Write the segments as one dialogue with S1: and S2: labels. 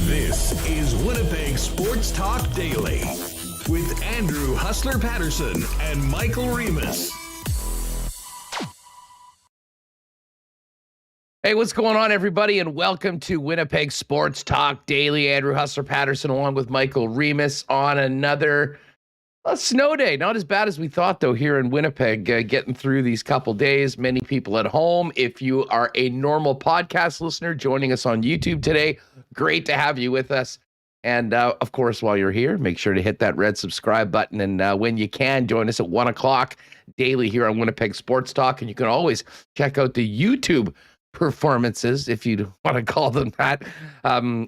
S1: This is Winnipeg Sports Talk Daily with Andrew Hustler Paterson and Michael Remis.
S2: Hey, what's going on, everybody, and welcome to Winnipeg Sports Talk Daily. Andrew Hustler Paterson along with Michael Remis on another snow day. Not as bad as we thought, though, here in Winnipeg, getting through these couple days. Many people at home. If you are a normal podcast listener joining us on YouTube today, great to have you with us. And, of course, while you're here, make sure to hit that red subscribe button. And when you can, join us at 1 o'clock daily here on Winnipeg Sports Talk. And you can always check out the YouTube performances, if you want to call them that,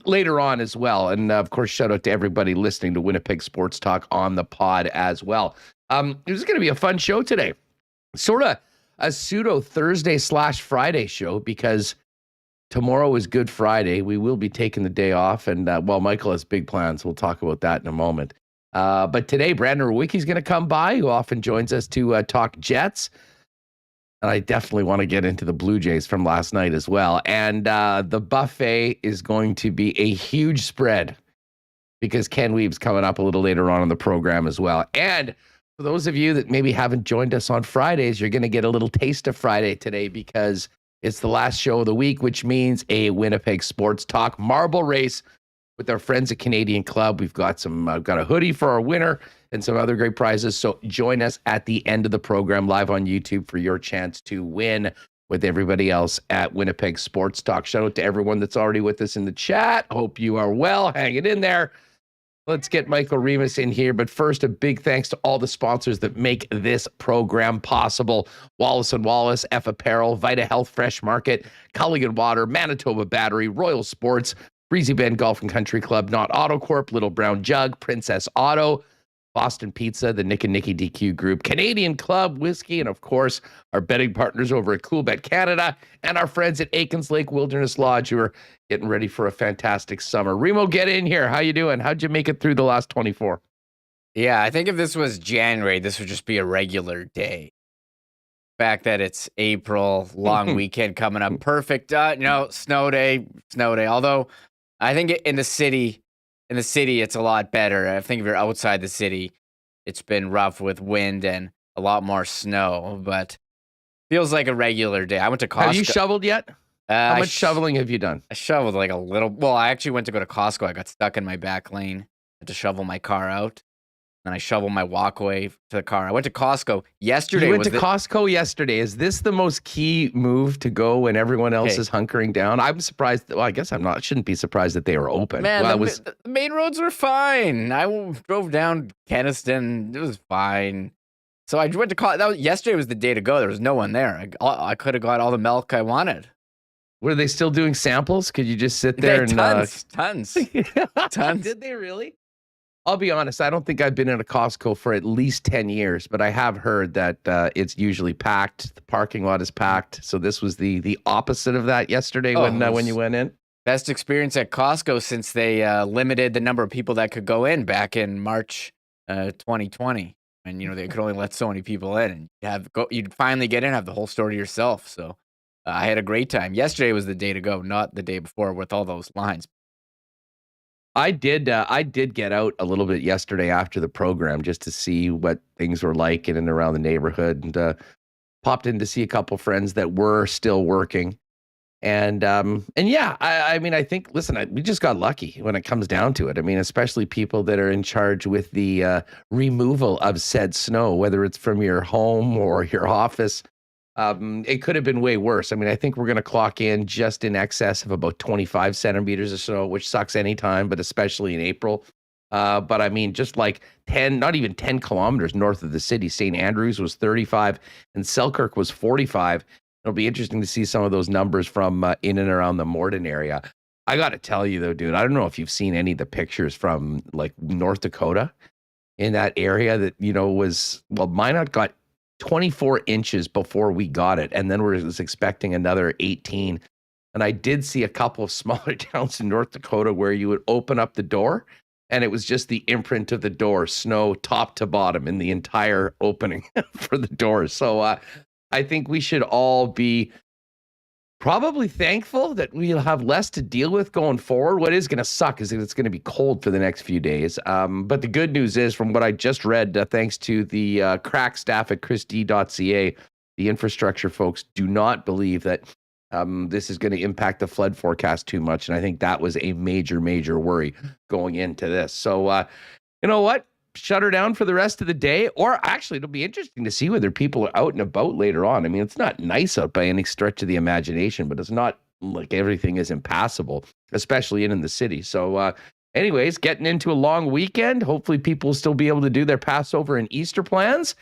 S2: later on as well. And of course, shout out to everybody listening to Winnipeg Sports Talk on the pod as well. It was going to be a fun show today, sort of a pseudo Thursday/Friday show, because tomorrow is Good Friday. We will be taking the day off, and Michael has big plans. We'll talk about that in a moment. But today, Branon Rewucki is going to come by, who often joins us to talk Jets. And I definitely want to get into the Blue Jays from last night as well. And the buffet is going to be a huge spread because Ken Wiebe's coming up a little later on in the program as well. And for those of you that maybe haven't joined us on Fridays, you're going to get a little taste of Friday today because it's the last show of the week, which means a Winnipeg Sports Talk marble race with our friends at Canadian Club. We've got got a hoodie for our winner and some other great prizes. So join us at the end of the program live on YouTube for your chance to win with everybody else at Winnipeg Sports Talk. Shout out to everyone that's already with us in the chat. Hope you are well. Hang it in there. Let's get Michael Remis in here. But first, a big thanks to all the sponsors that make this program possible. Wallace & Wallace, F Apparel, Vita Health Fresh Market, Culligan Water, Manitoba Battery, Royal Sports, Breezy Bend Golf and Country Club, Not Auto Corp, Little Brown Jug, Princess Auto, Boston Pizza, the Nick and Nicky DQ Group, Canadian Club Whiskey, and of course, our betting partners over at Coolbet Canada, and our friends at Aikens Lake Wilderness Lodge, who are getting ready for a fantastic summer. Remo, get in here. How you doing? How'd you make it through the last 24?
S3: Yeah, I think if this was January, this would just be a regular day. The fact that it's April, long weekend coming up, perfect. Snow day. Although, I think in the city, it's a lot better. I think if you're outside the city, it's been rough with wind and a lot more snow, but feels like a regular day. I went to Costco.
S2: Have you shoveled yet? How much shoveling have you done?
S3: I shoveled like a little. Well, I actually went to go to Costco. I got stuck in my back lane. Had to shovel my car out. Then I shoveled my walkway to the car. I went to Costco yesterday.
S2: You went to Costco yesterday. Is this the most key move to go when everyone else is hunkering down? I'm surprised. Well, I guess I'm not. Shouldn't be surprised that they were open.
S3: Man, the main roads were fine. I drove down Kenniston. It was fine. So I went to Costco. Yesterday was the day to go. There was no one there. I could have got all the milk I wanted.
S2: Were they still doing samples? Could you just sit there and
S3: tons?
S2: Did they really? I'll be honest, I don't think I've been in a Costco for at least 10 years, but I have heard that it's usually packed. The parking lot is packed. So this was the opposite of that yesterday when you went in.
S3: Best experience at Costco since they limited the number of people that could go in back in March 2020. And, they could only let so many people in. And you'd finally get in and have the whole store to yourself. So I had a great time. Yesterday was the day to go, not the day before with all those lines.
S2: I did get out a little bit yesterday after the program just to see what things were like in and around the neighborhood, and popped in to see a couple friends that were still working. And yeah, I think, listen, we just got lucky when it comes down to it. I mean, especially people that are in charge with the removal of said snow, whether it's from your home or your office. It could have been way worse. I mean, I think we're going to clock in just in excess of about 25 centimeters or so, which sucks anytime, but especially in April. But I mean, just like 10, not even 10 kilometers north of the city, St. Andrews was 35 and Selkirk was 45. It'll be interesting to see some of those numbers from in and around the Morden area. I got to tell you though, dude, I don't know if you've seen any of the pictures from like North Dakota in that area that, Minot got 24 inches before we got it. And then we was expecting another 18. And I did see a couple of smaller towns in North Dakota where you would open up the door and it was just the imprint of the door, snow top to bottom in the entire opening for the door. So I think we should all be probably thankful that we'll have less to deal with going forward. What is going to suck is that it's going to be cold for the next few days. But the good news is, from what I just read, thanks to the crack staff at chrisd.ca, the infrastructure folks do not believe that this is going to impact the flood forecast too much. And I think that was a major, major worry going into this. So, you know what? Shut her down for the rest of the day. Or actually, it'll be interesting to see whether people are out and about later on. I mean, it's not nice out by any stretch of the imagination, but it's not like everything is impassable, especially in the city. So anyways, getting into a long weekend. Hopefully people will still be able to do their Passover and Easter plans.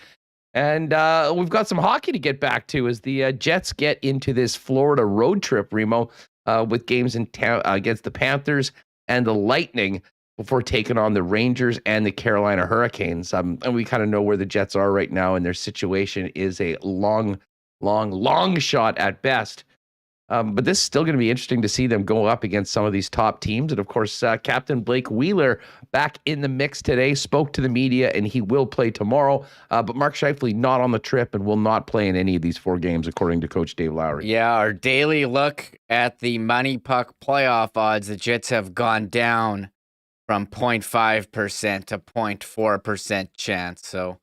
S2: And we've got some hockey to get back to as the Jets get into this Florida road trip, Remo, with games in town against the Panthers and the Lightning before taking on the Rangers and the Carolina Hurricanes. And we kind of know where the Jets are right now, and their situation is a long shot at best. But this is still going to be interesting to see them go up against some of these top teams. And of course, Captain Blake Wheeler back in the mix today, spoke to the media, and he will play tomorrow. But Mark Scheifele not on the trip and will not play in any of these 4 games, according to Coach Dave Lowry.
S3: Yeah, our daily look at the Money Puck playoff odds, the Jets have gone down from 0.5% to 0.4% chance. So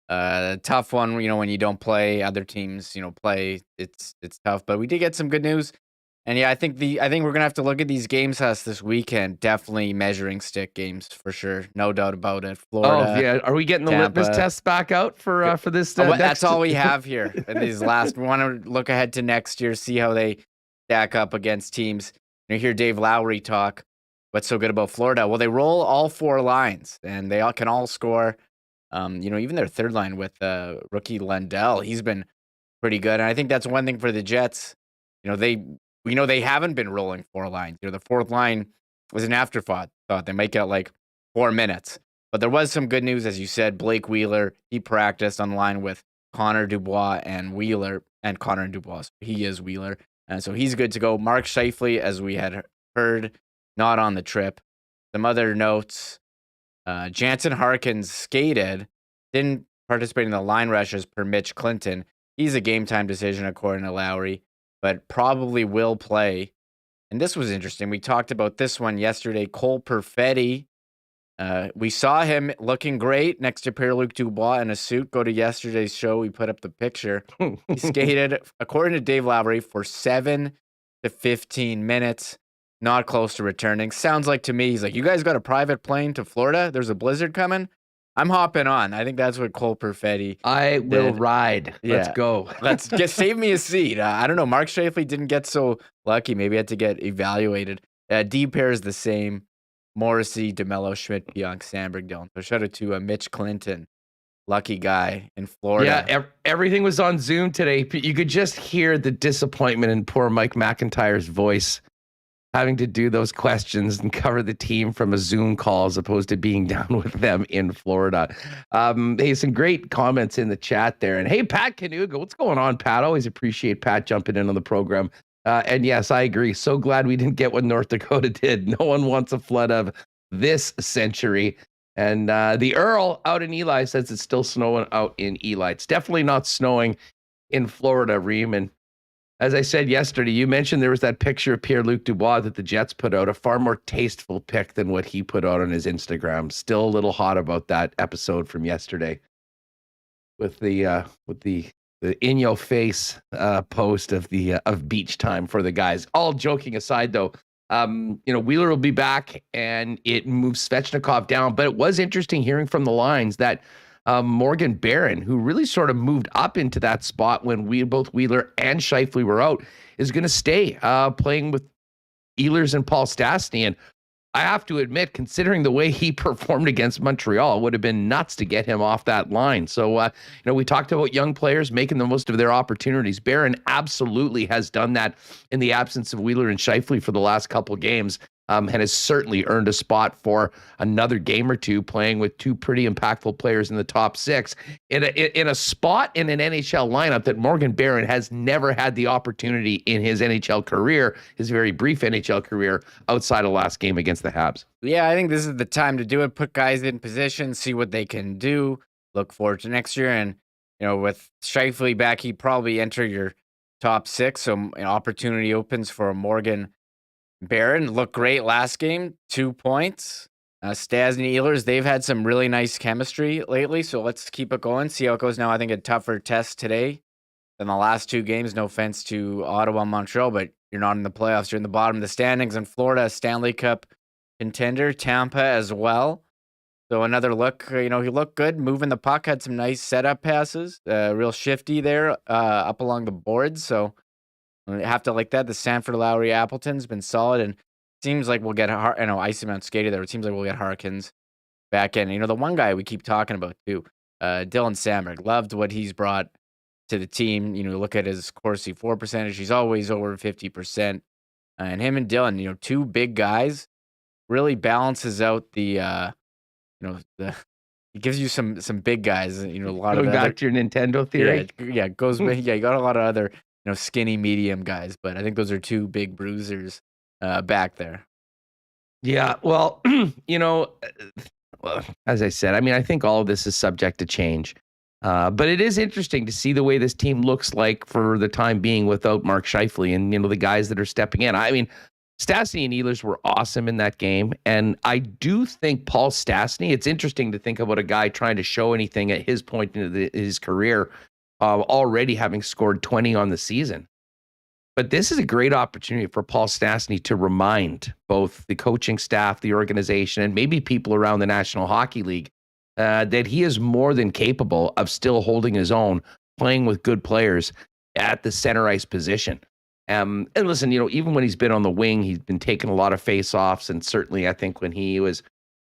S3: tough one, when you don't play, other teams, play, it's tough. But we did get some good news. And yeah, I think we're gonna have to look at these games this weekend. Definitely measuring stick games for sure, no doubt about it. Florida.
S2: Oh yeah, are we getting the
S3: Tampa,
S2: litmus tests back out for this?
S3: That's all we have here. In these last, we want to look ahead to next year, see how they stack up against teams. You hear Dave Lowry talk. What's so good about Florida? Well, they roll all 4 lines, and they can all score. Even their third line with rookie Lundell, he's been pretty good. And I think that's one thing for the Jets. They haven't been rolling 4 lines. The 4th line was an afterthought. They might get like 4 minutes. But there was some good news, as you said. Blake Wheeler, he practiced on the line with Connor Dubois and Wheeler, and Connor Dubois. So he is Wheeler. And so he's good to go. Mark Scheifele, as we had heard, not on the trip. Some other notes. Jansen Harkins skated, didn't participate in the line rushes per Mitch Clinton. He's a game time decision according to Lowry, but probably will play. And this was interesting. We talked about this one yesterday. Cole Perfetti. We saw him looking great next to Pierre-Luc Dubois in a suit. Go to yesterday's show. We put up the picture. He skated, according to Dave Lowry, for 7 to 15 minutes. Not close to returning. Sounds like to me, he's like, you guys got a private plane to Florida? There's a blizzard coming? I'm hopping on. I think that's what Cole Perfetti
S2: I will ride. Let's go.
S3: Let's save me a seat. I don't know. Mark Scheifele didn't get so lucky. Maybe had to get evaluated. D pair is the same. Morrissey, DeMello, Schmidt, Pionk, Sandberg, Dillon. So shout out to Mitch Clinton. Lucky guy in Florida.
S2: Yeah, everything was on Zoom today. You could just hear the disappointment in poor Mike McIntyre's voice, having to do those questions and cover the team from a Zoom call as opposed to being down with them in Florida. Hey, some great comments in the chat there. And hey, Pat Canuga, what's going on, Pat? Always appreciate Pat jumping in on the program. And yes, I agree. So glad we didn't get what North Dakota did. No one wants a flood of this century. And the Earl out in Eli says it's still snowing out in Eli. It's definitely not snowing in Florida, Reem. And as I said yesterday, you mentioned there was that picture of Pierre-Luc Dubois that the Jets put out, a far more tasteful pic than what he put out on his Instagram. Still a little hot about that episode from yesterday with the in your face post of beach time for the guys. All joking aside, though, Wheeler will be back and it moves Svechnikov down. But it was interesting hearing from the lines that Morgan Barron, who really sort of moved up into that spot when both Wheeler and Scheifele were out, is going to stay playing with Ehlers and Paul Stastny. And I have to admit, considering the way he performed against Montreal, it would have been nuts to get him off that line. So, we talked about young players making the most of their opportunities. Barron absolutely has done that in the absence of Wheeler and Scheifele for the last couple games. And has certainly earned a spot for another game or two, playing with two pretty impactful players in the top six in a spot in an NHL lineup that Morgan Barron has never had the opportunity in his NHL career, his very brief NHL career, outside of last game against the Habs.
S3: Yeah, I think this is the time to do it. Put guys in position, see what they can do. Look forward to next year. And, with Scheifele back, he'd probably enter your top six. So an opportunity opens for a Morgan Barron. Looked great last game, 2 points. Stastny, Ehlers, they've had some really nice chemistry lately, so let's keep it going, see how it goes now. I think a tougher test today than the last two games. No offense to Ottawa and Montreal, but you're not in the playoffs. You're in the bottom of the standings. And Florida, a Stanley Cup contender. Tampa as well. So another look, he looked good, moving the puck, had some nice setup passes, real shifty there up along the boards, so I have to like that. The Sanford Lowry Appleton's been solid, and seems like we'll get Icy Mount Skater there. It seems like we'll get Harkins back in. The one guy we keep talking about too, Dylan Samberg. Loved what he's brought to the team. Look at his Corsi for percentage. He's always over 50%. And him and Dylan, two big guys, really balances out the it gives you some big guys. A lot
S2: Going
S3: of
S2: back to your Nintendo theory.
S3: Yeah, it goes. Yeah, you got a lot of other skinny medium guys, but I think those are two big bruisers back there.
S2: Yeah, well, as I said, I think all of this is subject to change. But it is interesting to see the way this team looks like for the time being without Mark Scheifele and, the guys that are stepping in. Stastny and Ehlers were awesome in that game. And I do think Paul Stastny, it's interesting to think about a guy trying to show anything at his point in his career, already having scored 20 on the season. But this is a great opportunity for Paul Stastny to remind both the coaching staff, the organization, and maybe people around the National Hockey League that he is more than capable of still holding his own, playing with good players at the center ice position. And listen, even when he's been on the wing, he's been taking a lot of face-offs. And certainly I think when he was,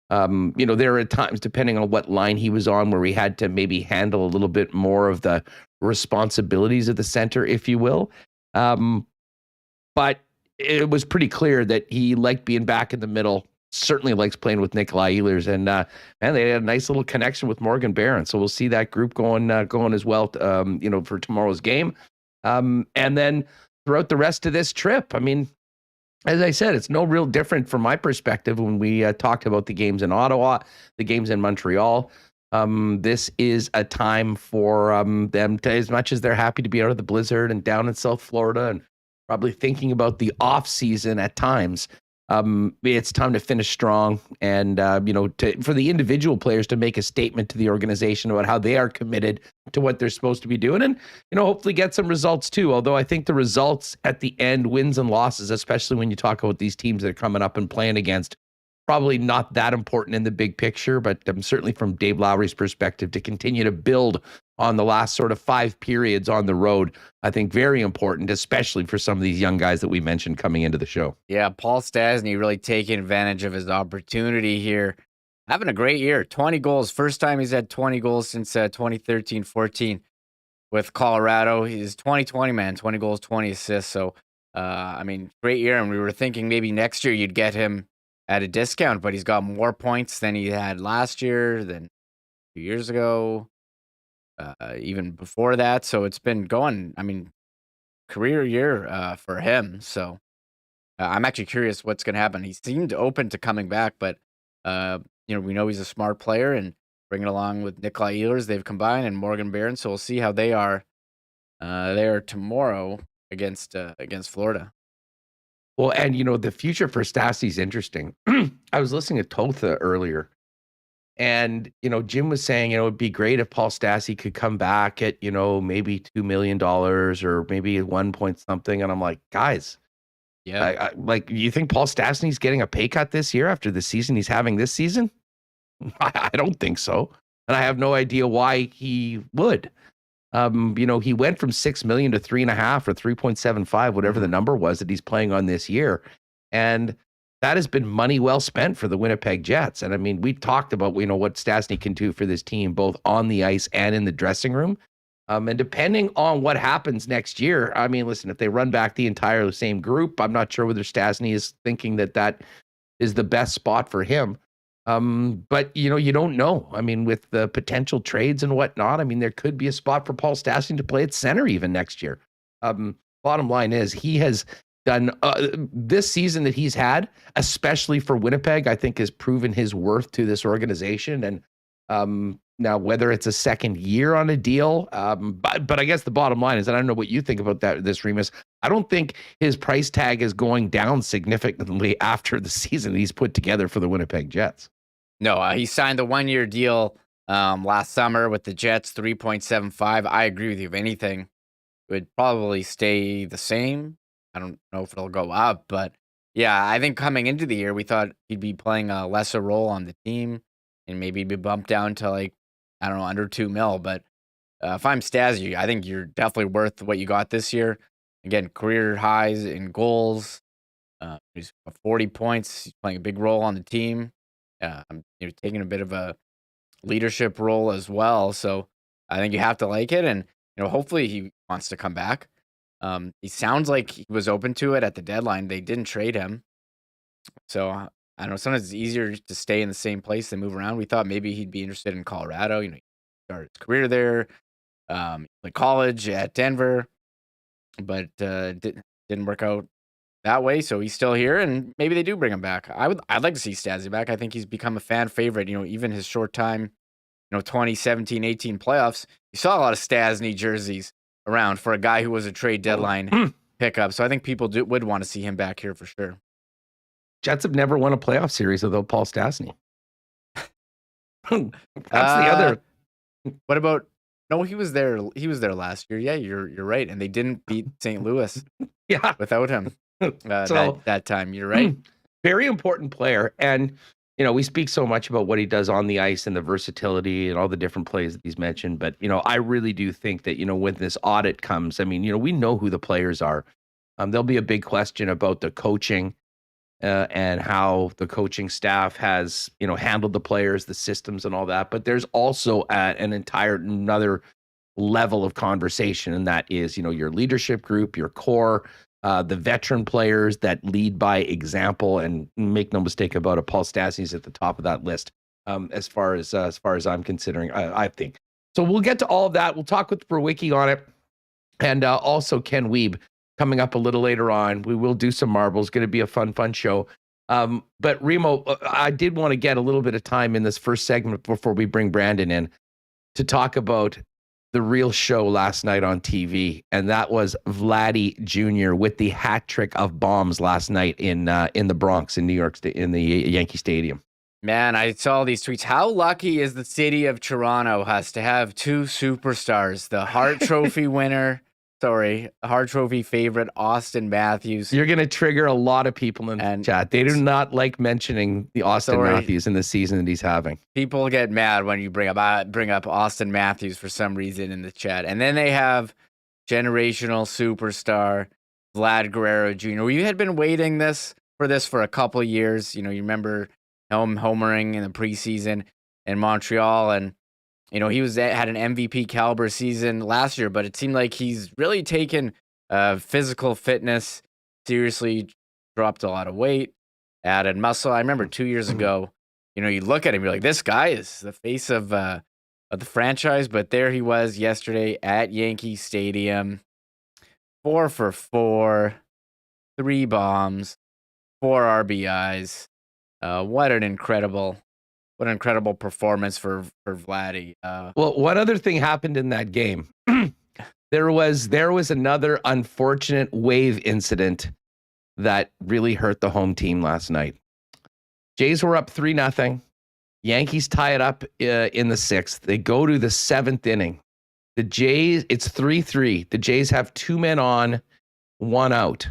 S2: there are times, depending on what line he was on, where he had to maybe handle a little bit more of the responsibilities of the center, if you will. But it was pretty clear that he liked being back in the middle, certainly likes playing with Nikolai Ehlers. And they had a nice little connection with Morgan Barron. So we'll see that group going as well, for tomorrow's game. And then throughout the rest of this trip, as I said, it's no real different from my perspective when we talked about the games in Ottawa, the games in Montreal. This is a time for them to, as much as they're happy to be out of the blizzard and down in South Florida and probably thinking about the off season at times, it's time to finish strong and, for the individual players to make a statement to the organization about how they are committed to what they're supposed to be doing and, hopefully get some results too. Although I think the results at the end, wins and losses, especially when you talk about these teams that are coming up and playing against, probably not that important in the big picture, but certainly from Dave Lowry's perspective, to continue to build on the last sort of 5 periods on the road, I think very important, especially for some of these young guys that we mentioned coming into the show.
S3: Yeah, Paul Stastny really taking advantage of his opportunity here. Having a great year, 20 goals. First time he's had 20 goals since 2013-14 with Colorado. He's 2020, man, 20 goals, 20 assists. So, great year. And we were thinking maybe next year you'd get him at a discount, but he's got more points than he had last year, than 2 years ago, even before that. So it's been going, career year for him. So I'm actually curious what's going to happen. He seemed open to coming back, but, we know he's a smart player, and bringing along with Nikolai Ehlers, they've combined, and Morgan Barron. So we'll see how they are there tomorrow against Florida.
S2: Well, and, the future for Stastny is interesting. I was listening to Totha earlier, and, Jim was saying, it'd be great if Paul Stastny could come back at, maybe $2 million or maybe 1 point something. And I'm like, guys, yeah, you think Paul Stastny's getting a pay cut this year after the season he's having this season? I don't think so. And I have no idea why he would. He went from 6 million to 3.5 or 3.75, whatever the number was that he's playing on this year. And that has been money well spent for the Winnipeg Jets. And I mean, we talked about, what Stastny can do for this team, both on the ice and in the dressing room. And depending on what happens next year, I mean, listen, if they run back the entire same group, I'm not sure whether Stastny is thinking that is the best spot for him. But you don't know. I mean, with the potential trades and whatnot, I mean, there could be a spot for Paul Stastny to play at center even next year. Bottom line is he has done this season that he's had, especially for Winnipeg, I think has proven his worth to this organization. And now whether it's a second year on a deal, but I guess the bottom line is, and I don't know what you think about this, Remis, I don't think his price tag is going down significantly after the season he's put together for the Winnipeg Jets.
S3: No, he signed the 1-year deal last summer with the Jets, 3.75. I agree with you. If anything, it would probably stay the same. I don't know if it'll go up, but yeah, I think coming into the year, we thought he'd be playing a lesser role on the team and maybe be bumped down to under $2 million. But if I'm Stastny, I think you're definitely worth what you got this year. Again, career highs in goals. He's 40 points. He's playing a big role on the team. Taking a bit of a leadership role as well. So I think you have to like it. And, hopefully he wants to come back. He sounds like he was open to it at the deadline. They didn't trade him. So I don't know. Sometimes it's easier to stay in the same place than move around. We thought maybe he'd be interested in Colorado. He started his career there. Played college at Denver, but didn't work out that way. So he's still here, and maybe they do bring him back. I'd like to see Stastny back. I think he's become a fan favorite. Even his short time, 2017-18 playoffs, you saw a lot of Stastny jerseys around for a guy who was a trade deadline pickup. So I think people would want to see him back here for sure.
S2: Jets have never won a playoff series without Paul Stastny. That's the other.
S3: What about? No, he was there. He was there last year. Yeah, you're right. And they didn't beat St. Louis.
S2: Yeah,
S3: without him. That time, you're right.
S2: Very important player, and we speak so much about what he does on the ice and the versatility and all the different plays that he's mentioned. But I really do think that when this audit comes, I mean, we know who the players are. There'll be a big question about the coaching. And how the coaching staff has, handled the players, the systems and all that. But there's also another level of conversation. And that is, your leadership group, your core, the veteran players that lead by example, and make no mistake about it, Paul Stastny's at the top of that list. As far as I'm considering, I think. So we'll get to all of that. We'll talk with Rewucki on it. And also Ken Wiebe. Coming up a little later on, we will do some marbles. Going to be a fun show. But Remo, I did want to get a little bit of time in this first segment before we bring Brandon in to talk about the real show last night on TV, and that was Vladdy Jr. with the hat trick of bombs last night in the Bronx in New York State in the Yankee Stadium.
S3: Man, I saw these tweets. How lucky is the city of Toronto has to have two superstars, the Hart Trophy winner. Hart Trophy favorite, Austin Matthews.
S2: You're going to trigger a lot of people in the chat. They do not like mentioning the Austin Matthews in the season that he's having.
S3: People get mad when you bring up Austin Matthews for some reason in the chat. And then they have generational superstar Vlad Guerrero Jr. We had been waiting for this for a couple of years. You remember him homering in the preseason in Montreal, and had an MVP caliber season last year, but it seemed like he's really taken physical fitness seriously, dropped a lot of weight, added muscle. I remember 2 years ago, you look at him, you're like, this guy is the face of the franchise, but there he was yesterday at Yankee Stadium, 4 for 4, 3 bombs, 4 RBIs. What an incredible performance for Vladdy.
S2: Well, one other thing happened in that game. There was another unfortunate wave incident that really hurt the home team last night. Jays were up 3-0. Yankees tie it up in the 6th. They go to the 7th inning. The Jays, it's 3-3. The Jays have 2 men on, 1 out.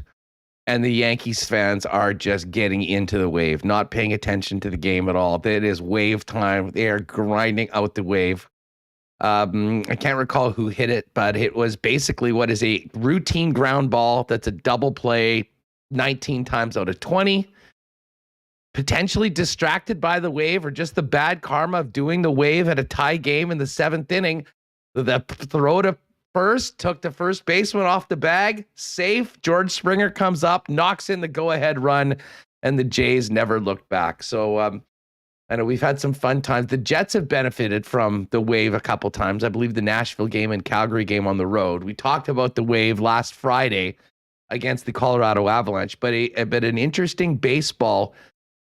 S2: And the Yankees fans are just getting into the wave, not paying attention to the game at all. It is wave time. They are grinding out the wave. I can't recall who hit it, but it was basically what is a routine ground ball that's a double play 19 times out of 20. potentially distracted by the wave or just the bad karma of doing the wave at a tie game in the 7th inning. The throw to first, took the first baseman off the bag, safe. George Springer comes up, knocks in the go-ahead run, and the Jays never looked back. So I know we've had some fun times. The Jets have benefited from the wave a couple times. I believe the Nashville game and Calgary game on the road. We talked about the wave last Friday against the Colorado Avalanche, but an interesting baseball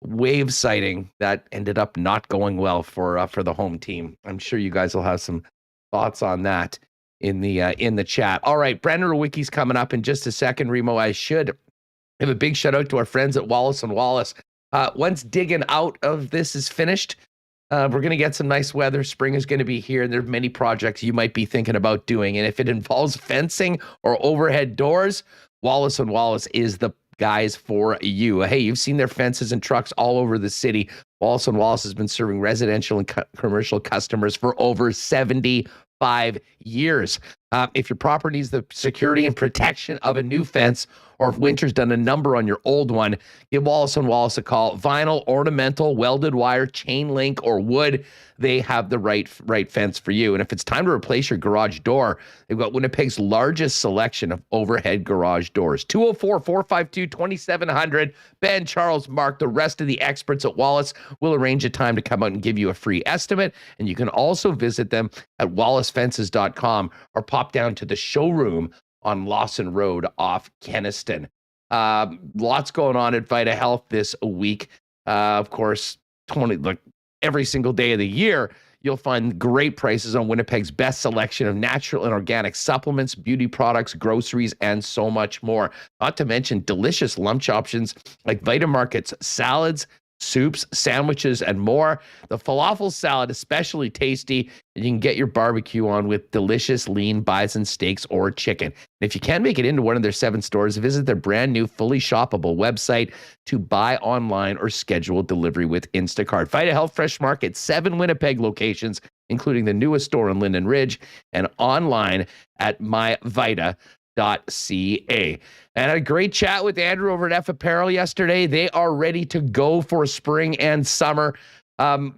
S2: wave sighting that ended up not going well for the home team. I'm sure you guys will have some thoughts on that in the chat. All right, Brandon Rewucki's coming up in just a second. Remo, I should have a big shout out to our friends at Wallace and Wallace. Once digging out of this is finished, we're going to get some nice weather. Spring is going to be here, and there are many projects you might be thinking about doing. And if it involves fencing or overhead doors, Wallace and Wallace is the guys for you. Hey, you've seen their fences and trucks all over the city. Wallace and Wallace has been serving residential and commercial customers for over 75 years. If your property needs the security and protection of a new fence, or if winter's done a number on your old one, give Wallace & Wallace a call. Vinyl, ornamental, welded wire, chain link, or wood, they have the right fence for you. And if it's time to replace your garage door, they've got Winnipeg's largest selection of overhead garage doors. 204-452-2700. Ben, Charles, Mark, the rest of the experts at Wallace will arrange a time to come out and give you a free estimate. And you can also visit them at wallacefences.com or pop down to the showroom on Lawson Road off Kenniston. Lots going on at Vita Health this week. Of course, every single day of the year, you'll find great prices on Winnipeg's best selection of natural and organic supplements, beauty products, groceries, and so much more. Not to mention delicious lunch options like Vita Market's salads, soups, sandwiches, and more. The falafel salad, especially tasty, and you can get your barbecue on with delicious lean bison steaks or chicken. And if you can't make it into one of their 7 stores, visit their brand new fully shoppable website to buy online or schedule delivery with Instacart. Vita Health Fresh Market, 7 Winnipeg locations, including the newest store in Linden Ridge, and online at myvita.ca. And I had a great chat with Andrew over at F Apparel yesterday. They are ready to go for spring and summer.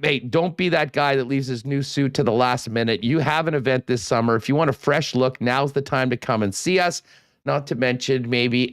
S2: Hey, don't be that guy that leaves his new suit to the last minute. You have an event this summer. If you want a fresh look, now's the time to come and see us. Not to mention maybe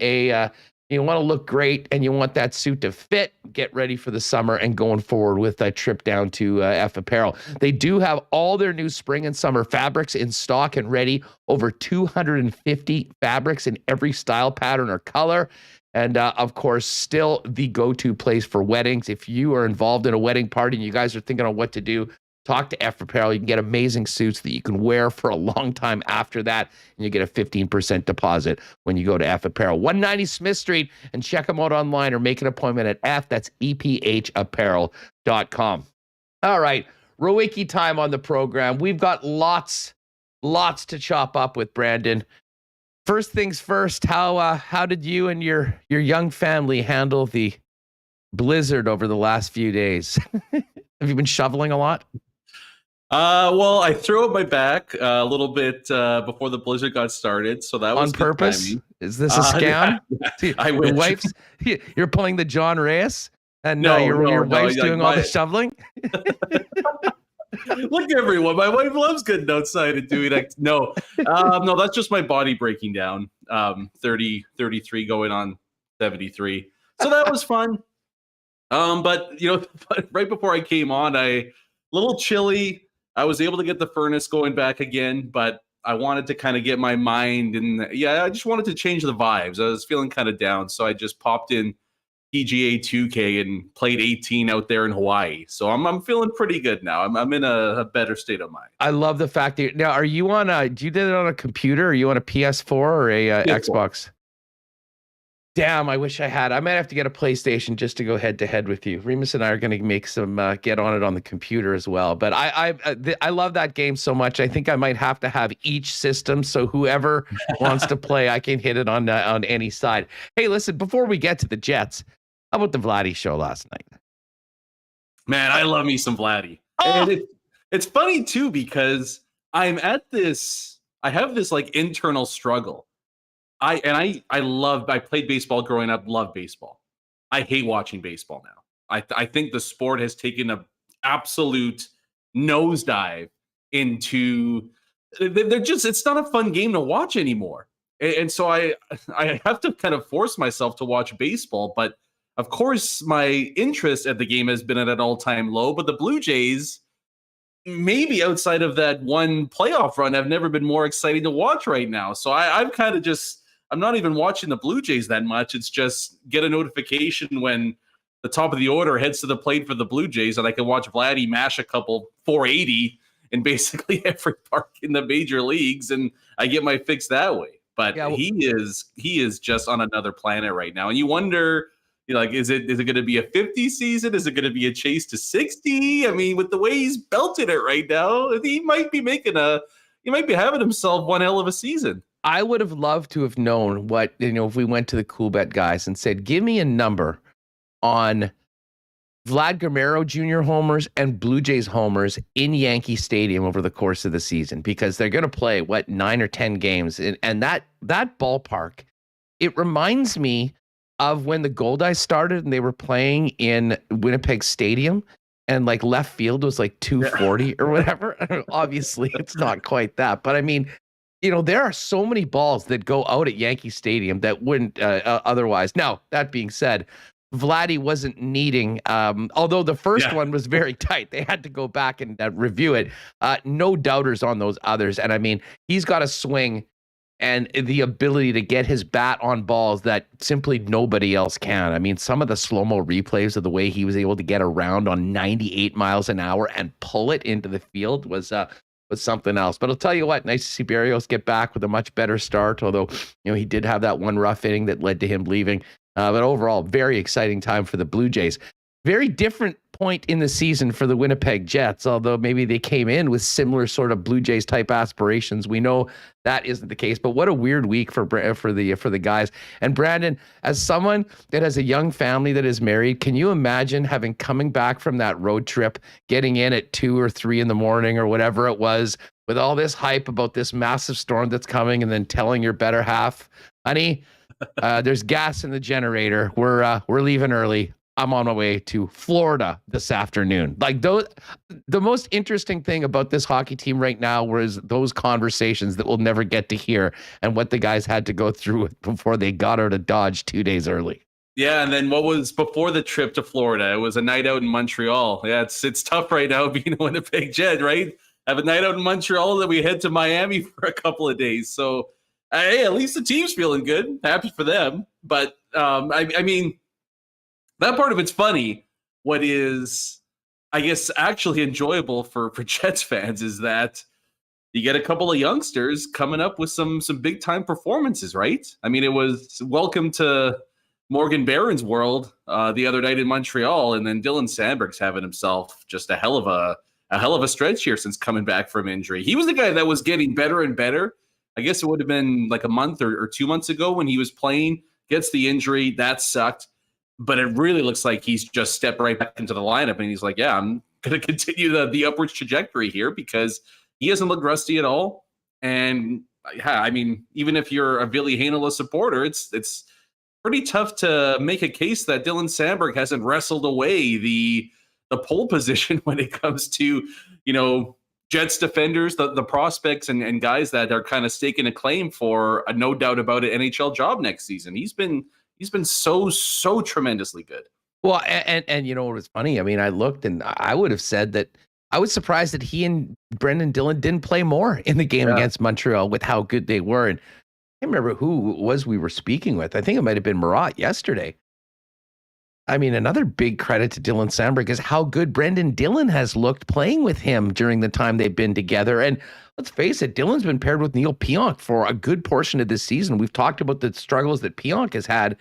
S2: you want to look great and you want that suit to fit. Get ready for the summer and going forward with that trip down to F Apparel. They do have all their new spring and summer fabrics in stock and ready. Over 250 fabrics in every style, pattern, or color. And of course, still the go-to place for weddings. If you are involved in a wedding party and you guys are thinking on what to do, talk to F Apparel. You can get amazing suits that you can wear for a long time after that, and you get a 15% deposit when you go to F Apparel. 190 Smith Street, and check them out online or make an appointment at F. That's EPHapparel.com. All right, Rewucki time on the program. We've got lots to chop up with, Brandon. First things first, how did you and your young family handle the blizzard over the last few days? Have you been shoveling a lot?
S4: Well, I threw up my back a little bit before the blizzard got started, so that was
S2: on purpose.
S4: Timing.
S2: Is this a scam?
S4: I wish.
S2: You're pulling the John Reyes, and
S4: No,
S2: your
S4: no,
S2: wife's doing all the shoveling.
S4: Look, everyone, my wife loves getting outside and doing that. No, that's just my body breaking down. 33 going on 73. So that was fun. But right before I came on, a little chilly. I was able to get the furnace going back again, but I wanted to kind of get my mind and I just wanted to change the vibes. I was feeling kind of down, so I just popped in PGA 2K and played 18 out there in Hawaii. So I'm feeling pretty good now. I'm in a better state of mind.
S2: I love the fact that now, are you on do you did it on a computer? Are you on a PS4 or a Xbox? Damn, I wish I had. I might have to get a PlayStation just to go head to head with you. Remis and I are going to make some get on it on the computer as well. But I love that game so much. I think I might have to have each system, so whoever wants to play, I can hit it on any side. Hey, listen, before we get to the Jets, how about the Vladdy show last night?
S4: Man, I love me some Vladdy.
S2: Oh!
S4: And it's funny too, because I have this like internal struggle. I played baseball growing up, loved baseball. I hate watching baseball now. I think the sport has taken a absolute nosedive into. They're just, it's not a fun game to watch anymore. And so I have to kind of force myself to watch baseball. But of course, my interest at the game has been at an all-time low. But the Blue Jays, maybe outside of that one playoff run, have never been more exciting to watch right now. So I'm kind of just, I'm not even watching the Blue Jays that much. It's just get a notification when the top of the order heads to the plate for the Blue Jays, and I can watch Vladdy mash a couple 480 in basically every park in the major leagues, and I get my fix that way. But he is just on another planet right now, and you wonder, like, is it going to be a 50 season? Is it going to be a chase to 60? I mean, with the way he's belted it right now, he might be having himself one hell of a season.
S2: I would have loved to have known what, if we went to the Coolbet guys and said, give me a number on Vlad Guerrero Jr. homers and Blue Jays homers in Yankee Stadium over the course of the season, because they're going to play 9 or 10 games, and that ballpark, it reminds me of when the Goldeyes started and they were playing in Winnipeg Stadium, and like left field was like 240 or whatever. Obviously, it's not quite that, but I mean, there are so many balls that go out at Yankee Stadium that wouldn't otherwise. Now, that being said, Vladdy wasn't needing, although the first one was very tight. They had to go back and review it. No doubters on those others. And I mean, he's got a swing and the ability to get his bat on balls that simply nobody else can. I mean, some of the slow-mo replays of the way he was able to get around on 98 miles an hour and pull it into the field was something else. But I'll tell you what, nice to see Berrios get back with a much better start, although, he did have that one rough inning that led to him leaving. But overall, very exciting time for the Blue Jays. Very different point in the season for the Winnipeg Jets, although maybe they came in with similar sort of Blue Jays type aspirations. We know that isn't the case, but what a weird week for the guys. And Brandon, as someone that has a young family that is married, can you imagine coming back from that road trip, getting in at 2 or 3 in the morning or whatever it was, with all this hype about this massive storm that's coming, and then telling your better half, honey, there's gas in the generator. We're leaving early. I'm on my way to Florida this afternoon. Like, the most interesting thing about this hockey team right now was those conversations that we'll never get to hear, and what the guys had to go through before they got out of Dodge 2 days early.
S4: Yeah, and then what was before the trip to Florida? It was a night out in Montreal. Yeah, it's tough right now being a Winnipeg Jet, right? Have a night out in Montreal, then we head to Miami for a couple of days. So, hey, at least the team's feeling good. Happy for them. But, I mean, that part of it's funny. What is, I guess, actually enjoyable for Jets fans is that you get a couple of youngsters coming up with some big time performances, right? I mean, it was welcome to Morgan Barron's world the other night in Montreal, and then Dylan Sandberg's having himself just a hell of a stretch here since coming back from injury. He was the guy that was getting better and better. I guess it would have been like a month or 2 months ago when he was playing, gets the injury. That sucked. But it really looks like he's just stepped right back into the lineup, and he's like, yeah, I'm going to continue the upwards trajectory here, because he hasn't looked rusty at all. And I mean, even if you're a Ville Heinola supporter, it's pretty tough to make a case that Dylan Sandberg hasn't wrestled away the pole position when it comes to, Jets defenders, the prospects and guys that are kind of staking a claim for a no doubt about it NHL job next season. He's been so tremendously good.
S2: Well, and you know what was funny? I mean, I looked and I would have said that I was surprised that he and Brendan Dillon didn't play more in the game against Montreal with how good they were. And I can't remember who it was we were speaking with. I think it might have been Murat yesterday. I mean, another big credit to Dylan Sandberg is how good Brendan Dillon has looked playing with him during the time they've been together. And let's face it, Dillon's been paired with Neil Pionk for a good portion of this season. We've talked about the struggles that Pionk has had.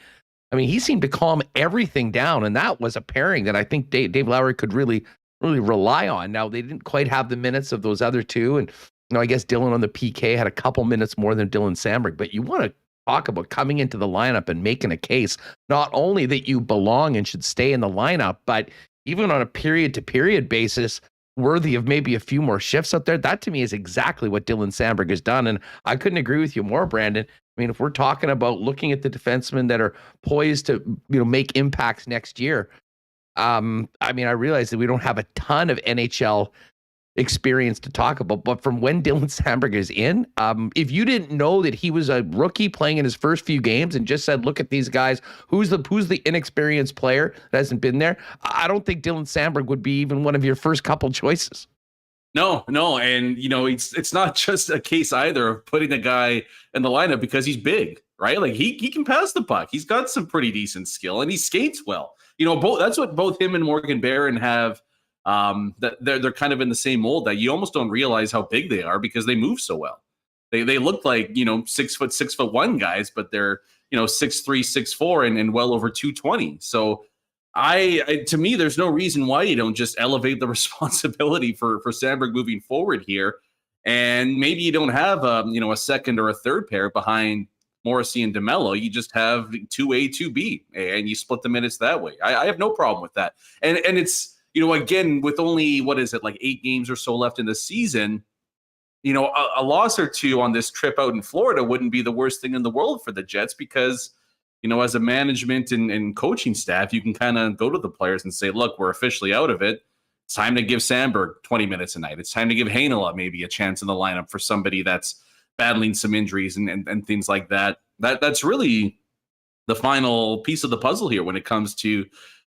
S2: I mean, he seemed to calm everything down, and that was a pairing that I think Dave Lowry could really rely on. Now, they didn't quite have the minutes of those other two, and I guess Dillon on the PK had a couple minutes more than Dylan Sandberg, but you want to talk about coming into the lineup and making a case, not only that you belong and should stay in the lineup, but even on a period-to-period basis, worthy of maybe a few more shifts out there. That to me is exactly what Dylan Sandberg has done, and I couldn't agree with you more, Brandon. I mean, if we're talking about looking at the defensemen that are poised to make impacts next year, I mean, I realize that we don't have a ton of NHL experience to talk about, but from when Dylan Samberg is in, if you didn't know that he was a rookie playing in his first few games and just said, look at these guys, who's the inexperienced player that hasn't been there, I don't think Dylan Samberg would be even one of your first couple choices.
S4: No, and it's not just a case either of putting a guy in the lineup because he's big, right? Like he can pass the puck. He's got some pretty decent skill and he skates well. That's what both him and Morgan Barron have. That they're kind of in the same mold that you almost don't realize how big they are because they move so well. They look like 6'1" guys, but they're 6'3", 6'4", and well over 220. So to me, there's no reason why you don't just elevate the responsibility for Samberg moving forward here, and maybe you don't have a second or a third pair behind Morrissey and DeMello. You just have 2A, 2B, and you split the minutes that way. I have no problem with that, and it's. Again, with only, like 8 games or so left in the season, a loss or two on this trip out in Florida wouldn't be the worst thing in the world for the Jets because, as a management and coaching staff, you can kind of go to the players and say, look, we're officially out of it. It's time to give Samberg 20 minutes a night. It's time to give Heinola maybe a chance in the lineup for somebody that's battling some injuries and things like that. That's really the final piece of the puzzle here when it comes to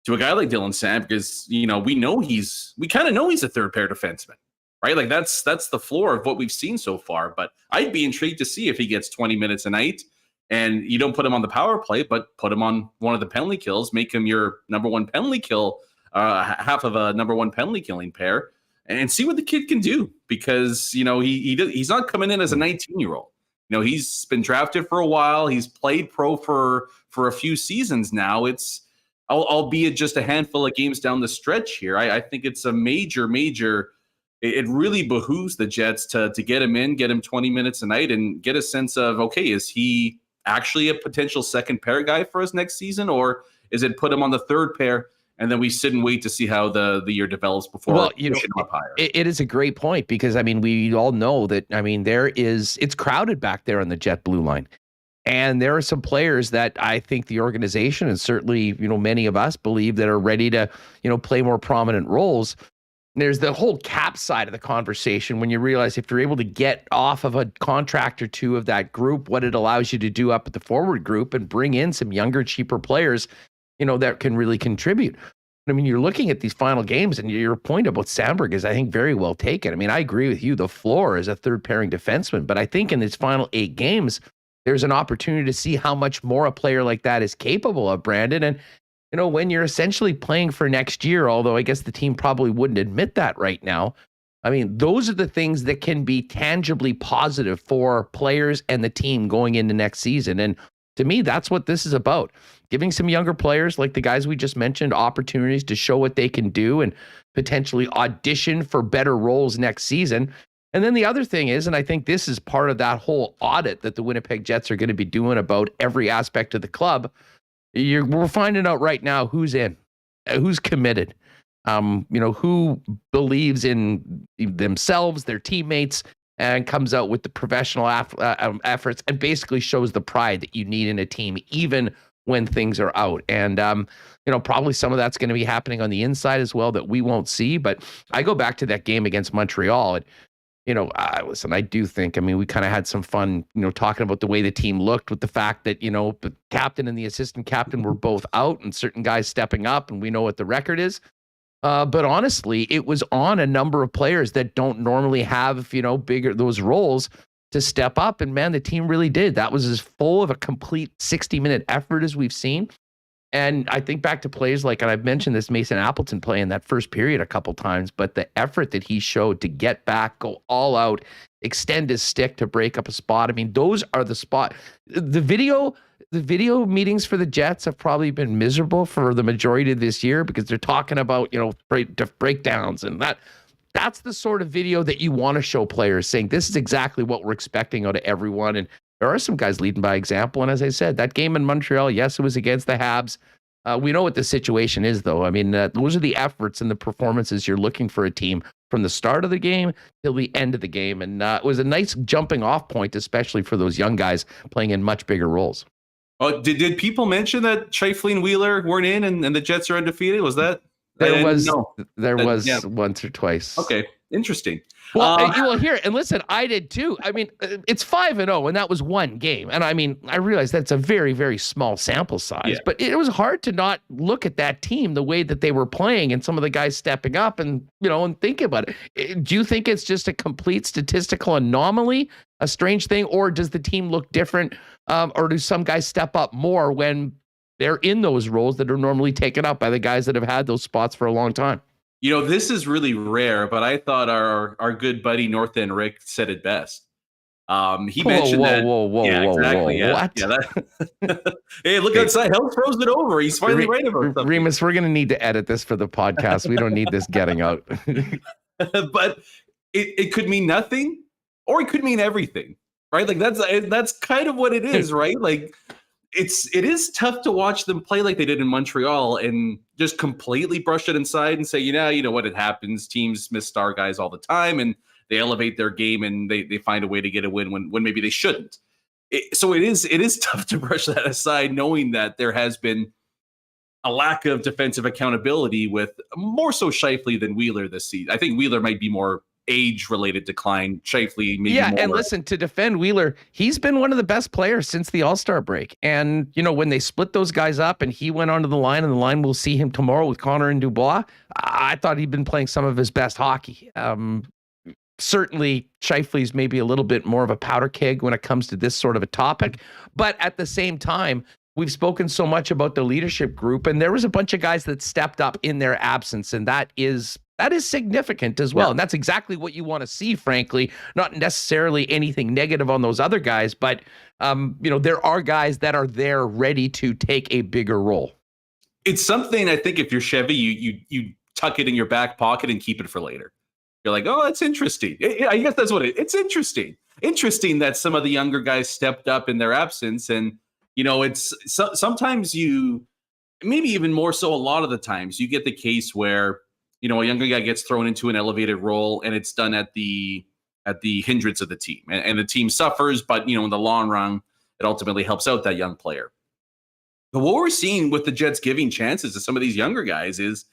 S4: a guy like Dylan Samberg, because we kind of know he's a third pair defenseman, right? Like that's the floor of what we've seen so far. But I'd be intrigued to see if he gets 20 minutes a night, and you don't put him on the power play, but put him on one of the penalty kills, make him your number one penalty kill, half of a number one penalty killing pair, and see what the kid can do. Because he's not coming in as a 19-year-old. He's been drafted for a while. He's played pro for a few seasons now. It's albeit just a handful of games down the stretch here. I think it's a major, it really behooves the Jets to get him in, get him 20 minutes a night, and get a sense of, okay, is he actually a potential second pair guy for us next season, or is it put him on the third pair and then we sit and wait to see how the year develops before pushing him up higher?
S2: It is a great point because, we all know that, it's crowded back there on the Jet blue line. And there are some players that I think the organization and certainly, many of us believe that are ready to, play more prominent roles. There's the whole cap side of the conversation when you realize if you're able to get off of a contract or two of that group, what it allows you to do up at the forward group and bring in some younger, cheaper players, that can really contribute. You're looking at these final games and your point about Samberg is, I think, very well taken. I agree with you. The floor is a third pairing defenseman, but I think in these final 8 games, there's an opportunity to see how much more a player like that is capable of, Brandon. And, when you're essentially playing for next year, although I guess the team probably wouldn't admit that right now, those are the things that can be tangibly positive for players and the team going into next season. And to me, that's what this is about. Giving some younger players like the guys we just mentioned opportunities to show what they can do and potentially audition for better roles next season. And then the other thing is, and I think this is part of that whole audit that the Winnipeg Jets are going to be doing about every aspect of the club, we're finding out right now who's in, who's committed, who believes in themselves, their teammates, and comes out with the professional efforts and basically shows the pride that you need in a team, even when things are out. And, probably some of that's going to be happening on the inside as well that we won't see. But I go back to that game against Montreal and, listen, I do think, we kind of had some fun, talking about the way the team looked with the fact that, the captain and the assistant captain were both out and certain guys stepping up, and we know what the record is. But honestly, it was on a number of players that don't normally have, bigger those roles to step up. And man, the team really did. That was as full of a complete 60-minute effort as we've seen. And I think back to plays like, and I've mentioned this Mason Appleton play in that first period a couple times, but the effort that he showed to get back, go all out, extend his stick to break up a spot. Those are the spot. The video meetings for the Jets have probably been miserable for the majority of this year because they're talking about, breakdowns and that's the sort of video that you want to show players saying, this is exactly what we're expecting out of everyone. And there are some guys leading by example. And as I said, that game in Montreal, yes, it was against the Habs. We know what the situation is, though. Those are the efforts and the performances you're looking for a team from the start of the game till the end of the game. And it was a nice jumping off point, especially for those young guys playing in much bigger roles.
S4: Oh, did people mention that Scheifele and Wheeler weren't in and the Jets are undefeated? Was that
S2: There was
S4: Yeah.
S2: once or twice.
S4: Okay, interesting.
S2: Well, you will hear, and listen, I did too. I mean, it's 5-0, and that was one game. And I mean, I realize that's a very, very small sample size, but it was hard to not look at that team the way that they were playing and some of the guys stepping up and, and think about it. Do you think it's just a complete statistical anomaly, a strange thing, or does the team look different? Or do some guys step up more when they're in those roles that are normally taken up by the guys that have had those spots for a long time?
S4: This is really rare, but I thought our good buddy North End Rick said it best. He mentioned that. Exactly.
S2: What?
S4: Yeah, hey, look outside. Hell throws it over. He's finally right about something.
S2: Remis, we're going to need to edit this for the podcast. We don't need this getting out.
S4: But it could mean nothing, or it could mean everything, right? Like that's kind of what it is, right? Like it is tough to watch them play like they did in Montreal and just completely brush it inside and say, you know what, it happens. Teams miss star guys all the time, and they elevate their game and they find a way to get a win when maybe they shouldn't. So it is tough to brush that aside, knowing that there has been a lack of defensive accountability with more so Scheifele than Wheeler this season. I think Wheeler might be more age-related decline. Scheifele maybe more.
S2: And listen, to defend Wheeler, he's been one of the best players since the All-Star break. And, when they split those guys up and he went onto the line, and the line will see him tomorrow with Connor and Dubois, I thought he'd been playing some of his best hockey. Certainly, Scheifele's maybe a little bit more of a powder keg when it comes to this sort of a topic. But at the same time, we've spoken so much about the leadership group, and there was a bunch of guys that stepped up in their absence, and that is significant as well. Yeah. And that's exactly what you want to see, frankly, not necessarily anything negative on those other guys, but, there are guys that are there ready to take a bigger role.
S4: It's something, I think, if you're Chevy, you tuck it in your back pocket and keep it for later. You're like, oh, that's interesting. I guess that's what it's interesting. Interesting that some of the younger guys stepped up in their absence. And, it's sometimes maybe even more so a lot of the times, you get the case where, a younger guy gets thrown into an elevated role and it's done at the hindrance of the team. And the team suffers, but, in the long run, it ultimately helps out that young player. But what we're seeing with the Jets giving chances to some of these younger guys is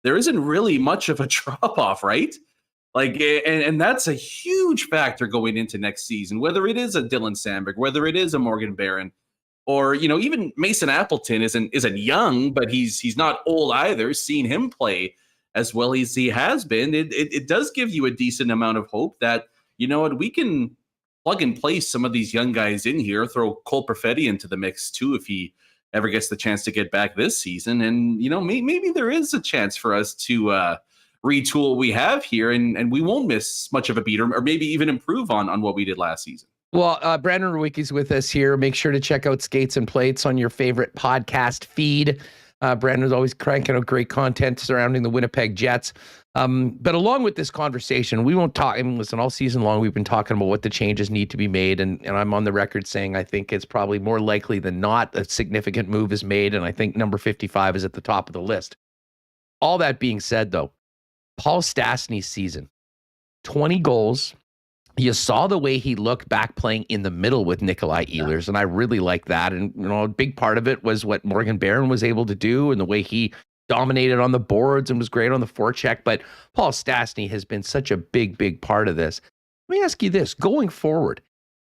S4: there isn't really much of a drop-off, right? Like, and that's a huge factor going into next season, whether it is a Dylan Sandberg, whether it is a Morgan Barron, or, even Mason Appleton isn't young, but he's not old either. Seeing him play as well as he has been, it does give you a decent amount of hope that, we can plug and place some of these young guys in here, throw Cole Perfetti into the mix too, if he ever gets the chance to get back this season. And, maybe there is a chance for us to retool what we have here, and we won't miss much of a beat, or maybe even improve on what we did last season.
S2: Well, Branon Rewucki's with us here. Make sure to check out Skates and Plates on your favorite podcast feed. Brandon's always cranking out great content surrounding the Winnipeg Jets. But along with this conversation, we won't talk. I mean, listen, all season long, we've been talking about what the changes need to be made. And I'm on the record saying I think it's probably more likely than not a significant move is made. And I think number 55 is at the top of the list. All that being said, though, Paul Stastny's season, 20 goals. You saw the way he looked back playing in the middle with Nikolai Ehlers, and I really like that. And, a big part of it was what Morgan Barron was able to do and the way he dominated on the boards and was great on the forecheck. But Paul Stastny has been such a big, big part of this. Let me ask you this, going forward,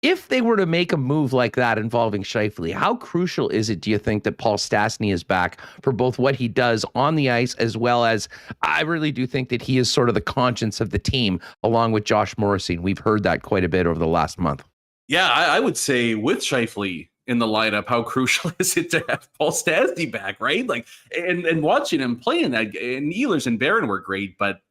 S2: if they were to make a move like that involving Scheifele, how crucial is it, do you think, that Paul Stastny is back for both what he does on the ice, as well as I really do think that he is sort of the conscience of the team along with Josh Morrissey. We've heard that quite a bit over the last month.
S4: Yeah, I would say with Scheifele in the lineup, how crucial is it to have Paul Stastny back, right? Like, and watching him play in that, and Ehlers and Barron were great, but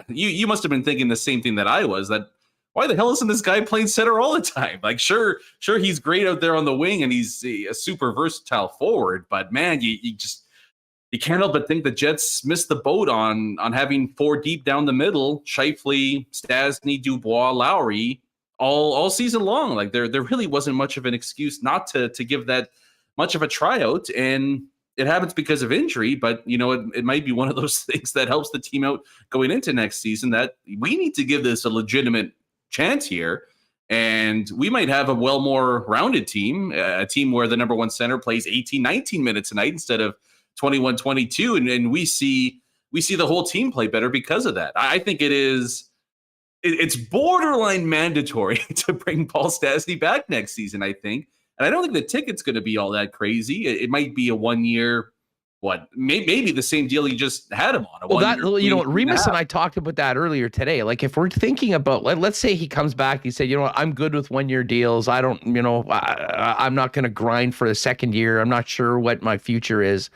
S4: you must have been thinking the same thing that I was, that why the hell isn't this guy playing center all the time? Like, sure, he's great out there on the wing, and he's a super versatile forward. But man, you can't help but think the Jets missed the boat on having four deep down the middle: Scheifele, Stastny, Dubois, Lowry, all season long. Like there really wasn't much of an excuse not to give that much of a tryout, and it happens because of injury. But it might be one of those things that helps the team out going into next season. That we need to give this a legitimate chance here, and we might have a more rounded team, a team where the number one center plays 18-19 minutes a night instead of 21-22, and we see we see the whole team play better because of that. I think it's borderline mandatory to bring Paul Stastny back next season, I think. And I don't think the ticket's going to be all that crazy. It might be a 1 year, maybe the same deal you just had him on.
S2: Remis and I talked about that earlier today. Like, if we're thinking about, let's say he comes back, he said, I'm good with 1 year deals. I don't, I'm not going to grind for a second year. I'm not sure what my future is.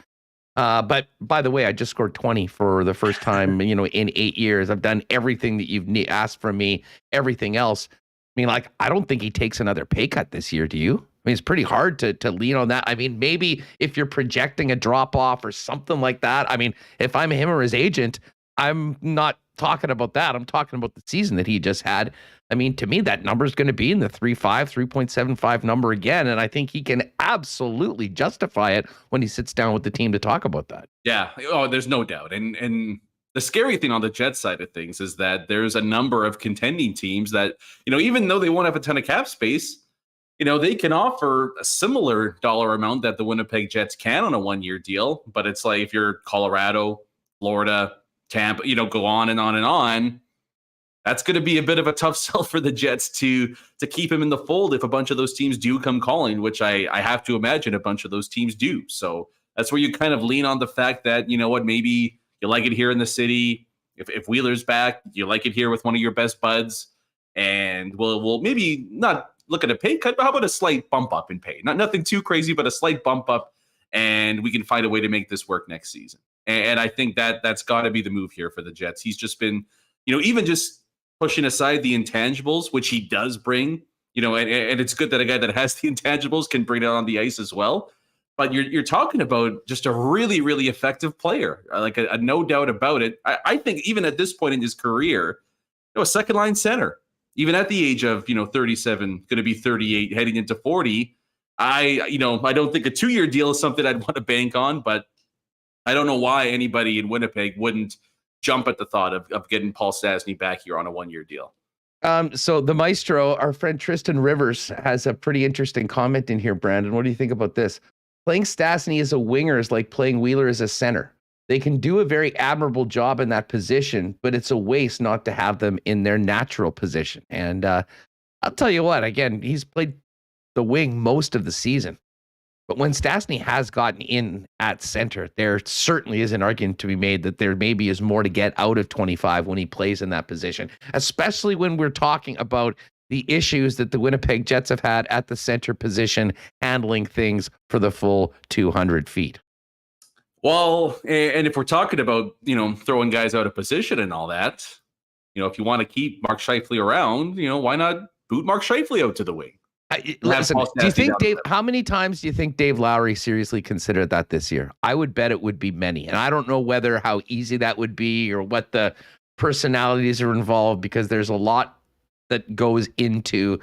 S2: But by the way, I just scored 20 for the first time, in 8 years. I've done everything that you've asked from me, everything else. I mean, I don't think he takes another pay cut this year. Do you? I mean, it's pretty hard to lean on that. I mean, maybe if you're projecting a drop off or something like that. I mean, if I'm him or his agent, I'm not talking about that. I'm talking about the season that he just had. I mean, to me, that number is going to be in the 3.75 number again. And I think he can absolutely justify it when he sits down with the team to talk about that. Yeah.
S4: Oh, there's no doubt. And the scary thing on the Jets side of things is that there's a number of contending teams that, even though they won't have a ton of cap space, they can offer a similar dollar amount that the Winnipeg Jets can on a 1 year deal. But it's like, if you're Colorado, Florida, Tampa, go on and on and on. That's going to be a bit of a tough sell for the Jets to keep him in the fold if a bunch of those teams do come calling, which I have to imagine a bunch of those teams do. So that's where you kind of lean on the fact that, maybe you like it here in the city. If Wheeler's back, you like it here with one of your best buds. And we'll maybe not look at a pay cut, but how about a slight bump up in pay? Nothing too crazy, but a slight bump up. And we can find a way to make this work next season. And I think that's got to be the move here for the Jets. He's just been, even just pushing aside the intangibles, which he does bring, and it's good that a guy that has the intangibles can bring it on the ice as well. But you're talking about just a really, really effective player, like a no doubt about it. I think even at this point in his career, a second line center, even at the age of 37, going to be 38, heading into 40. I don't think a 2 year deal is something I'd want to bank on, but I don't know why anybody in Winnipeg wouldn't jump at the thought of getting Paul Stastny back here on a 1 year deal.
S2: So the maestro, our friend Tristan Rivers, has a pretty interesting comment in here, Brandon. What do you think about this? Playing Stastny as a winger is like playing Wheeler as a center. They can do a very admirable job in that position, but it's a waste not to have them in their natural position. And I'll tell you what, again, he's played the wing most of the season. But when Stastny has gotten in at center, there certainly is an argument to be made that there maybe is more to get out of 25 when he plays in that position, especially when we're talking about the issues that the Winnipeg Jets have had at the center position, handling things for the full 200 feet.
S4: Well, and if we're talking about, throwing guys out of position and all that, if you want to keep Mark Scheifele around, why not boot Mark Scheifele out to the wing?
S2: Listen, do you think how many times do you think Dave Lowry seriously considered that this year? I would bet it would be many. And I don't know how easy that would be or what the personalities are involved, because there's a lot that goes into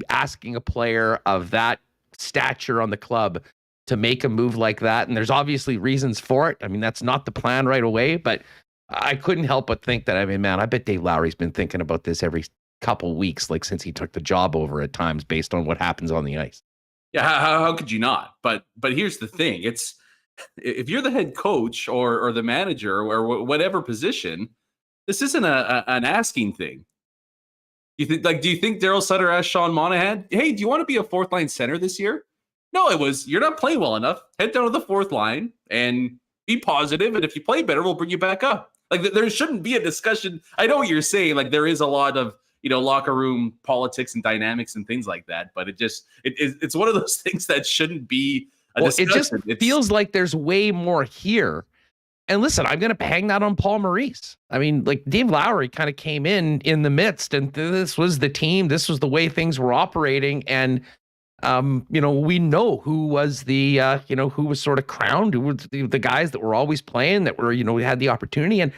S2: asking a player of that stature on the club to make a move like that. And there's obviously reasons for it. I mean, that's not the plan right away, but I couldn't help but think that, I bet Dave Lowry's been thinking about this every couple weeks, like since he took the job over at times, based on what happens on the ice.
S4: Yeah, how could you not? But here's the thing: it's if you're the head coach or the manager or whatever position, this isn't an asking thing. Do you think Daryl Sutter asked Sean Monahan, "Hey, do you want to be a fourth line center this year?" No, it was, "You're not playing well enough. Head down to the fourth line and be positive, and if you play better, we'll bring you back up." Like, there shouldn't be a discussion. I know what you're saying. Like, there is a lot of locker room politics and dynamics and things like that. But it's one of those things that shouldn't be a discussion.
S2: It just feels like there's way more here. And listen, I'm going to hang that on Paul Maurice. I mean, like, Dave Lowry kind of came in the midst, and this was the team. This was the way things were operating. And, we know who was the, who was sort of crowned, who were the guys that were always playing, that were, we had the opportunity. And,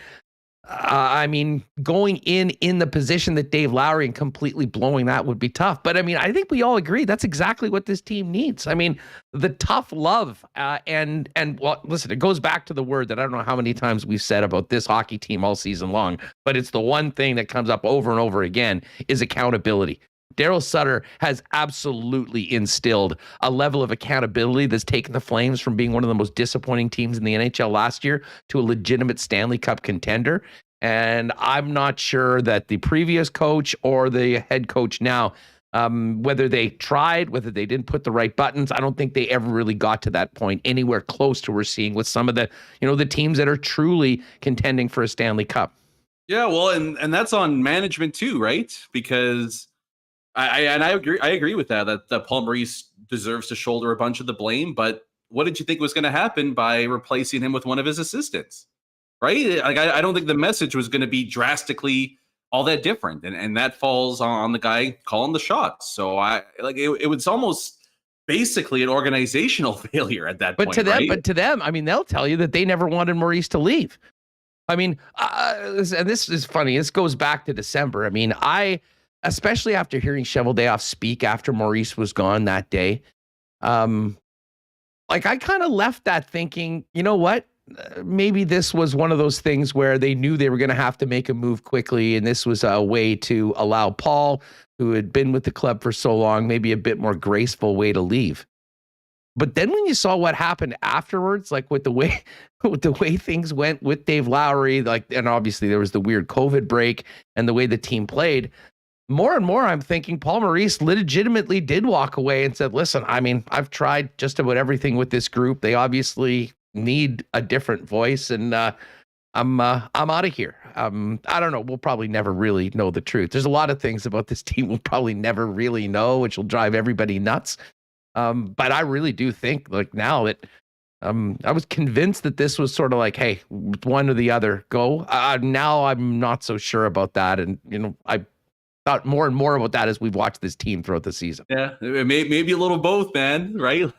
S2: going in the position that Dave Lowry and completely blowing that would be tough. But I think we all agree that's exactly what this team needs. The tough love, and well, listen, it goes back to the word that I don't know how many times we've said about this hockey team all season long, but it's the one thing that comes up over and over again is accountability. Daryl Sutter has absolutely instilled a level of accountability that's taken the Flames from being one of the most disappointing teams in the NHL last year to a legitimate Stanley Cup contender. And I'm not sure that the previous coach or the head coach now, whether they tried, whether they didn't put the right buttons, I don't think they ever really got to that point anywhere close to what we're seeing with some of the, the teams that are truly contending for a Stanley Cup.
S4: Yeah, well, and that's on management too, right? Because I agree with that Paul Maurice deserves to shoulder a bunch of the blame. But what did you think was going to happen by replacing him with one of his assistants? Right? Like I don't think the message was going to be drastically all that different, and that falls on the guy calling the shots. So it was almost basically an organizational failure at that point.
S2: But to them, I mean, they'll tell you that they never wanted Maurice to leave. I mean, and this is funny. This goes back to December. I mean, especially after hearing Cheveldayoff speak after Maurice was gone that day, I kind of left that thinking, you know what? Maybe this was one of those things where they knew they were going to have to make a move quickly, and this was a way to allow Paul, who had been with the club for so long, maybe a bit more graceful way to leave. But then when you saw what happened afterwards, like with the way things went with Dave Lowry, and obviously there was the weird COVID break and the way the team played, more and more I'm thinking Paul Maurice legitimately did walk away and said, listen, I mean, I've tried just about everything with this group. They obviously need a different voice, and I'm out of here. I don't know. We'll probably never really know the truth. There's a lot of things about this team we'll probably never really know, which will drive everybody nuts. But I really do think, like, now that I was convinced that this was sort of like, hey, one or the other, go. Now I'm not so sure about that, and I thought more and more about that as we've watched this team throughout the season.
S4: Yeah, maybe a little both, man. Right?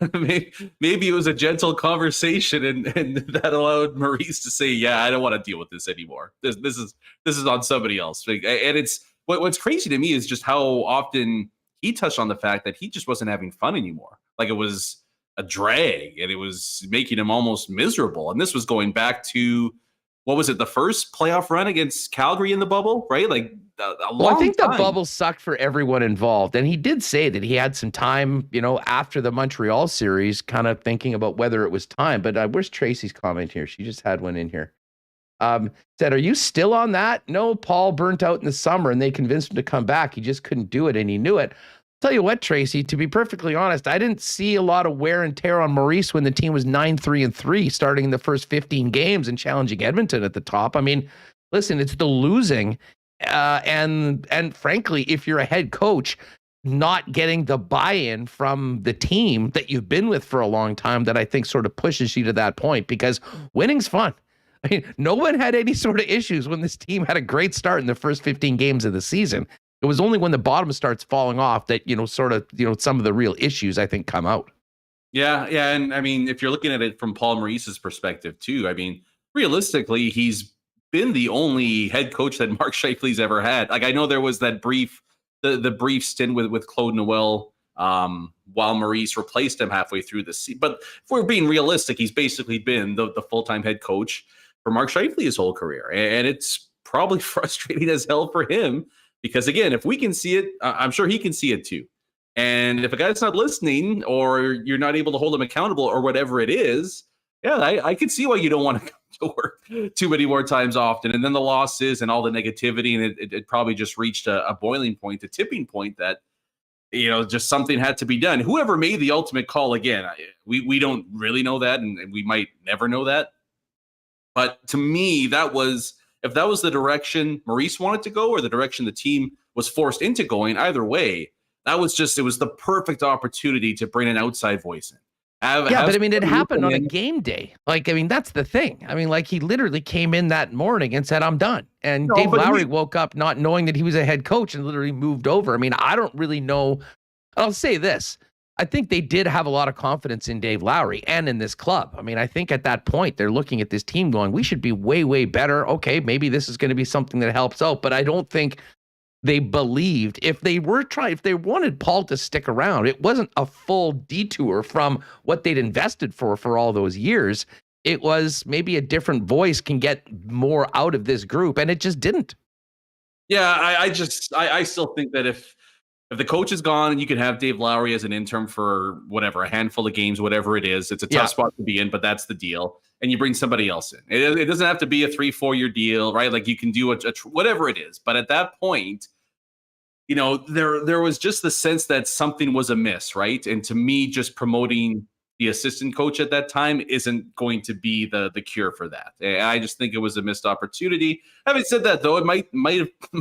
S4: maybe it was a gentle conversation, and that allowed Maurice to say, "Yeah, I don't want to deal with this anymore. This is on somebody else." And it's what's crazy to me is just how often he touched on the fact that he just wasn't having fun anymore. Like, it was a drag, and it was making him almost miserable. And this was going back to, what was it, the first playoff run against Calgary in the bubble, right? Like a long
S2: I think
S4: time.
S2: The bubble sucked for everyone involved. And he did say that he had some time, after the Montreal series, kind of thinking about whether it was time. But where's Tracy's comment here? She just had one in here. Said, are you still on that? No, Paul burnt out in the summer and they convinced him to come back. He just couldn't do it, and he knew it. Tell you what, Tracy, to be perfectly honest, I didn't see a lot of wear and tear on Maurice when the team was 9-3-3 starting in the first 15 games and challenging Edmonton at the top. I mean, listen, it's the losing. And frankly, if you're a head coach, not getting the buy-in from the team that you've been with for a long time, that I think sort of pushes you to that point, because winning's fun. I mean, no one had any sort of issues when this team had a great start in the first 15 games of the season. It was only when the bottom starts falling off that, some of the real issues, I think, come out.
S4: Yeah. And I mean, if you're looking at it from Paul Maurice's perspective too, I mean, realistically, he's been the only head coach that Mark Scheifele's ever had. Like, I know there was that the brief stint with Claude Noel while Maurice replaced him halfway through the season. But if we're being realistic, he's basically been the full-time head coach for Mark Scheifele his whole career. And it's probably frustrating as hell for him, because, again, if we can see it, I'm sure he can see it too. And if a guy's not listening, or you're not able to hold him accountable, or whatever it is, yeah, I can see why you don't want to come to work too many more times often. And then the losses and all the negativity, and it probably just reached a boiling point, a tipping point that, just something had to be done. Whoever made the ultimate call, again, we don't really know that, and we might never know that. But to me, if that was the direction Maurice wanted to go, or the direction the team was forced into going, either way, it was the perfect opportunity to bring an outside voice in.
S2: But I mean, it happened on a game day. Like, I mean, that's the thing. I mean, like, he literally came in that morning and said, I'm done. And Dave Lowry woke up not knowing that he was a head coach and literally moved over. I mean, I don't really know. I'll say this. I think they did have a lot of confidence in Dave Lowry and in this club. I mean, I think at that point, they're looking at this team going, we should be way, way better. Okay, maybe this is going to be something that helps out. But I don't think they believed, if they wanted Paul to stick around, it wasn't a full detour from what they'd invested for all those years. It was maybe a different voice can get more out of this group, and it just didn't.
S4: Yeah, I still think that if if the coach is gone and you can have Dave Lowry as an interim for whatever, a handful of games, whatever it is, it's a tough spot to be in, but that's the deal. And you bring somebody else in. It doesn't have to be a 3-4 year deal, right? Like you can do whatever it is. But at that point, there was just the sense that something was amiss, right? And to me, just promoting the assistant coach at that time isn't going to be the cure for that. I just think it was a missed opportunity. Having said that, though, it might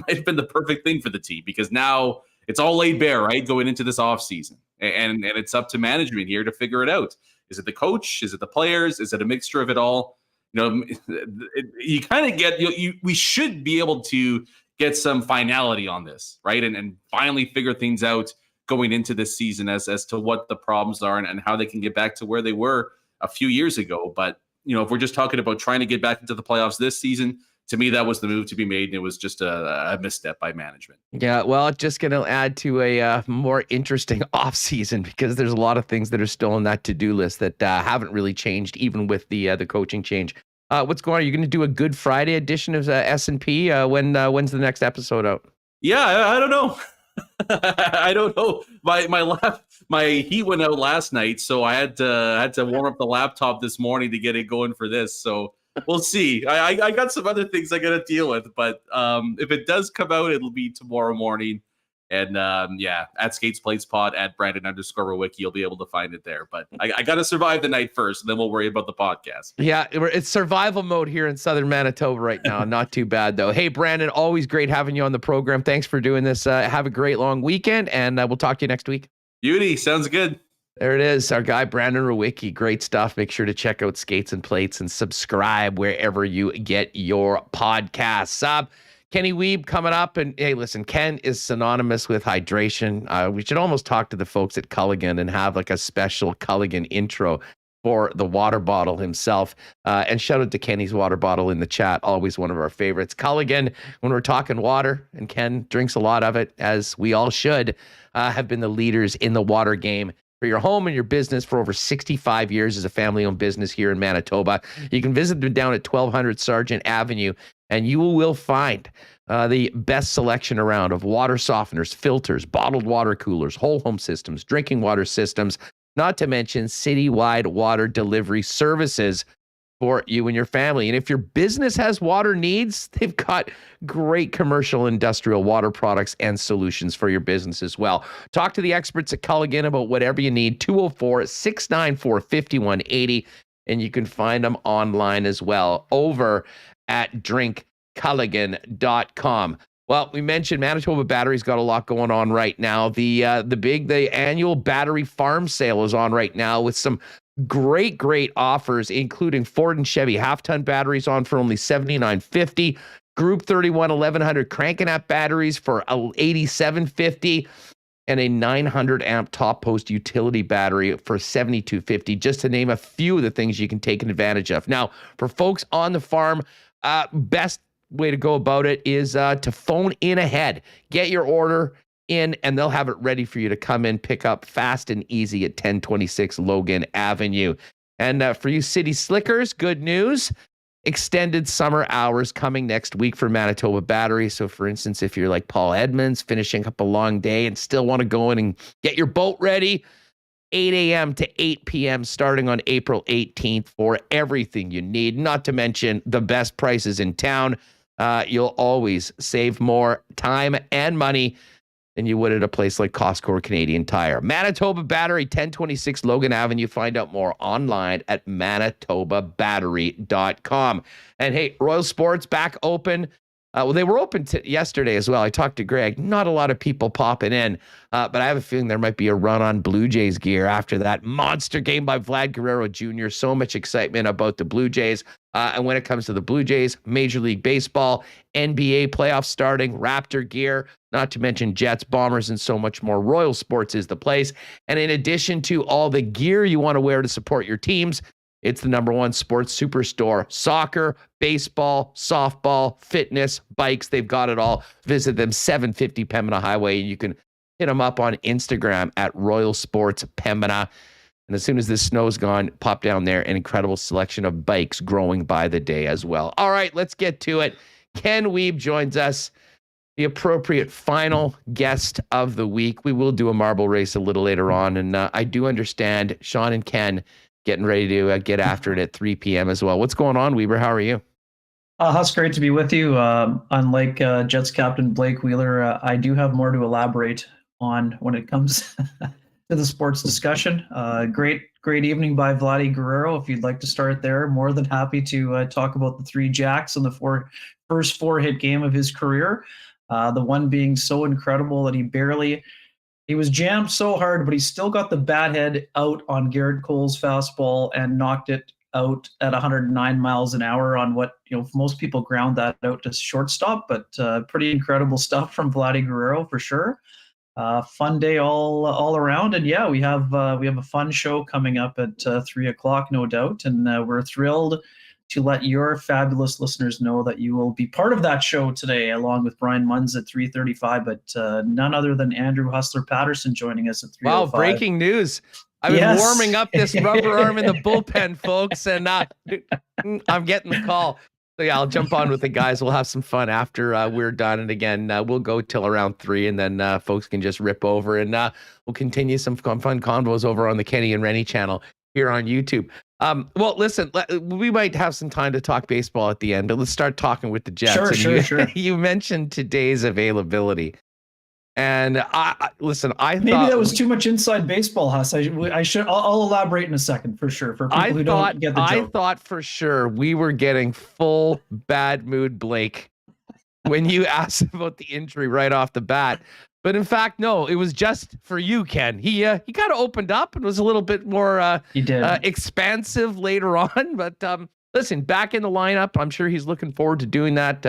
S4: have been the perfect thing for the team, because now it's all laid bare, right, going into this offseason. And it's up to management here to figure it out. Is it the coach? Is it the players? Is it a mixture of it all? You kind of get we should be able to get some finality on this, right? And finally figure things out going into this season as to what the problems are and how they can get back to where they were a few years ago. But, if we're just talking about trying to get back into the playoffs this season, to me, that was the move to be made, and it was just a misstep by management.
S2: Yeah, well, just going to add to a more interesting offseason, because there's a lot of things that are still on that to-do list that haven't really changed, even with the coaching change. What's going on? Are you going to do a Good Friday edition of S&P? When's the next episode out?
S4: Yeah, I don't know. I don't know. My heat went out last night, so I had to warm up the laptop this morning to get it going for this. So we'll see. I got some other things I got to deal with, but if it does come out, it'll be tomorrow morning. And at Skates Plates Pod, at Branon_Rewucki, you'll be able to find it there. But I got to survive the night first, and then we'll worry about the podcast.
S2: Yeah, it's survival mode here in southern Manitoba right now. Not too bad, though. Hey, Brandon, always great having you on the program. Thanks for doing this. Have a great long weekend, and we'll talk to you next week.
S4: Beauty. Sounds good.
S2: There it is, our guy, Brandon Rewucki. Great stuff. Make sure to check out Skates and Plates and subscribe wherever you get your podcasts. Kenny Wiebe coming up. And hey, listen, Ken is synonymous with hydration. We should almost talk to the folks at Culligan and have like a special Culligan intro for the water bottle himself. And shout out to Kenny's water bottle in the chat. Always one of our favorites. Culligan, when we're talking water, and Ken drinks a lot of it, as we all should, have been the leaders in the water game for your home and your business for over 65 years as a family-owned business here in Manitoba. You can visit them down at 1200 Sargent Avenue, and you will find the best selection around of water softeners, filters, bottled water coolers, whole home systems, drinking water systems, not to mention citywide water delivery services for you and your family. And if your business has water needs, they've got great commercial industrial water products and solutions for your business as well. Talk to the experts at Culligan about whatever you need, 204-694-5180. And you can find them online as well over at drinkculligan.com. Well, we mentioned Manitoba Battery's got a lot going on right now. The annual battery farm sale is on right now with some great offers, including Ford and Chevy half-ton batteries on for only $79.50. Group 31 1100 cranking app batteries for $87.50. And a 900 amp top post utility battery for $72.50, just to name a few of the things you can take advantage of. Now, for folks on the farm, best way to go about it is to phone in ahead. Get your order in, and they'll have it ready for you to come in, pick up fast and easy at 1026 Logan Avenue. And for you city slickers, good news. Extended summer hours coming next week for Manitoba Battery. So, for instance, if you're like Paul Edmonds, finishing up a long day and still want to go in and get your boat ready, 8 a.m. to 8 p.m. starting on April 18th for everything you need, not to mention the best prices in town. You'll always save more time and money than you would at a place like Costco or Canadian Tire. Manitoba Battery, 1026 Logan Avenue. Find out more online at manitobabattery.com. And hey, Royal Sports back open. Well, they were open yesterday as well. I talked to Greg. Not a lot of people popping in, but I have a feeling there might be a run on Blue Jays gear after that monster game by Vlad Guerrero Jr. So much excitement about the Blue Jays. And when it comes to the Blue Jays, Major League Baseball, NBA playoffs starting, Raptor gear, not to mention Jets, Bombers, and so much more. Royal Sports is the place. And in addition to all the gear you want to wear to support your teams, it's the #1 sports superstore. Soccer, baseball, softball, fitness, bikes, they've got it all. Visit them, 750 Pembina Highway. You can hit them up on Instagram at Royal Sports Pembina. And as soon as this snow's gone, pop down there. An incredible selection of bikes growing by the day as well. All right, let's get to it. Ken Wiebe joins us. the appropriate final guest of the week. We will do a marble race a little later on, and I do understand Sean and Ken getting ready to get after it at 3 p.m. as well. What's going on, Weber? How are you?
S5: Huss, great to be with you. Unlike Jets captain Blake Wheeler, I do have more to elaborate on when it comes to the sports discussion. Great evening by Vladdy Guerrero. If you'd like to start there, more than happy to talk about the 3 jacks in the first 4-hit game of his career. The one being so incredible that he was jammed so hard, but he still got the bat head out on Garrett Cole's fastball and knocked it out at 109 miles an hour on what, most people ground that out to shortstop, but pretty incredible stuff from Vladdy Guerrero for sure. Fun day all around. And yeah, we have a fun show coming up at 3:00, no doubt. And we're thrilled to let your fabulous listeners know that you will be part of that show today, along with Brian Munz at 3:35, but none other than Andrew Hustler Patterson joining us at 3:05.
S2: Wow, breaking news. I've been warming up this rubber arm in the bullpen, folks, and I'm getting the call. So yeah, I'll jump on with the guys. We'll have some fun after we're done. And again, we'll go till around 3, and then folks can just rip over, and we'll continue some fun convos over on the Kenny and Rennie channel here on YouTube. Well, listen, we might have some time to talk baseball at the end, but let's start talking with the Jets.
S5: Sure.
S2: You mentioned today's availability. And I thought
S5: maybe that was too much inside baseball, Huss. I'll elaborate in a second for sure. For people who don't get the joke.
S2: I thought for sure we were getting full bad mood Blake when you asked about the injury right off the bat. But in fact, no, it was just for you, Ken. He kind of opened up and was a little bit more expansive later on. But listen, back in the lineup, I'm sure he's looking forward to doing that.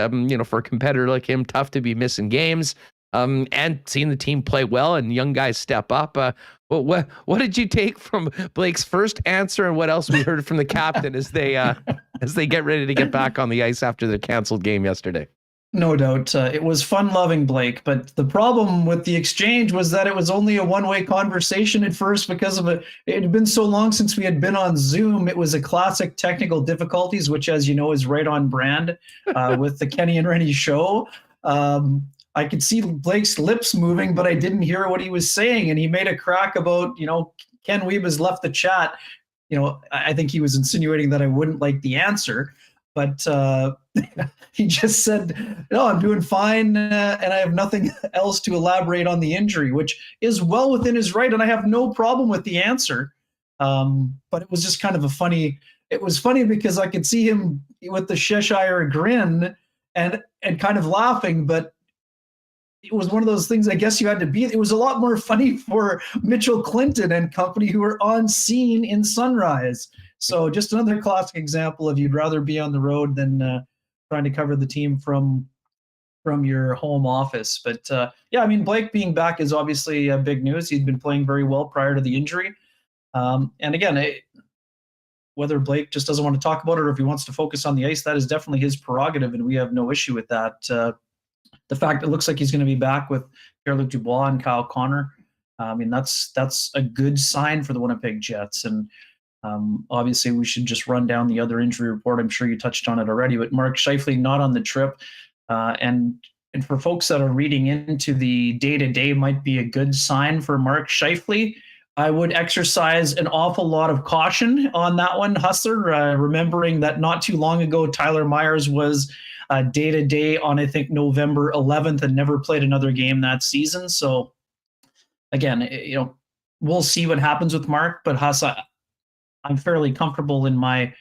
S2: For a competitor like him, tough to be missing games. And seeing the team play well and young guys step up. What did you take from Blake's first answer, and what else we heard from the captain as they get ready to get back on the ice after the canceled game yesterday?
S5: No doubt. It was fun-loving Blake, but the problem with the exchange was that it was only a one-way conversation at first because of it. It had been so long since we had been on Zoom. It was a classic technical difficulties, which, as you know, is right on brand with the Kenny and Rennie show. I could see Blake's lips moving, but I didn't hear what he was saying. And he made a crack about, Ken Wiebe has left the chat. I think he was insinuating that I wouldn't like the answer, but he just said, no, I'm doing fine. And I have nothing else to elaborate on the injury, which is well within his right. And I have no problem with the answer. But it was just kind of it was funny because I could see him with the Cheshire grin and kind of laughing, but it was one of those things I guess you had to be. It was a lot more funny for Mitchell Clinton and company who were on scene in Sunrise. So just another classic example of you'd rather be on the road than trying to cover the team from your home office. But Blake being back is obviously big news. He'd been playing very well prior to the injury. And again, whether Blake just doesn't want to talk about it or if he wants to focus on the ice, that is definitely his prerogative, and we have no issue with that. The fact it looks like he's going to be back with Pierre-Luc Dubois and Kyle Connor, that's a good sign for the Winnipeg Jets. And obviously we should just run down the other injury report. I'm sure you touched on it already, but Mark Scheifele not on the trip. And for folks that are reading into the day-to-day might be a good sign for Mark Scheifele. I would exercise an awful lot of caution on that one, Hustler, remembering that not too long ago, Tyler Myers was day-to-day on, I think, November 11th and never played another game that season. So, again, we'll see what happens with Mark, but Huss, I'm fairly comfortable in my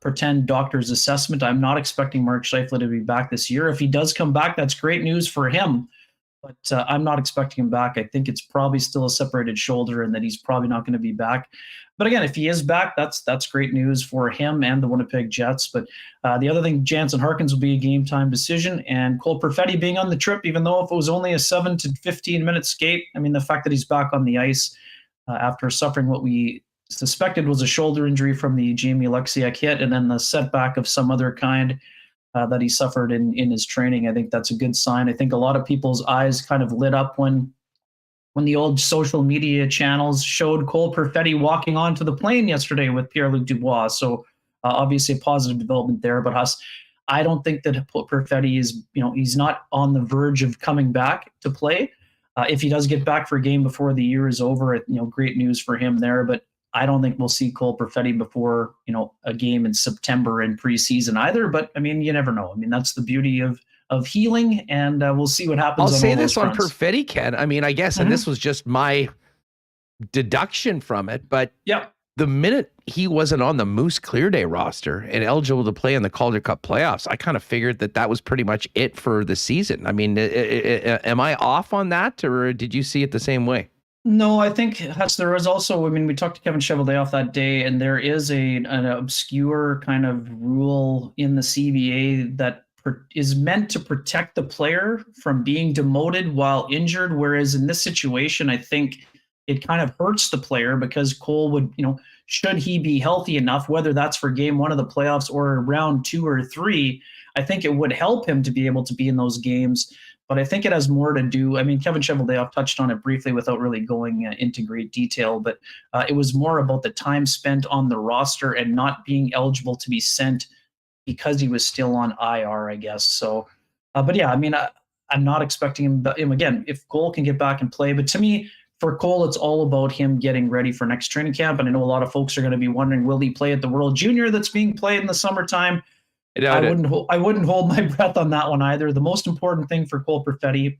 S5: pretend doctor's assessment. I'm not expecting Mark Scheifele to be back this year. If he does come back, that's great news for him, but I'm not expecting him back. I think it's probably still a separated shoulder and that he's probably not going to be back. But again, if he is back, that's great news for him and the Winnipeg Jets. But the other thing, Jansen Harkins will be a game time decision, and Cole Perfetti being on the trip, even though if it was only a 7 to 15 minute skate, the fact that he's back on the ice after suffering what we suspected was a shoulder injury from the Jamie Alexiak hit, and then the setback of some other kind that he suffered in his training, I think that's a good sign. I think a lot of people's eyes kind of lit up when the old social media channels showed Cole Perfetti walking onto the plane yesterday with Pierre-Luc Dubois. So obviously a positive development there. But Huss, I don't think that Perfetti is, he's not on the verge of coming back to play. If he does get back for a game before the year is over, great news for him there. But I don't think we'll see Cole Perfetti before, a game in September in preseason either. But I mean, you never know. I mean, that's the beauty of healing, and we'll see what happens.
S2: I'll say this on
S5: fronts.
S2: Perfetti, Ken. I mean, I guess, and this was just my deduction from it, but the minute he wasn't on the Moose Clear Day roster and eligible to play in the Calder Cup playoffs, I kind of figured that was pretty much it for the season. I mean, am I off on that, or did you see it the same way?
S5: No, I think there was also, we talked to Kevin Cheveldayoff that day, and there is an obscure kind of rule in the CBA that is meant to protect the player from being demoted while injured, whereas in this situation, I think it kind of hurts the player because Cole would, should he be healthy enough, whether that's for game 1 of the playoffs or round 2 or 3, I think it would help him to be able to be in those games. But I think it has more to do. I mean, Kevin Cheveldayoff touched on it briefly without really going into great detail, but it was more about the time spent on the roster and not being eligible to be sent because he was still on IR, I guess. So, but yeah, I mean, I'm not expecting him again, if Cole can get back and play. But to me, for Cole, it's all about him getting ready for next training camp. And I know a lot of folks are going to be wondering, will he play at the World Junior that's being played in the summertime? I wouldn't hold my breath on that one either. The most important thing for Cole Perfetti,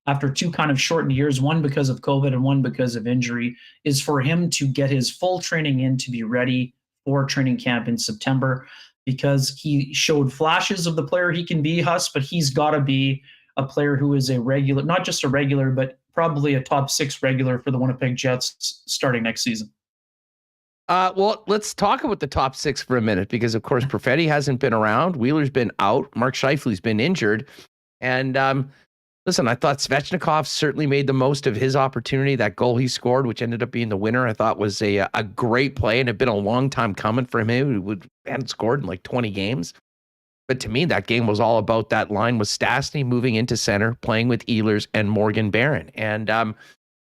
S5: after 2 kind of shortened years, one because of COVID and one because of injury, is for him to get his full training in to be ready for training camp in September, because he showed flashes of the player he can be, Huss, but he's got to be a player who is a regular, not just a regular, but probably a top 6 regular for the Winnipeg Jets starting next season.
S2: Well, let's talk about the top 6 for a minute, because of course Perfetti hasn't been around. Wheeler's been out. Mark Scheifele's been injured. And listen, I thought Svechnikov certainly made the most of his opportunity. That goal he scored, which ended up being the winner, I thought was a great play, and it had been a long time coming for him. He hadn't scored in like 20 games. But to me, that game was all about that line with Stastny moving into center, playing with Ehlers and Morgan Barron. And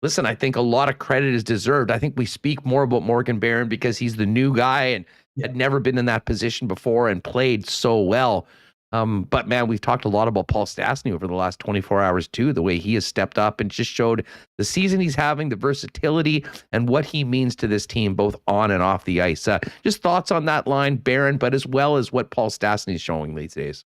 S2: listen, I think a lot of credit is deserved. I think we speak more about Morgan Barron because he's the new guy and had never been in that position before and played so well. But man, we've talked a lot about Paul Stastny over the last 24 hours too, the way he has stepped up and just showed the season he's having, the versatility, and what he means to this team, both on and off the ice. Just thoughts on that line, Barron, but as well as what Paul Stastny is showing these days.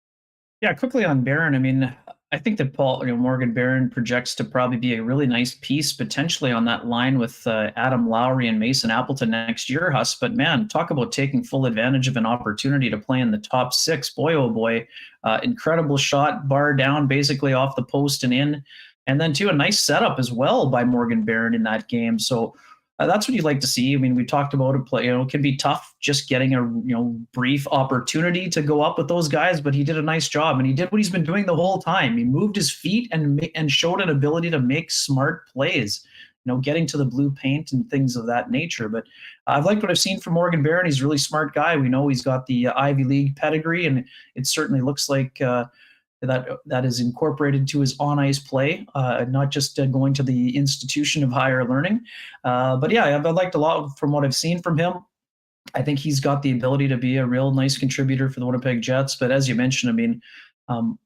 S5: Yeah, quickly on Barron. I mean, I think that Morgan Barron projects to probably be a really nice piece potentially on that line with Adam Lowry and Mason Appleton next year, Huss. But man, talk about taking full advantage of an opportunity to play in the top 6. Boy, oh boy, incredible shot, bar down, basically off the post and in. And then too, a nice setup as well by Morgan Barron in that game. So that's what you'd like to see. I mean, we talked about it. It can be tough just getting a brief opportunity to go up with those guys, but he did a nice job, and he did what he's been doing the whole time. He moved his feet and showed an ability to make smart plays, getting to the blue paint and things of that nature. But I've liked what I've seen from Morgan Barron. He's a really smart guy. We know he's got the Ivy League pedigree, and it certainly looks like that is incorporated to his on-ice play, not just going to the institution of higher learning. But yeah, I've liked a lot from what I've seen from him. I think he's got the ability to be a real nice contributor for the Winnipeg Jets. But as you mentioned, I mean,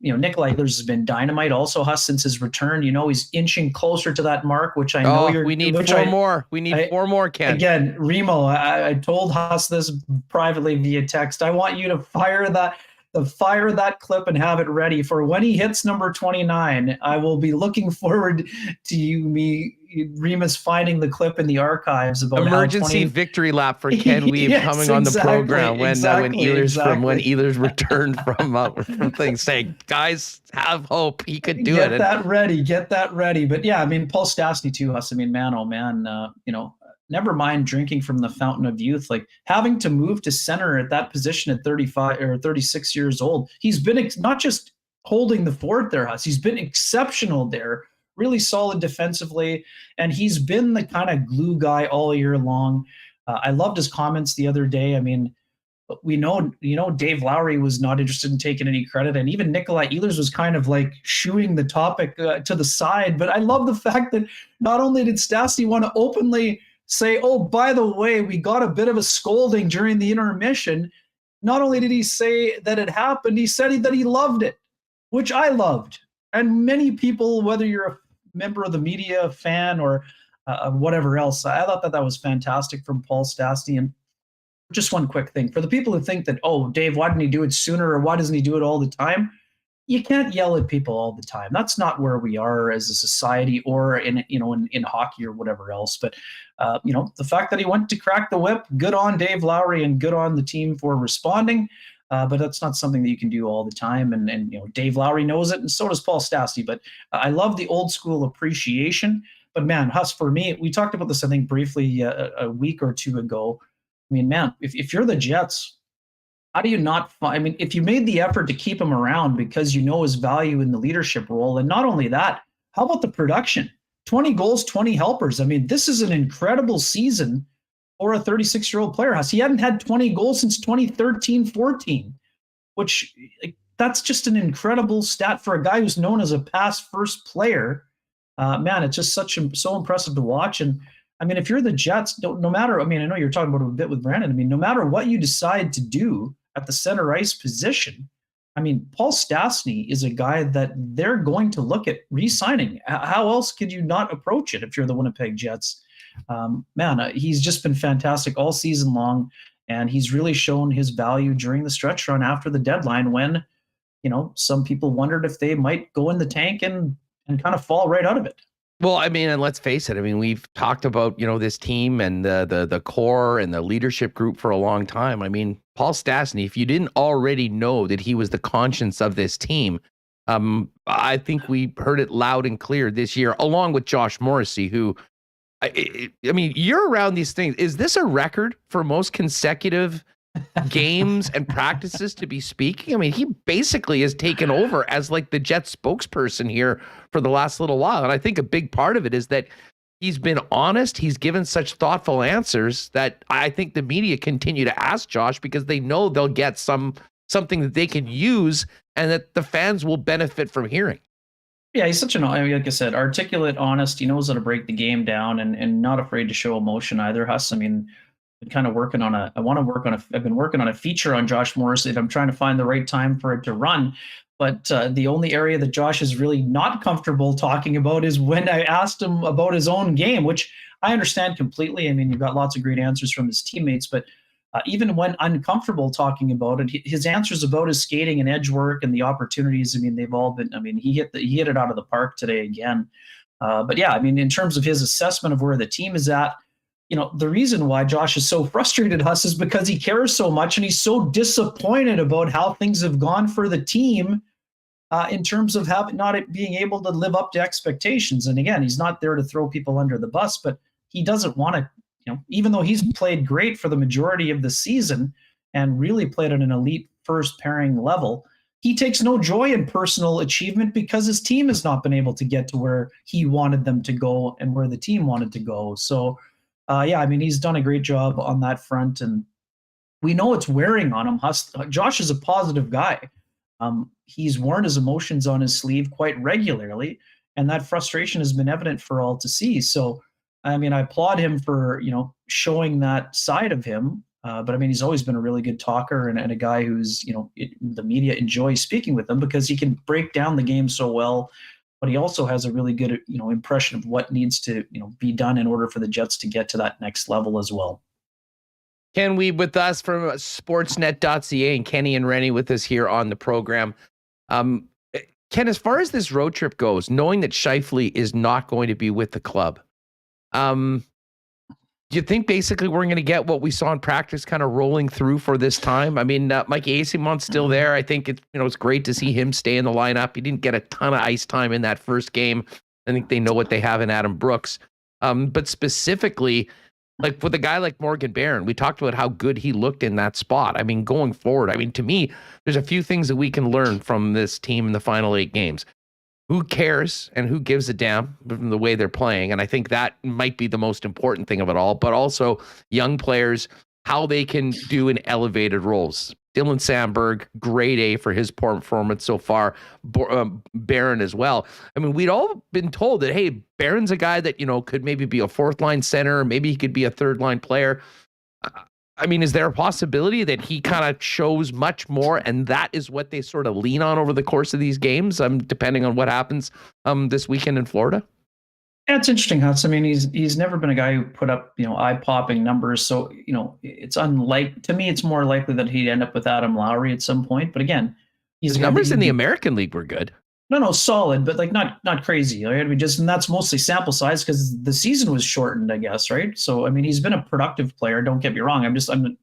S5: Nikolai Ehlers has been dynamite also, Huss, since his return. He's inching closer to that mark, which I know
S2: we need 4 more. We need 4 more, Ken.
S5: Again, Remo, I told Huss this privately via text. I want you to fire that clip and have it ready for when he hits number 29. I will be looking forward to Remis finding the clip in the archives about
S2: emergency victory lap for Ken Wiebe coming on the program when Ehlers returned from things, saying, guys, have hope, he could do it.
S5: Get that ready. But yeah, I mean, Paul Stastny too, Huss. I mean, man, oh man, never mind drinking from the fountain of youth, like having to move to center at that position at 35 or 36 years old. He's been not just holding the fort there, Huss. He's been exceptional there, really solid defensively. And he's been the kind of glue guy all year long. I loved his comments the other day. I mean, we know, Dave Lowry was not interested in taking any credit. And even Nikolai Ehlers was kind of like shooing the topic to the side. But I love the fact that not only did Stastny want to openly say, oh, by the way, we got a bit of a scolding during the intermission, not only did he say that it happened, he said that he loved it, which I loved. And many people, whether you're a member of the media, fan, or whatever else, I thought that was fantastic from Paul Stastny. And just one quick thing for the people who think that, oh, Dave, why didn't he do it sooner, or why doesn't he do it all the time? You can't yell at people all the time. That's not where we are as a society, or in hockey or whatever else. But the fact that he went to crack the whip, good on Dave Lowry and good on the team for responding. But that's not something that you can do all the time. And Dave Lowry knows it, and so does Paul Stastny. But I love the old school appreciation. But man, Huss, for me, we talked about this, I think, briefly a week or two ago. I mean, man, if you're the Jets, how do you not if you made the effort to keep him around because you know his value in the leadership role, and not only that, how about the production? 20 goals, 20 helpers. I mean, this is an incredible season for a 36-year-old player. He hadn't had 20 goals since 2013-14, which that's just an incredible stat for a guy who's known as a pass-first player. Man, it's just so impressive to watch. And I mean, if you're the Jets, no matter, I know you're talking about it a bit with Branon. I mean, no matter what you decide to do at the center ice position, Paul Stastny is a guy that they're going to look at re-signing. How else could you not approach it if you're the Winnipeg Jets? He's just been fantastic all season long, and he's really shown his value during the stretch run after the deadline when, some people wondered if they might go in the tank and kind of fall right out of it.
S2: Well, and let's face it. We've talked about, this team and the core and the leadership group for a long time. Paul Stastny, if you didn't already know that he was the conscience of this team, I think we heard it loud and clear this year, along with Josh Morrissey, who, you're around these things. Is this a record for most consecutive games and practices to be speaking? He basically has taken over as like the Jets spokesperson here for the last little while. And I think a big part of it is that he's been honest. He's given such thoughtful answers that I think the media continue to ask Josh because they know they'll get something that they can use and that the fans will benefit from hearing.
S5: Yeah, he's such like I said, articulate, honest. He knows how to break the game down and not afraid to show emotion either, Huss. I've been working on a feature on Josh Morrissey that I'm trying to find the right time for it to run. But the only area that Josh is really not comfortable talking about is when I asked him about his own game, which I understand completely. You've got lots of great answers from his teammates, but even when uncomfortable talking about it, his answers about his skating and edge work and the opportunities, they've all been, he hit it out of the park today again. But yeah, in terms of his assessment of where the team is at, the reason why Josh is so frustrated, Huss, is because he cares so much and he's so disappointed about how things have gone for the team in terms of not being able to live up to expectations. And again, he's not there to throw people under the bus, but he doesn't want to, even though he's played great for the majority of the season and really played at an elite first pairing level, he takes no joy in personal achievement because his team has not been able to get to where he wanted them to go and where the team wanted to go. So, he's done a great job on that front, and we know it's wearing on him. Josh is a positive guy. He's worn his emotions on his sleeve quite regularly, and that frustration has been evident for all to see. So, I applaud him for, showing that side of him. But he's always been a really good talker and a guy who's, the media enjoys speaking with him because he can break down the game so well. But he also has a really good, impression of what needs to, be done in order for the Jets to get to that next level as well.
S2: Ken Wiebe with us from Sportsnet.ca, and Kenny and Rennie with us here on the program. Ken, as far as this road trip goes, knowing that Scheifele is not going to be with the club, do you think basically we're going to get what we saw in practice kind of rolling through for this time? Mike Eyssimont still there. I think it's great to see him stay in the lineup. He didn't get a ton of ice time in that first game. I think they know what they have in Adam Brooks. But specifically, like with a guy like Morgan Barron, we talked about how good he looked in that spot. Going forward, to me, there's a few things that we can learn from this team in the final 8 games. Who cares and who gives a damn from the way they're playing? And I think that might be the most important thing of it all, but also young players, how they can do in elevated roles. Dylan Sandberg, grade A for his performance so far. Barron as well. We'd all been told that, hey, Barron's a guy that, could maybe be a 4th line center. Maybe he could be a 3rd line player. I mean, is there a possibility that he kind of shows much more, and that is what they sort of lean on over the course of these games, depending on what happens this weekend in Florida?
S5: Yeah, it's interesting, Huss. I mean, he's never been a guy who put up, eye-popping numbers. So, it's to me, it's more likely that he'd end up with Adam Lowry at some point. But again,
S2: his numbers in the American League were good. No,
S5: solid, but like not crazy. Right? I mean, and that's mostly sample size because the season was shortened, I guess, right? So, I mean, he's been a productive player. Don't get me wrong.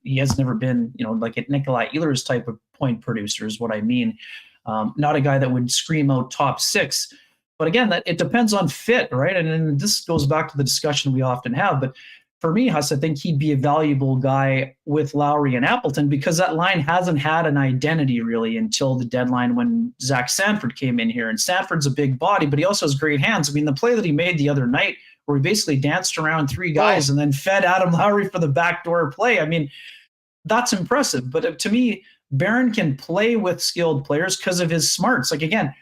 S5: He has never been, like a Nikolai Ehlers type of point producer is what I mean. Not a guy that would scream out top 6. But again, it depends on fit, right? And then this goes back to the discussion we often have. But for me, Huss, I think he'd be a valuable guy with Lowry and Appleton because that line hasn't had an identity really until the deadline when Zach Sanford came in here. And Sanford's a big body, but he also has great hands. I mean, the play that he made the other night where he basically danced around 3 guys and then fed Adam Lowry for the backdoor play. I mean, that's impressive. But to me, Barron can play with skilled players because of his smarts. Like, again,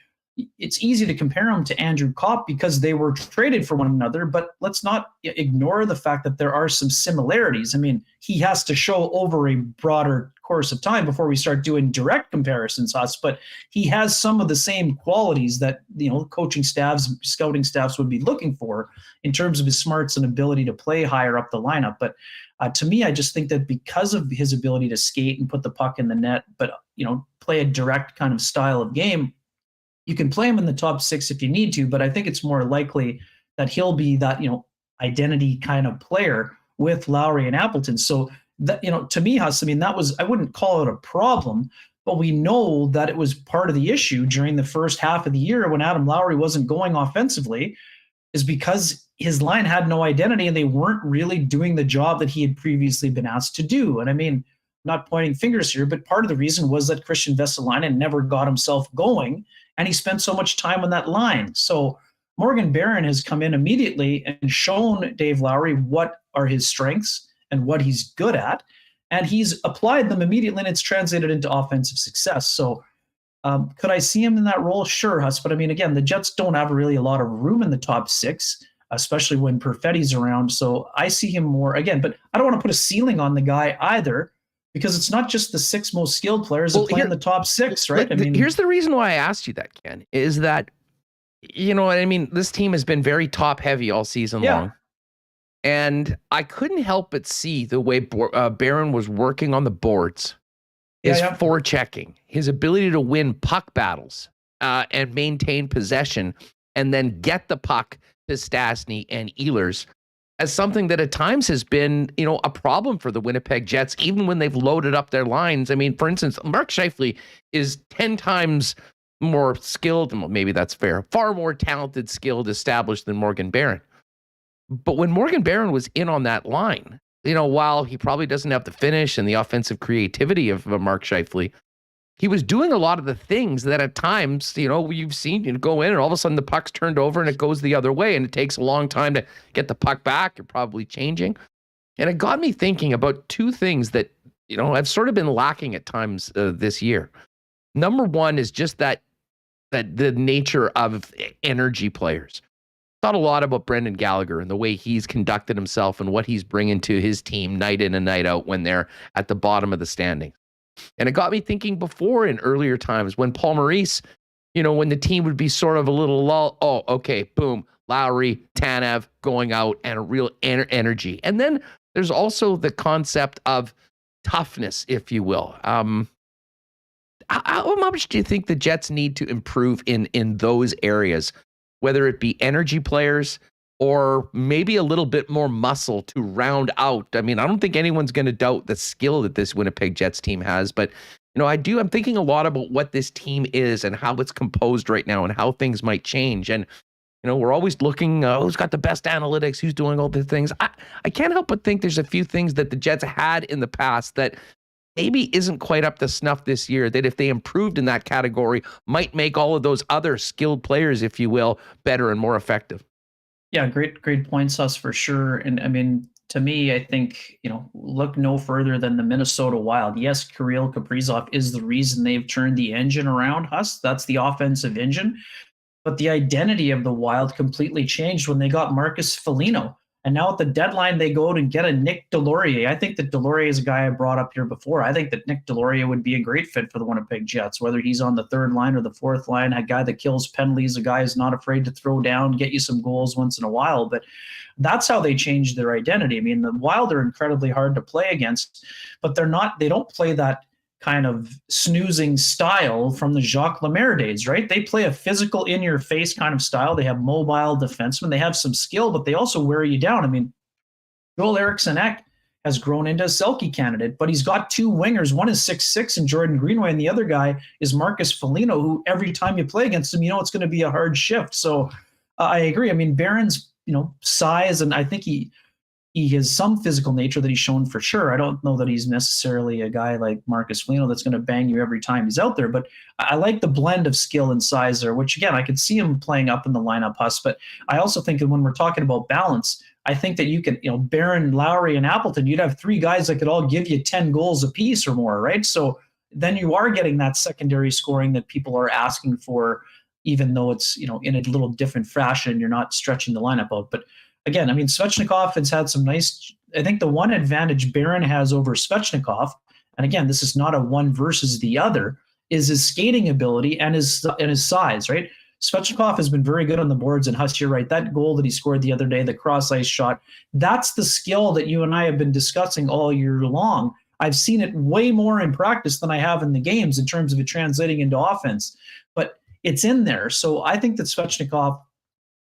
S5: it's easy to compare him to Andrew Kopp because they were traded for one another, but let's not ignore the fact that there are some similarities. I mean, he has to show over a broader course of time before we start doing direct comparisons, but he has some of the same qualities that, coaching staffs, scouting staffs would be looking for in terms of his smarts and ability to play higher up the lineup. But to me, I just think that because of his ability to skate and put the puck in the net, but, play a direct kind of style of game, you can play him in the top 6 if you need to, but I think it's more likely that he'll be that, identity kind of player with Lowry and Appleton. So that, to me, Huss, I mean, I wouldn't call it a problem, but we know that it was part of the issue during the first half of the year when Adam Lowry wasn't going offensively, is because his line had no identity and they weren't really doing the job that he had previously been asked to do. And I mean, not pointing fingers here, but part of the reason was that Christian Vesalainen never got himself going, and he spent so much time on that line. So Morgan Barron has come in immediately and shown Dave Lowry what are his strengths and what he's good at, and he's applied them immediately, and it's translated into offensive success. So could I see him in that role? Sure, Huss. But I mean, again, the Jets don't have really a lot of room in the top 6, especially when Perfetti's around. So I see him more, again, but I don't want to put a ceiling on the guy either, because it's not just the 6 most skilled players that play in the top 6, right? I mean,
S2: here's the reason why I asked you that, Ken, is that, this team has been very top heavy all season long. And I couldn't help but see the way Barron was working on the boards, his forechecking, his ability to win puck battles and maintain possession, and then get the puck to Stastny and Ehlers, as something that at times has been, a problem for the Winnipeg Jets, even when they've loaded up their lines. I mean, for instance, Mark Scheifele is 10 times more skilled, and maybe that's fair, far more talented, skilled, established than Morgan Barron. But when Morgan Barron was in on that line, while he probably doesn't have the finish and the offensive creativity of Mark Scheifele, he was doing a lot of the things that at times, you've seen go in and all of a sudden the puck's turned over and it goes the other way and it takes a long time to get the puck back. You're probably changing. And it got me thinking about 2 things that, I've sort of been lacking at times this year. Number one is just that the nature of energy players. Thought a lot about Brendan Gallagher and the way he's conducted himself and what he's bringing to his team night in and night out when they're at the bottom of the standings. And it got me thinking before in earlier times when Paul Maurice, when the team would be sort of a little lull, okay, boom, Lowry, Tanev going out and a real energy. And then there's also the concept of toughness, if you will. How much do you think the Jets need to improve in those areas, whether it be energy players or maybe a little bit more muscle to round out? I mean, I don't think anyone's going to doubt the skill that this Winnipeg Jets team has, but I'm thinking a lot about what this team is and how it's composed right now and how things might change. And, we're always looking, who's got the best analytics, who's doing all the things. I can't help but think there's a few things that the Jets had in the past that maybe isn't quite up to snuff this year, that if they improved in that category might make all of those other skilled players, if you will, better and more effective.
S5: Yeah, great points, Huss, for sure. And I mean, to me, I think, look no further than the Minnesota Wild. Yes, Kirill Kaprizov is the reason they've turned the engine around, Huss. That's the offensive engine. But the identity of the Wild completely changed when they got Marcus Foligno. And now at the deadline, they go out and get a Nick Delorier. I think that Delorier is a guy I brought up here before. I think that Nick Delorier would be a great fit for the Winnipeg Jets, whether he's on the third line or the fourth line, a guy that kills penalties, a guy who's not afraid to throw down, get you some goals once in a while. But that's how they changed their identity. I mean, the Wild are incredibly hard to play against, but they don't play that kind of snoozing style from the Jacques Lemaire days, right? They play a physical, in-your-face kind of style. They have mobile defensemen. They have some skill, but they also wear you down. I mean, Joel Eriksson-Ek has grown into a Selke candidate, but he's got two wingers. One is 6'6" and Jordan Greenway, and the other guy is Marcus Foligno, who every time you play against him, it's going to be a hard shift. So I agree. I mean, Barron's, size, and I think he has some physical nature that he's shown for sure. I don't know that he's necessarily a guy like Marcus Foligno that's going to bang you every time he's out there, but I like the blend of skill and size there, which again, I could see him playing up in the lineup, Huss, but I also think that when we're talking about balance, I think that you could, Barron, Lowry, and Appleton, you'd have three guys that could all give you 10 goals apiece or more, right? So then you are getting that secondary scoring that people are asking for, even though it's, in a little different fashion, you're not stretching the lineup out. But again, I mean, Svechnikov has had some nice, I think the one advantage Barron has over Svechnikov, and again, this is not a one versus the other, is his skating ability and his size, right? Svechnikov has been very good on the boards, and Huss, you're right, that goal that he scored the other day, the cross-ice shot, that's the skill that you and I have been discussing all year long. I've seen it way more in practice than I have in the games in terms of it translating into offense, but it's in there. So I think that Svechnikov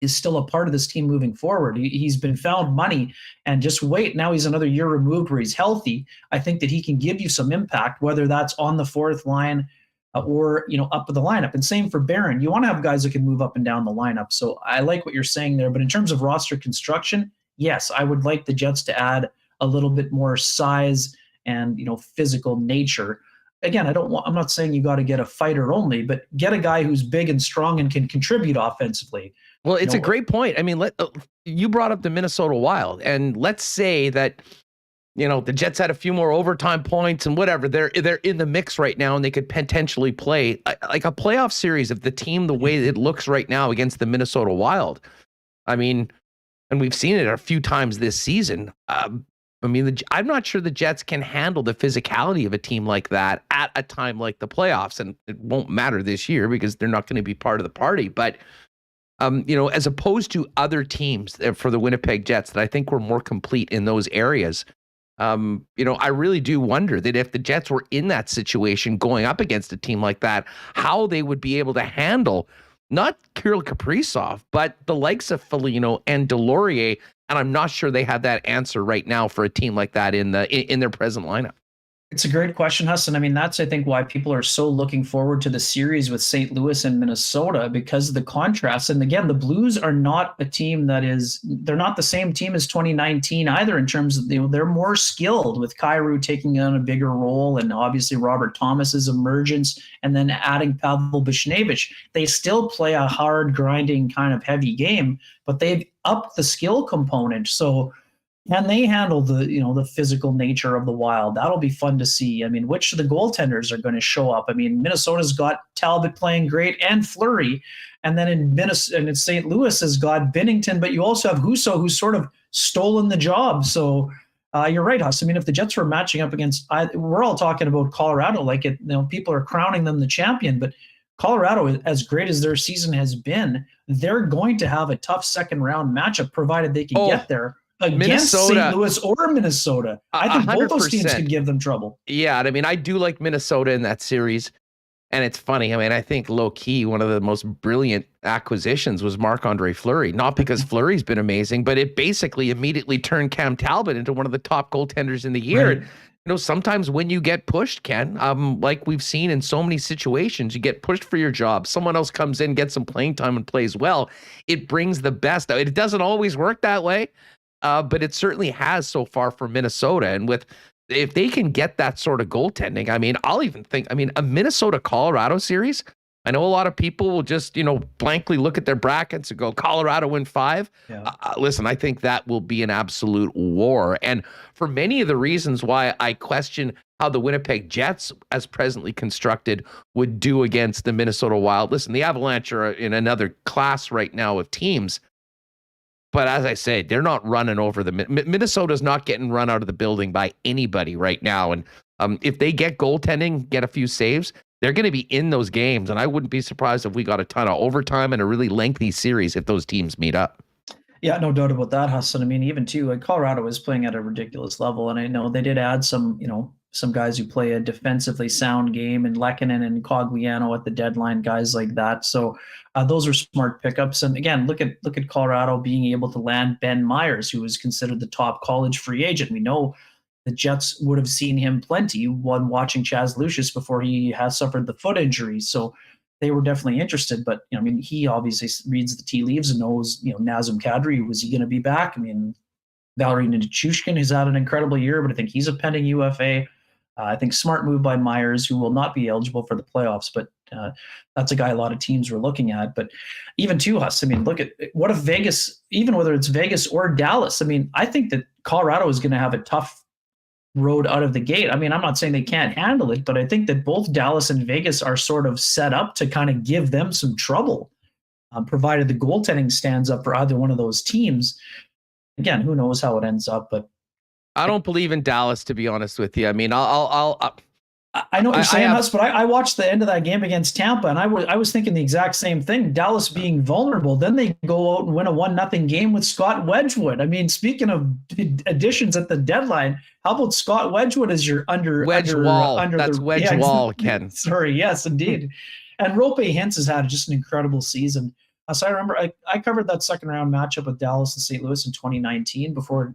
S5: is still a part of this team moving forward. He's been found money, and just wait. Now he's another year removed where he's healthy. I think that he can give you some impact, whether that's on the fourth line or, up in the lineup. And same for Barron. You want to have guys that can move up and down the lineup. So I like what you're saying there. But in terms of roster construction, yes, I would like the Jets to add a little bit more size and, physical nature. Again, I'm not saying you got to get a fighter only, but get a guy who's big and strong and can contribute offensively.
S2: Well, it's a great point. I mean, you brought up the Minnesota Wild, and let's say that, the Jets had a few more overtime points and whatever. They're in the mix right now, and they could potentially play like a playoff series if the team, the way it looks right now against the Minnesota Wild. I mean, and we've seen it a few times this season. I'm not sure the Jets can handle the physicality of a team like that at a time like the playoffs, and it won't matter this year because they're not going to be part of the party. But as opposed to other teams for the Winnipeg Jets that I think were more complete in those areas, I really do wonder that if the Jets were in that situation going up against a team like that, how they would be able to handle not Kirill Kaprizov, but the likes of Foligno and Delorier. And I'm not sure they have that answer right now for a team like that in their present lineup.
S5: It's a great question, Huston. I mean, that's, I think, why people are so looking forward to the series with St. Louis and Minnesota, because of the contrast. And again, the Blues are not a team they're not the same team as 2019 either, in terms of, they're more skilled with Kyrou taking on a bigger role, and obviously Robert Thomas's emergence, and then adding Pavel Buchnevich. They still play a hard, grinding kind of heavy game, but they've upped the skill component. So can they handle the physical nature of the Wild? That'll be fun to see. I mean, which of the goaltenders are going to show up? I mean, Minnesota's got Talbot playing great and Fleury, and then in St. Louis has got Binnington, but you also have Husso, who's sort of stolen the job. So you're right, Huss. I mean, if the Jets were matching up against, we're all talking about Colorado, like people are crowning them the champion, but Colorado, as great as their season has been, they're going to have a tough second round matchup, provided they can get there against St. Louis or Minnesota. I think 100%. Both those teams could give them trouble.
S2: Yeah, I mean, I do like Minnesota in that series. And it's funny. I mean, I think low-key, one of the most brilliant acquisitions was Marc-Andre Fleury. Not because Fleury's been amazing, but it basically immediately turned Cam Talbot into one of the top goaltenders in the year. Right. Sometimes when you get pushed, Ken, like we've seen in so many situations, you get pushed for your job. Someone else comes in, gets some playing time, and plays well. It brings the best out. It doesn't always work that way. But it certainly has so far for Minnesota. And if they can get that sort of goaltending, I mean, I'll even think, a Minnesota-Colorado series, I know a lot of people will just, blankly look at their brackets and go, Colorado win 5. Yeah. Listen, I think that will be an absolute war. And for many of the reasons why I question how the Winnipeg Jets, as presently constructed, would do against the Minnesota Wild. Listen, the Avalanche are in another class right now of teams. But as I say, they're not running over the Minnesota's not getting run out of the building by anybody right now. And if they get goaltending, get a few saves, they're going to be in those games. And I wouldn't be surprised if we got a ton of overtime and a really lengthy series if those teams meet up.
S5: Yeah, no doubt about that, Hassan. I mean, even too, like Colorado is playing at a ridiculous level, and I know they did add some guys who play a defensively sound game, and Lehkonen and Cogliano at the deadline, guys like that. So those are smart pickups. And again, look at Colorado being able to land Ben Myers, who was considered the top college free agent. We know the Jets would have seen him plenty when watching Chaz Lucius before he has suffered the foot injury. So they were definitely interested, but I mean, he obviously reads the tea leaves and knows, Nazem Kadri, was he going to be back? I mean, Valeri Nichushkin has had an incredible year, but I think he's a pending UFA. I think smart move by Myers, who will not be eligible for the playoffs, but that's a guy a lot of teams were looking at. But even to us, I mean, look at what if Vegas, even whether it's Vegas or Dallas, I mean, I think that Colorado is going to have a tough road out of the gate. I mean, I'm not saying they can't handle it, but I think that both Dallas and Vegas are sort of set up to kind of give them some trouble, provided the goaltending stands up for either one of those teams. Again, who knows how it ends up, but
S2: I don't believe in Dallas, to be honest with you. I mean,
S5: I know what you're saying, Huss, but I watched the end of that game against Tampa, and I was thinking the exact same thing. Dallas being vulnerable, then they go out and win a 1-0 game with Scott Wedgwood. I mean, speaking of additions at the deadline, how about Scott Wedgwood as your
S2: Wedge Wall? That's Wedge Wall, Ken.
S5: Sorry, yes, indeed. And Rope Hintz has had just an incredible season. So I remember I covered that second round matchup with Dallas and St. Louis in 2019 before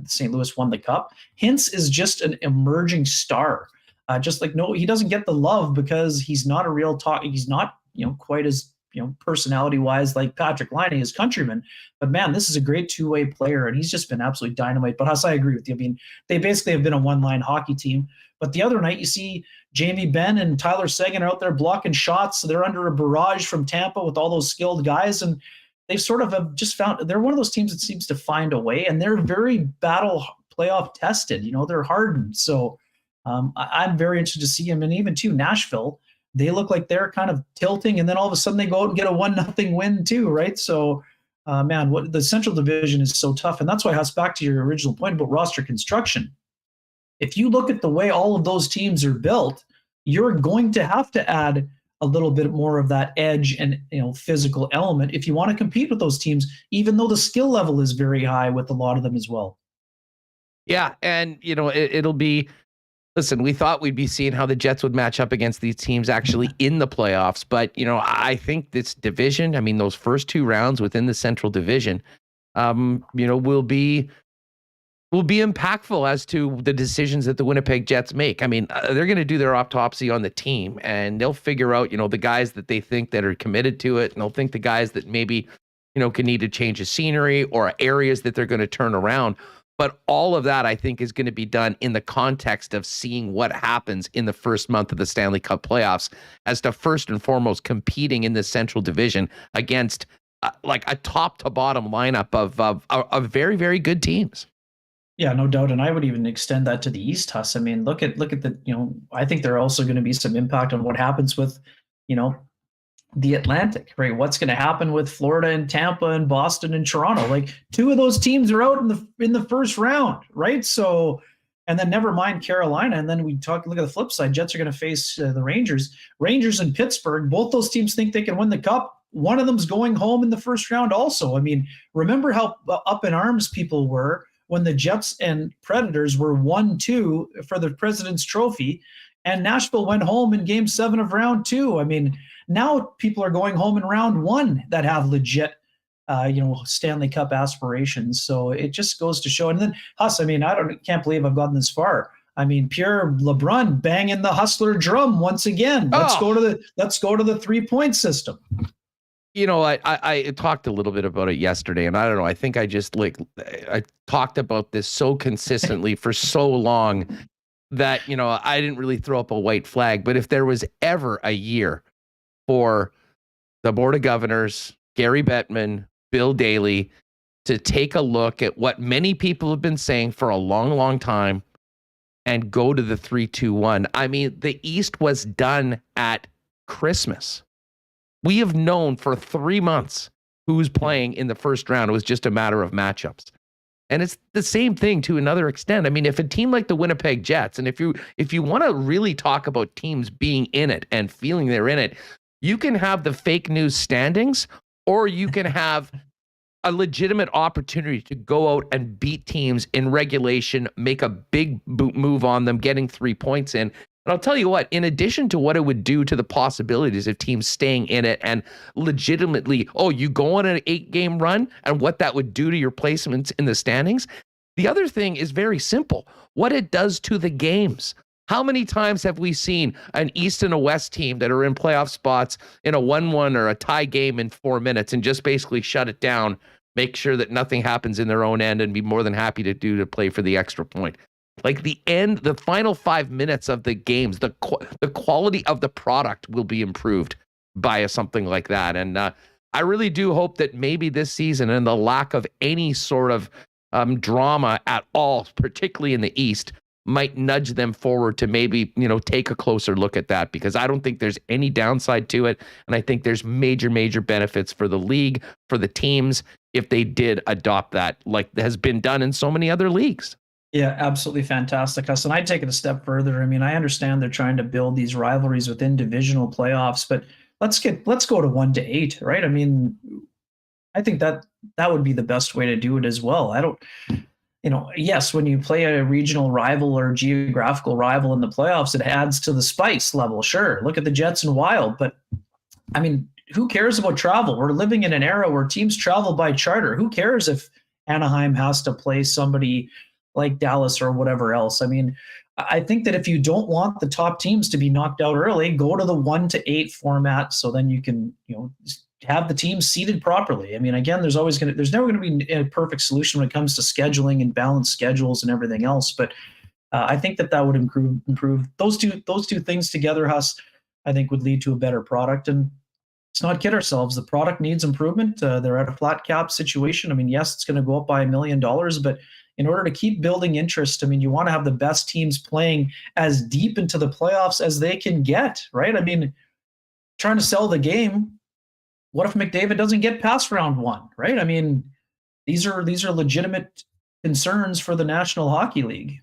S5: St. Louis won the cup. Hintz is just an emerging star. He doesn't get the love because he's not a real talk. He's not, quite as, personality wise like Patrick Laine, his countryman. But man, this is a great two-way player, and he's just been absolutely dynamite. But Huss, I agree with you. I mean, they basically have been a one-line hockey team. But the other night, you see Jamie Benn and Tyler Seguin are out there blocking shots. So they're under a barrage from Tampa with all those skilled guys, and they've sort of have just found they're one of those teams that seems to find a way, and they're very battle playoff tested. They're hardened. So I'm very interested to see him. And even too, Nashville, they look like they're kind of tilting, and then all of a sudden they go out and get a 1-0 win too, right? So, what the Central Division is so tough, and that's why, Huss, back to your original point about roster construction. If you look at the way all of those teams are built, you're going to have to add a little bit more of that edge and physical element if you want to compete with those teams, even though the skill level is very high with a lot of them as well.
S2: Yeah, and it'll be. Listen, we thought we'd be seeing how the Jets would match up against these teams actually in the playoffs. But, I think this division, I mean, those first two rounds within the Central Division, will be impactful as to the decisions that the Winnipeg Jets make. I mean, they're going to do their autopsy on the team, and they'll figure out, the guys that they think that are committed to it, and they'll think the guys that maybe, can need to change the scenery or areas that they're going to turn around. But all of that, I think, is going to be done in the context of seeing what happens in the first month of the Stanley Cup playoffs as to first and foremost competing in the Central Division against like a top to bottom lineup of very, very good teams.
S5: Yeah, no doubt. And I would even extend that to the East, Huss. I mean, look at the, I think there are also going to be some impact on what happens with, the Atlantic, right? What's going to happen with Florida and Tampa and Boston and Toronto? Like, two of those teams are out in the first round, right? So, and then never mind Carolina. And then look at the flip side. Jets are going to face the Rangers and Pittsburgh. Both those teams think they can win the cup. One of them's going home in the first round also. I mean, remember how up in arms people were when the Jets and Predators were 1-2 for the President's Trophy, and Nashville went home in Game 7 of round 2. I mean, now people are going home in round 1 that have legit, Stanley Cup aspirations. So it just goes to show. And then Huss, I mean, can't believe I've gotten this far. I mean, Pierre LeBrun banging the Hustler drum once again. Let's go to the 3-point system.
S2: I talked a little bit about it yesterday, and I don't know. I think I just I talked about this so consistently for so long that, I didn't really throw up a white flag. But if there was ever a year for the Board of Governors, Gary Bettman, Bill Daley, to take a look at what many people have been saying for a long, long time and go to the 3-2-1. I mean, the East was done at Christmas. We have known for 3 months who's playing in the first round. It was just a matter of matchups. And it's the same thing to another extent. I mean, if a team like the Winnipeg Jets, and if you want to really talk about teams being in it and feeling they're in it, you can have the fake news standings, or you can have a legitimate opportunity to go out and beat teams in regulation, make a big move on them, getting 3 points in. And I'll tell you what, in addition to what it would do to the possibilities of teams staying in it and legitimately, you go on an 8-game run and what that would do to your placements in the standings. The other thing is very simple. What it does to the games. How many times have we seen an East and a West team that are in playoff spots in a 1-1 or a tie game in 4 minutes and just basically shut it down, make sure that nothing happens in their own end, and be more than happy to play for the extra point? Like the final 5 minutes of the games, the quality of the product will be improved by something like that. And I really do hope that maybe this season, and the lack of any sort of drama at all, particularly in the East, might nudge them forward to maybe, take a closer look at that, because I don't think there's any downside to it. And I think there's major benefits for the league, for the teams, if they did adopt that, like has been done in so many other leagues.
S5: Yeah, absolutely fantastic, Huston. I'd take it a step further. I mean, I understand they're trying to build these rivalries within divisional playoffs, but let's go to 1 to 8, right? I mean, I think that would be the best way to do it as well. I don't, yes, when you play a regional rival or geographical rival in the playoffs, it adds to the spice level. Sure, look at the Jets and Wild, but I mean, who cares about travel? We're living in an era where teams travel by charter. Who cares if Anaheim has to play somebody like Dallas or whatever else? I mean, I think that if you don't want the top teams to be knocked out early, go to the 1 to 8 format, so then you can, have the teams seated properly. I mean, again, there's never going to be a perfect solution when it comes to scheduling and balanced schedules and everything else. But I think that would improve those two things together. I think would lead to a better product. And let's not kid ourselves. The product needs improvement. They're at a flat cap situation. I mean, yes, it's going to go up by $1 million, but in order to keep building interest, I mean, you want to have the best teams playing as deep into the playoffs as they can get, right? I mean, trying to sell the game. What if McDavid doesn't get past round 1, right? I mean, these are legitimate concerns for the National Hockey League.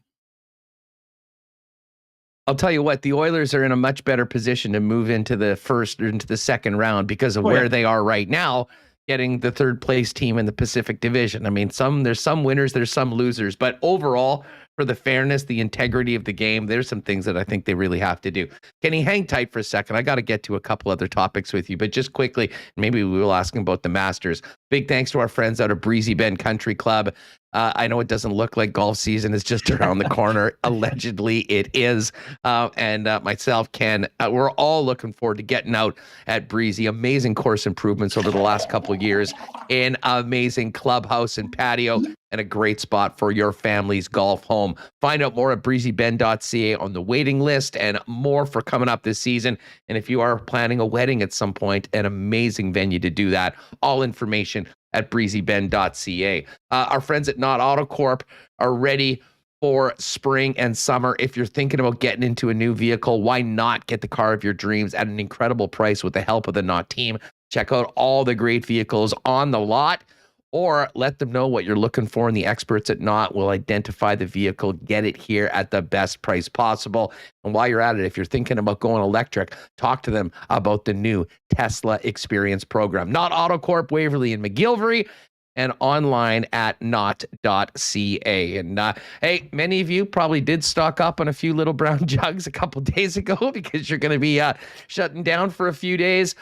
S2: I'll tell you what, the Oilers are in a much better position to move into the first or into the second round because of where they are right now, getting the third place team in the Pacific Division. I mean, there's some winners, there's some losers, but overall, for the fairness, the integrity of the game, there's some things that I think they really have to do. Kenny, hang tight for a second. I got to get to a couple other topics with you, but just quickly, maybe we will ask about the Masters. Big thanks to our friends out of Breezy Bend Country Club. I know it doesn't look like golf season is just around the corner. Allegedly, it is. And myself, Ken, we're all looking forward to getting out at Breezy. Amazing course improvements over the last couple of years. An amazing clubhouse and patio, and a great spot for your family's golf home. Find out more at breezybend.ca on the waiting list, and more for coming up this season. And if you are planning a wedding at some point, an amazing venue to do that. All information at breezybend.ca. Our friends at Not Auto Corp are ready for spring and summer. If you're thinking about getting into a new vehicle, why not get the car of your dreams at an incredible price with the help of the Not team? Check out all the great vehicles on the lot, or let them know what you're looking for, and the experts at Not will identify the vehicle, get it here at the best price possible. And while you're at it, if you're thinking about going electric, talk to them about the new Tesla Experience program. Not Auto Corp, Waverly and McGillivray, and online at not.ca. And hey, many of you probably did stock up on a few Little Brown Jugs a couple days ago because you're going to be shutting down for a few days.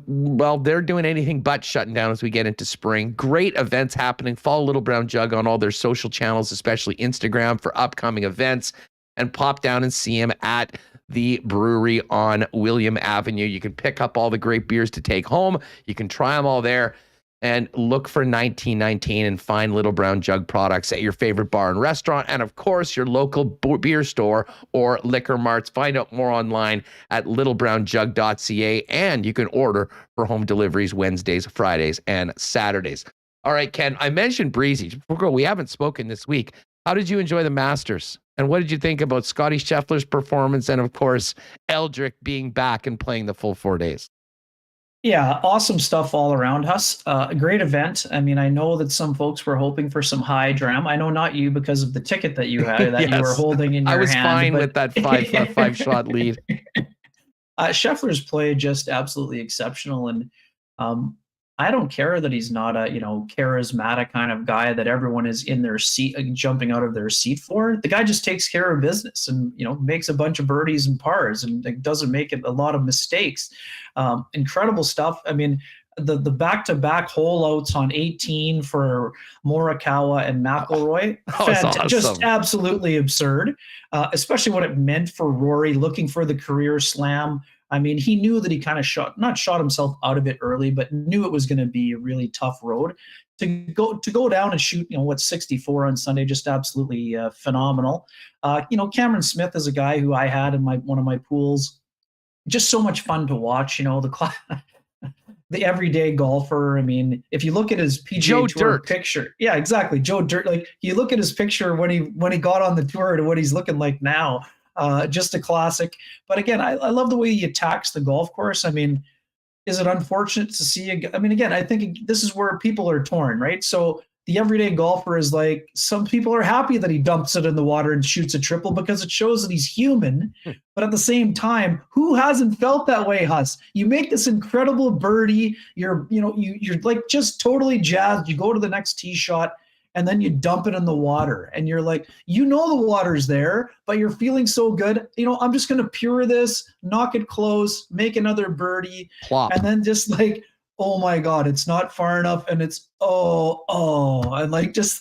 S2: Well, they're doing anything but shutting down as we get into spring. Great events happening. Follow Little Brown Jug on all their social channels, especially Instagram, for upcoming events, and pop down and see them at the brewery on William Avenue. You can pick up all the great beers to take home. You can try them all there, and look for 1919 and find Little Brown Jug products at your favorite bar and restaurant, and of course your local beer store or liquor marts. Find out more online at littlebrownjug.ca, and you can order for home deliveries Wednesdays, Fridays, and Saturdays. All right, Ken, I mentioned Breezy. We haven't spoken this week. How did you enjoy the Masters? And what did you think about Scotty Scheffler's performance, and of course Eldrick being back and playing the full 4 days?
S5: Yeah, awesome stuff all around us. A great event. I mean, I know that some folks were hoping for some high drama. I know not you because of the ticket that you had that you were
S2: Yes.
S5: holding in your
S2: I was
S5: hand.
S2: fine
S5: but-
S2: with that five shot lead.
S5: Scheffler's play just absolutely exceptional, and I don't care that he's not a charismatic kind of guy that everyone is in their seat jumping out of their seat for. The guy just takes care of business and makes a bunch of birdies and pars and doesn't make a lot of mistakes. Incredible stuff. I mean, the back-to-back holeouts on 18 for Morikawa and McIlroy,
S2: Awesome.
S5: just absolutely absurd. Especially what it meant for Rory looking for the career slam. I mean, he knew that he kind of not shot himself out of it early, but knew it was going to be a really tough road to go down and shoot. 64 on Sunday, just absolutely phenomenal. Cameron Smith is a guy who I had in one of my pools. Just so much fun to watch. The everyday golfer. I mean, if you look at his PGA Tour picture, yeah, exactly, Joe Dirt. Like you look at his picture when he got on the tour to what he's looking like now. Just a classic. But again, I love the way he attacks the golf course. I mean, is it unfortunate to see? Again, I think this is where people are torn, right? So the everyday golfer is like, some people are happy that he dumps it in the water and shoots a triple because it shows that he's human. But at the same time, who hasn't felt that way, Huss? You make this incredible birdie. You're like just totally jazzed. You go to the next tee shot, and then you dump it in the water and you're like, the water's there, but you're feeling so good. I'm just going to pure this, knock it close, make another birdie.
S2: Plop.
S5: And then just like, oh my God, it's not far enough. And it's, and like, just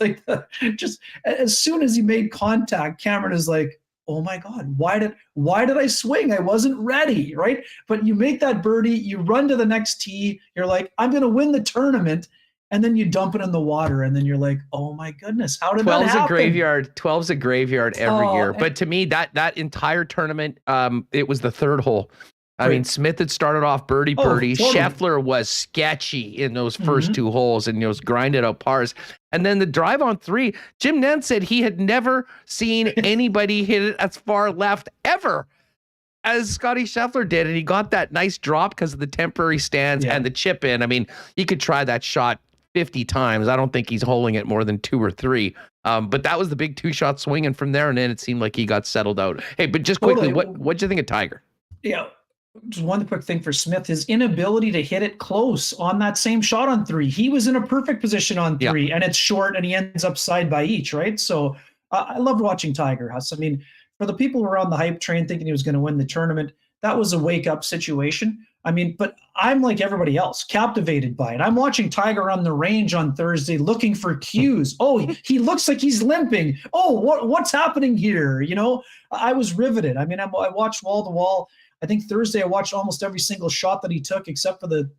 S5: as soon as he made contact, Cameron is like, oh my God, why did I swing? I wasn't ready. Right. But you make that birdie, you run to the next tee. You're like, I'm going to win the tournament. And then you dump it in the water, and then you're like, "Oh my goodness, how did that happen?"
S2: 12's a graveyard every year. But to me, that entire tournament, it was the third hole. I mean, Smith had started off birdie. Totally. Scheffler was sketchy in those first two holes, and grinded out pars. And then the drive on 3, Jim Nantz said he had never seen anybody hit it as far left ever as Scotty Scheffler did, and he got that nice drop because of the temporary stands and the chip in. I mean, you could try that shot 50 times. I don't think he's holding it more than 2 or 3. But that was the big 2-shot swing, and from there and then it seemed like he got settled out. Hey, but just quickly, what'd you think of Tiger?
S5: Yeah, just one quick thing for Smith, his inability to hit it close on that same shot on 3. He was in a perfect position on 3, and it's short, and he ends up side by each, right? So I loved watching Tiger, Huss. I mean, for the people who were on the hype train thinking he was going to win the tournament, that was a wake-up situation. I mean, but I'm like everybody else, captivated by it. I'm watching Tiger on the range on Thursday looking for cues. Oh, he looks like he's limping. Oh, what's happening here? I was riveted. I mean, I watched wall to wall. I think Thursday I watched almost every single shot that he took except for the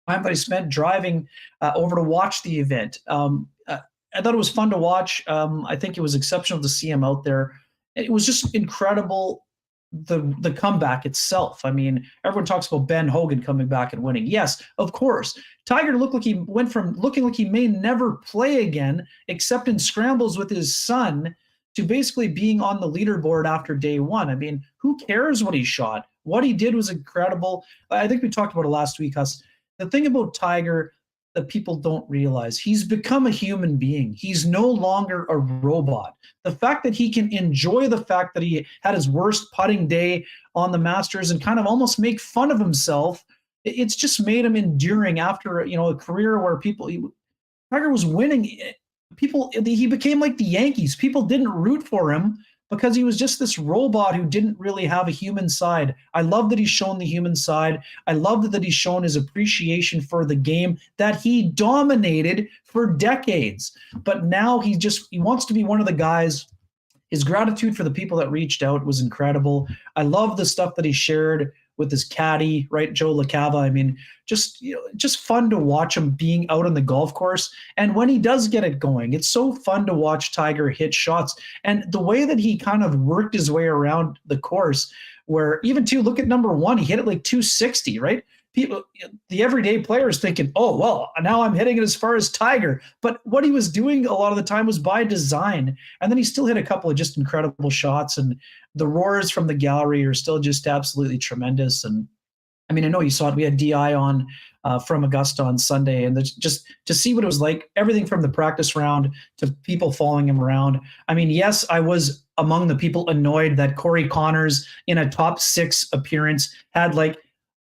S5: time that I spent driving over to watch the event. I thought it was fun to watch. I think it was exceptional to see him out there. It was just incredible. The comeback itself. I mean, everyone talks about Ben Hogan coming back and winning. Yes, of course. Tiger looked like he went from looking like he may never play again, except in scrambles with his son, to basically being on the leaderboard after day 1. I mean, who cares what he shot? What he did was incredible. I think we talked about it last week, Huss. The thing about Tiger that people don't realize, he's become a human being. He's no longer a robot. The fact that he can enjoy the fact that he had his worst putting day on the Masters and kind of almost make fun of himself, it's just made him enduring after a career where Tiger was winning. He became like the Yankees. People didn't root for him because he was just this robot who didn't really have a human side. I love that he's shown the human side. I love that he's shown his appreciation for the game that he dominated for decades. But now he wants to be one of the guys. His gratitude for the people that reached out was incredible. I love the stuff that he shared with his caddy, right, Joe LaCava. I mean, just fun to watch him being out on the golf course. And when he does get it going, it's so fun to watch Tiger hit shots. And the way that he kind of worked his way around the course, where even look at number 1, he hit it like 260, right? People, the everyday player is thinking, oh, well, now I'm hitting it as far as Tiger. But what he was doing a lot of the time was by design. And then he still hit a couple of just incredible shots. And the roars from the gallery are still just absolutely tremendous. And I mean, I know you saw it. We had DI on from Augusta on Sunday, and just to see what it was like, everything from the practice round to people following him around. I mean, yes, I was among the people annoyed that Corey Connors in a top 6 appearance had like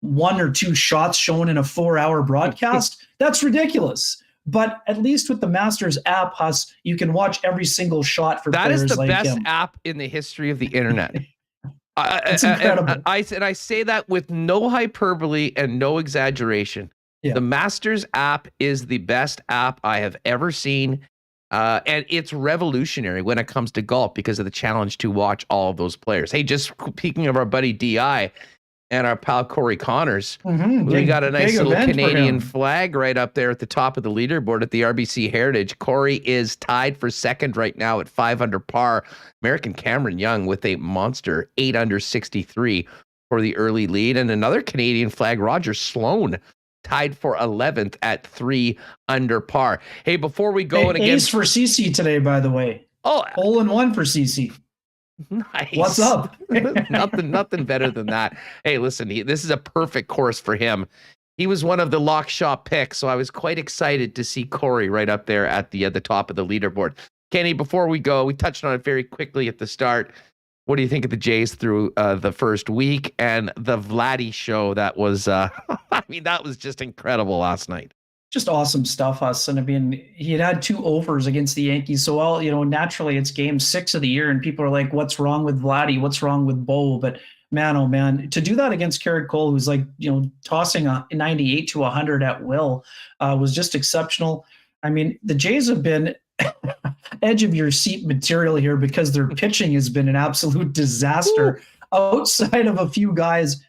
S5: 1 or 2 shots shown in a 4-hour broadcast. That's ridiculous. But at least with the Masters app, Huss, you can watch every single shot for players like him.
S2: That is the best app in the history of the internet.
S5: It's incredible.
S2: And I say that with no hyperbole and no exaggeration.
S5: Yeah.
S2: The Masters app is the best app I have ever seen. And it's revolutionary when it comes to golf because of the challenge to watch all of those players. Hey, just speaking of our buddy DI and our pal Corey Connors, we got a nice little Canadian flag right up there at the top of the leaderboard at the RBC Heritage. Corey is tied for second right now at 5 under par. American Cameron Young with a monster 8 under 63 for the early lead. And another Canadian flag, Roger Sloan, tied for 11th at 3 under par. Hey, before we go, and again,
S5: ace for CC today, by the way.
S2: Oh,
S5: hole in one for CC.
S2: Nice.
S5: What's up?
S2: nothing better than that. Hey, listen, this is a perfect course for him. He was one of the lock shop picks, so I was quite excited to see Corey right up there at the top of the leaderboard. Kenny, before we go, we touched on it very quickly at the start. What do you think of the Jays through the first week and the Vladdy show? That was, I mean, that was just incredible last night.
S5: Just awesome stuff, Huss. And I mean, he had 2 overs against the Yankees. So, naturally it's game 6 of the year and people are like, what's wrong with Vladdy? What's wrong with Bo? But man, oh man, to do that against Garrett Cole, who's like, tossing a 98 to 100 at will, was just exceptional. I mean, the Jays have been edge of your seat material here because their pitching has been an absolute disaster. Outside of a few guys,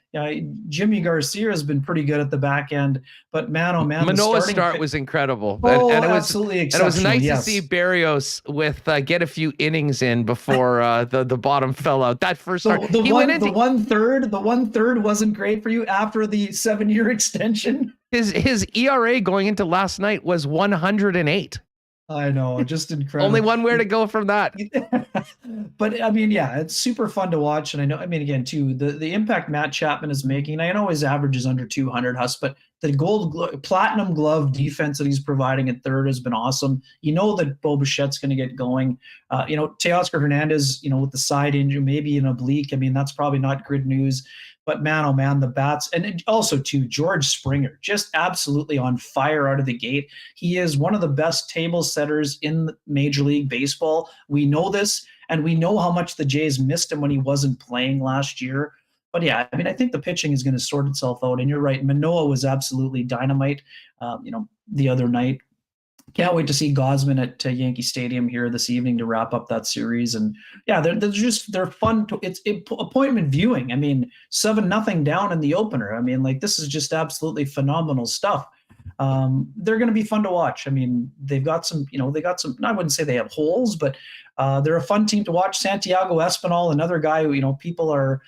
S5: Jimmy Garcia has been pretty good at the back end, but man, oh man,
S2: Manoah's start was incredible.
S5: Oh,
S2: and it was
S5: absolutely
S2: exceptional. And it was nice
S5: to
S2: see Barrios with get a few innings in before the bottom fell out. That first start,
S5: the one third wasn't great for you after the 7-year extension.
S2: His ERA going into last night was 108.
S5: I know, just incredible.
S2: Only one way to go from that.
S5: But I mean, yeah, it's super fun to watch. And I know, I mean, again, too, the impact Matt Chapman is making, I know his average is under 200, Huss, but the platinum glove defense that he's providing at third has been awesome. You know that Bo Bichette's going to get going. Teoscar Hernandez, with the side injury, maybe an oblique. I mean, that's probably not good news. But man, oh man, the bats. And also, too, George Springer, just absolutely on fire out of the gate. He is one of the best table setters in Major League Baseball. We know this, and we know how much the Jays missed him when he wasn't playing last year. But yeah, I mean, I think the pitching is going to sort itself out. And you're right, Manoah was absolutely dynamite, the other night. Can't wait to see Gosman at Yankee Stadium here this evening to wrap up that series. And yeah, they're fun. It's appointment viewing. I mean, 7-0 down in the opener. I mean, like, this is just absolutely phenomenal stuff. They're going to be fun to watch. I mean, they've got some, I wouldn't say they have holes, but they're a fun team to watch. Santiago Espinal, another guy who, people are,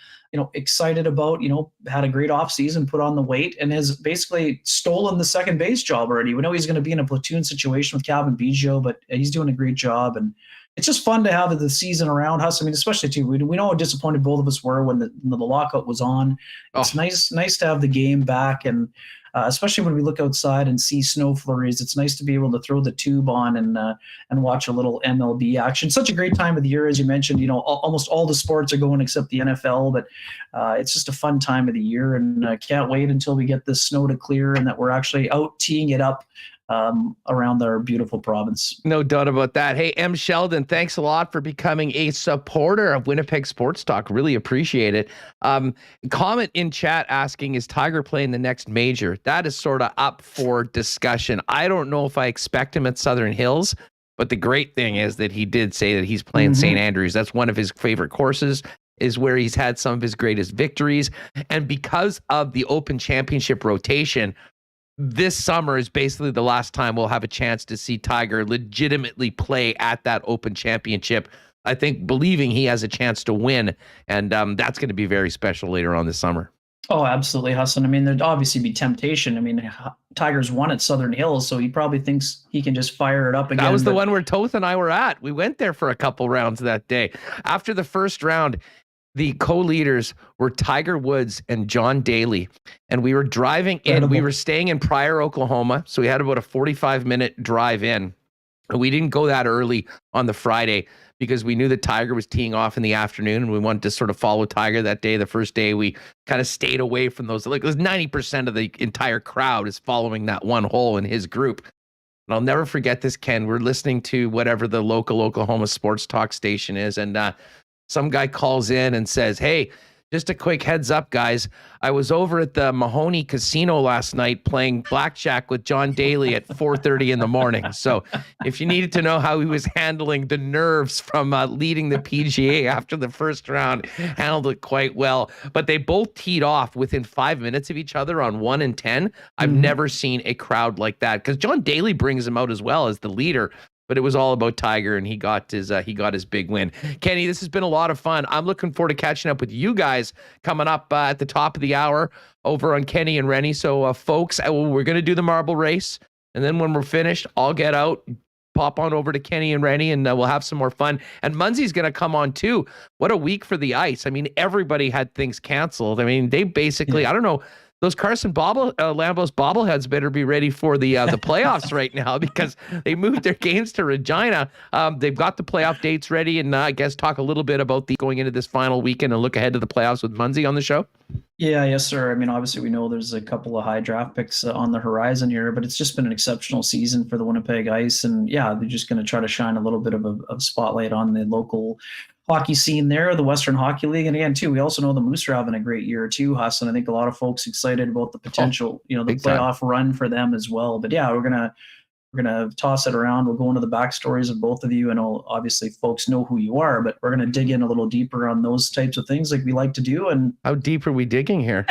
S5: excited about, had a great offseason, put on the weight, and has basically stolen the second base job already. We know he's going to be in a platoon situation with Calvin Biggio, but he's doing a great job. And it's just fun to have the season around us. I mean, especially too, we know how disappointed both of us were when the lockout was on. It's nice to have the game back, and especially when we look outside and see snow flurries, it's nice to be able to throw the tube on and watch a little MLB action. Such a great time of the year, as you mentioned. Almost all the sports are going except the NFL, but it's just a fun time of the year, and can't wait until we get this snow to clear and that we're actually out teeing it up around our beautiful province.
S2: No doubt about that. Hey, M. Sheldon, thanks a lot for becoming a supporter of Winnipeg Sports Talk. Really appreciate it. Comment in chat asking, is Tiger playing the next major? That is sort of up for discussion. I don't know if I expect him at Southern Hills, but the great thing is that he did say that he's playing St. Andrews. That's one of his favorite courses, is where he's had some of his greatest victories. And because of the Open Championship rotation, this summer is basically the last time we'll have a chance to see Tiger legitimately play at that Open Championship. I think believing he has a chance to win, and that's going to be very special later on this summer.
S5: Oh, absolutely, Hassan. I mean, there'd obviously be temptation. I mean, Tiger's won at Southern Hills, so he probably thinks he can just fire it up again.
S2: That was the one where Toth and I were at. We went there for a couple rounds that day. After the first round, the co-leaders were Tiger Woods and John Daly. And we were driving in. We were staying in Pryor, Oklahoma. So we had about a 45-minute drive in. And we didn't go that early on the Friday because we knew that Tiger was teeing off in the afternoon and we wanted to sort of follow Tiger that day. The first day we kind of stayed away from those. Like, it was 90% of the entire crowd is following that one hole in his group. And I'll never forget this, Ken. We're listening to whatever the local Oklahoma sports talk station is. And some guy calls in and says, hey, just a quick heads up, guys. I was over at the Mahoney Casino last night playing blackjack with John Daly at 4:30 in the morning. So if you needed to know how he was handling the nerves from leading the PGA after the first round, handled it quite well. But they both teed off within 5 minutes of each other on 1 and 10. I've never seen a crowd like that because John Daly brings him out as well as the leader. But it was all about Tiger, and he got his big win. Kenny, this has been a lot of fun. I'm looking forward to catching up with you guys coming up at the top of the hour over on Kenny and Rennie. So, folks, we're going to do the marble race, and then when we're finished, I'll get out, pop on over to Kenny and Rennie, and we'll have some more fun. And Munsey's going to come on too. What a week for the ice. I mean, everybody had things canceled. I mean, they basically, I don't know. Those Carson Lambos bobbleheads better be ready for the playoffs right now because they moved their games to Regina. They've got the playoff dates ready, and I guess talk a little bit about going into this final weekend and look ahead to the playoffs with Munsey on the show.
S5: Yeah, yes, sir. I mean, obviously, we know there's a couple of high draft picks on the horizon here, but it's just been an exceptional season for the Winnipeg Ice, and yeah, they're just going to try to shine a little bit of a spotlight on the local hockey scene there, the Western Hockey League. And again, too, we also know the Moose are having a great year too, Huss, and I think a lot of folks excited about the potential, the playoff run for them as well. But yeah, we're gonna toss it around. We'll go into the backstories of both of you, and obviously folks know who you are, but we're gonna dig in a little deeper on those types of things like we like to do. And
S2: how deep are we digging here?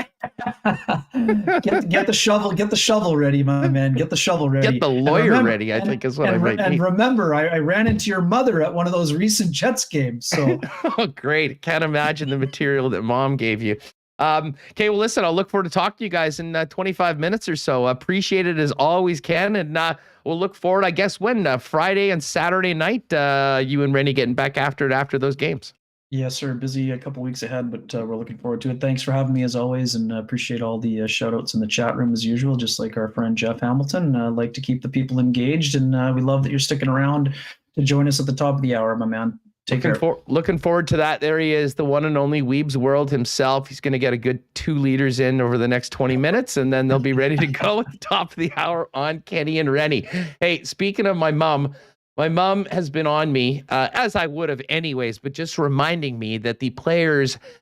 S5: get the shovel ready, my man. Get the shovel ready.
S2: Get the lawyer ready, I think is what I might need. And remember,
S5: I ran into your mother at one of those recent Jets games. So
S2: oh, great. Can't imagine the material that mom gave you. Okay, well, listen, I'll look forward to talking to you guys in 25 minutes or so. Appreciate it as always, Ken. And we'll look forward, I guess, when Friday and Saturday night, you and Rennie getting back after those games.
S5: Yes, sir. Busy a couple weeks ahead, but we're looking forward to it. Thanks for having me as always, and appreciate all the shout outs in the chat room as usual, just like our friend Jeff Hamilton. Like to keep the people engaged, and we love that you're sticking around to join us at the top of the hour, my man.
S2: Looking forward to that. There he is, the one and only Wiebe's World himself. He's going to get a good 2 liters in over the next 20 minutes, and then they'll be ready to go at the top of the hour on Kenny and Rennie. Hey, speaking of my mom has been on me, as I would have anyways, but just reminding me that the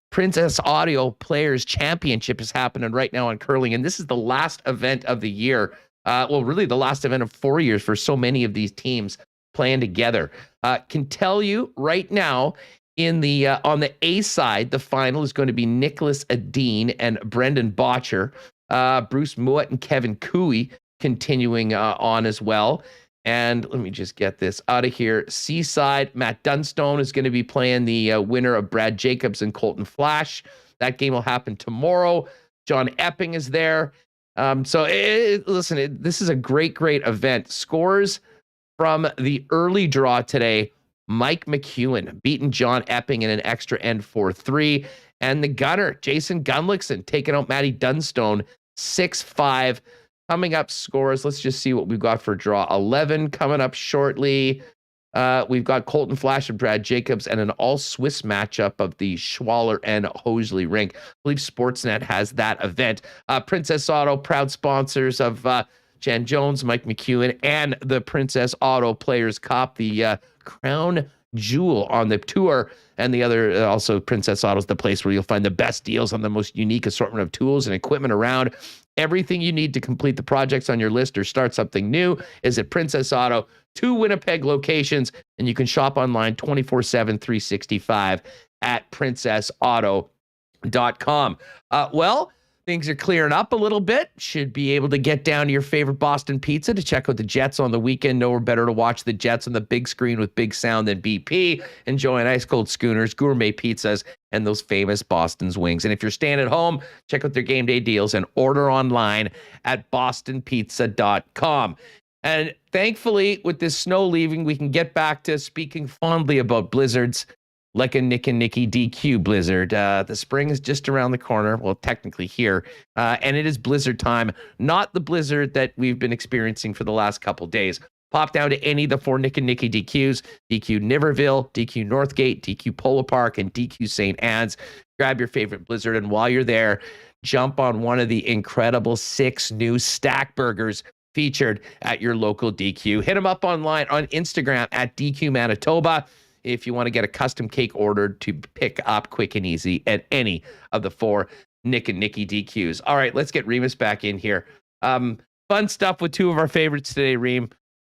S2: Princess Audio Players Championship is happening right now on curling, and this is the last event of the year. Well, really the last event of 4 years for so many of these teams playing together. Can tell you right now, in the on the A side, the final is going to be Nicholas Adine and Brendan Botcher, Bruce Mouat and Kevin Cooey continuing on as well. And let me just get this out of here. Seaside, Matt Dunstone is going to be playing the winner of Brad Jacobs and Colton Flash. That game will happen tomorrow. John Epping is there. Listen, this is a great event. Scores from the early draw today: Mike McEwen beating John Epping in an extra end 4-3. And the gunner, Jason Gunlickson, taking out Matty Dunstone 6-5. Coming up scores, let's just see what we've got for draw 11 coming up shortly. We've got Colton Flash and Brad Jacobs and an all-Swiss matchup of the Schwaller and Hosley rink. I believe Sportsnet has that event. Princess Auto, proud sponsors of Jan Jones, Mike McEwen, and the Princess Auto Players Cup, the crown jewel on the tour. And the other, also Princess Auto is the place where you'll find the best deals on the most unique assortment of tools and equipment around. Everything you need to complete the projects on your list or start something new is at Princess Auto, 2 Winnipeg locations, and you can shop online 24/7, 365 at princessauto.com. Well, things are clearing up a little bit. Should be able to get down to your favorite Boston Pizza to check out the Jets on the weekend. Nowhere better to watch the Jets on the big screen with big sound than BP. Enjoying ice cold schooners, gourmet pizzas, and those famous Boston's wings. And if you're staying at home, check out their game day deals and order online at bostonpizza.com. And thankfully, with this snow leaving, we can get back to speaking fondly about blizzards. like a Nick and Nicky DQ blizzard. The spring is just around the corner. Well, technically here. And it is blizzard time, not the blizzard that we've been experiencing for the last couple days. Pop down to any of the 4 Nick and Nicky DQs, DQ Niverville, DQ Northgate, DQ Polo Park, and DQ St. Anne's. Grab your favorite blizzard, and while you're there, jump on one of the incredible 6 new stack burgers featured at your local DQ. Hit them up online on Instagram at DQ Manitoba if you want to get a custom cake ordered to pick up quick and easy at any of the 4 Nick and Nicky DQs. All right, let's get Remis back in here. Fun stuff with 2 of our favorites today, Reem.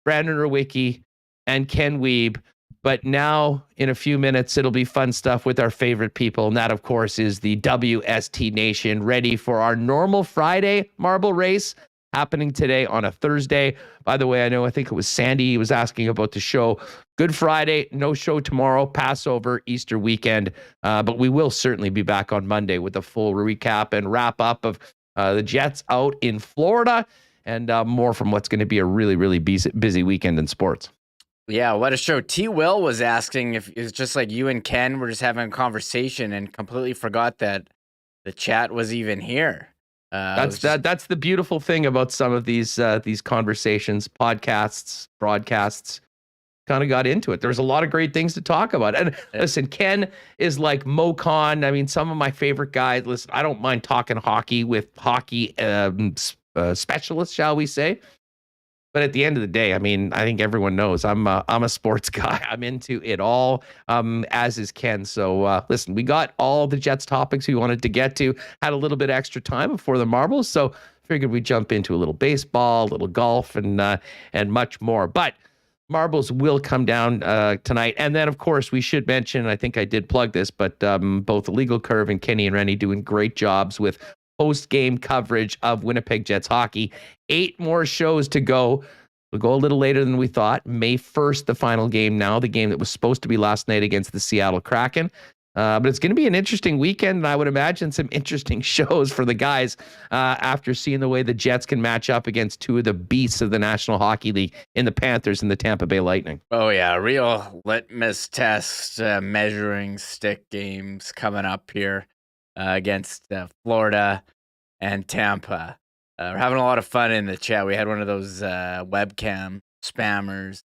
S2: Branon Rewucki and Ken Wiebe. But now, in a few minutes, it'll be fun stuff with our favorite people. And that, of course, is the WST Nation, ready for our normal Friday marble race happening today on a Thursday. By the way, I think it was Sandy was asking about the show. Good Friday, no show tomorrow, Passover, Easter weekend. But we will certainly be back on Monday with a full recap and wrap up of the Jets out in Florida, and more from what's going to be a really, really busy weekend in sports.
S3: Yeah, what a show. T. Will was asking if it's just like you and Ken were just having a conversation and completely forgot that the chat was even here.
S2: That's the beautiful thing about some of these conversations, podcasts, broadcasts. Kind of got into it. There's a lot of great things to talk about. And listen, Ken is like Mo Khan. I mean, some of my favorite guys. Listen, I don't mind talking hockey with hockey specialists, shall we say. But at the end of the day, I mean, I think everyone knows I'm a sports guy. I'm into it all, as is Ken. So listen, we got all the Jets topics we wanted to get to. Had a little bit extra time before the marbles, so figured we'd jump into a little baseball, a little golf, and much more. But marbles will come down tonight. And then, of course, we should mention, I think I did plug this, but both Legal Curve and Kenny and Rennie doing great jobs with post-game coverage of Winnipeg Jets hockey. 8 more shows to go. We'll go a little later than we thought. May 1st, the final game now, the game that was supposed to be last night against the Seattle Kraken. But it's going to be an interesting weekend, and I would imagine some interesting shows for the guys after seeing the way the Jets can match up against 2 of the beasts of the National Hockey League in the Panthers and the Tampa Bay Lightning.
S3: Oh, yeah. Real litmus test measuring stick games coming up here against Florida and Tampa. We're having a lot of fun in the chat. We had one of those webcam spammers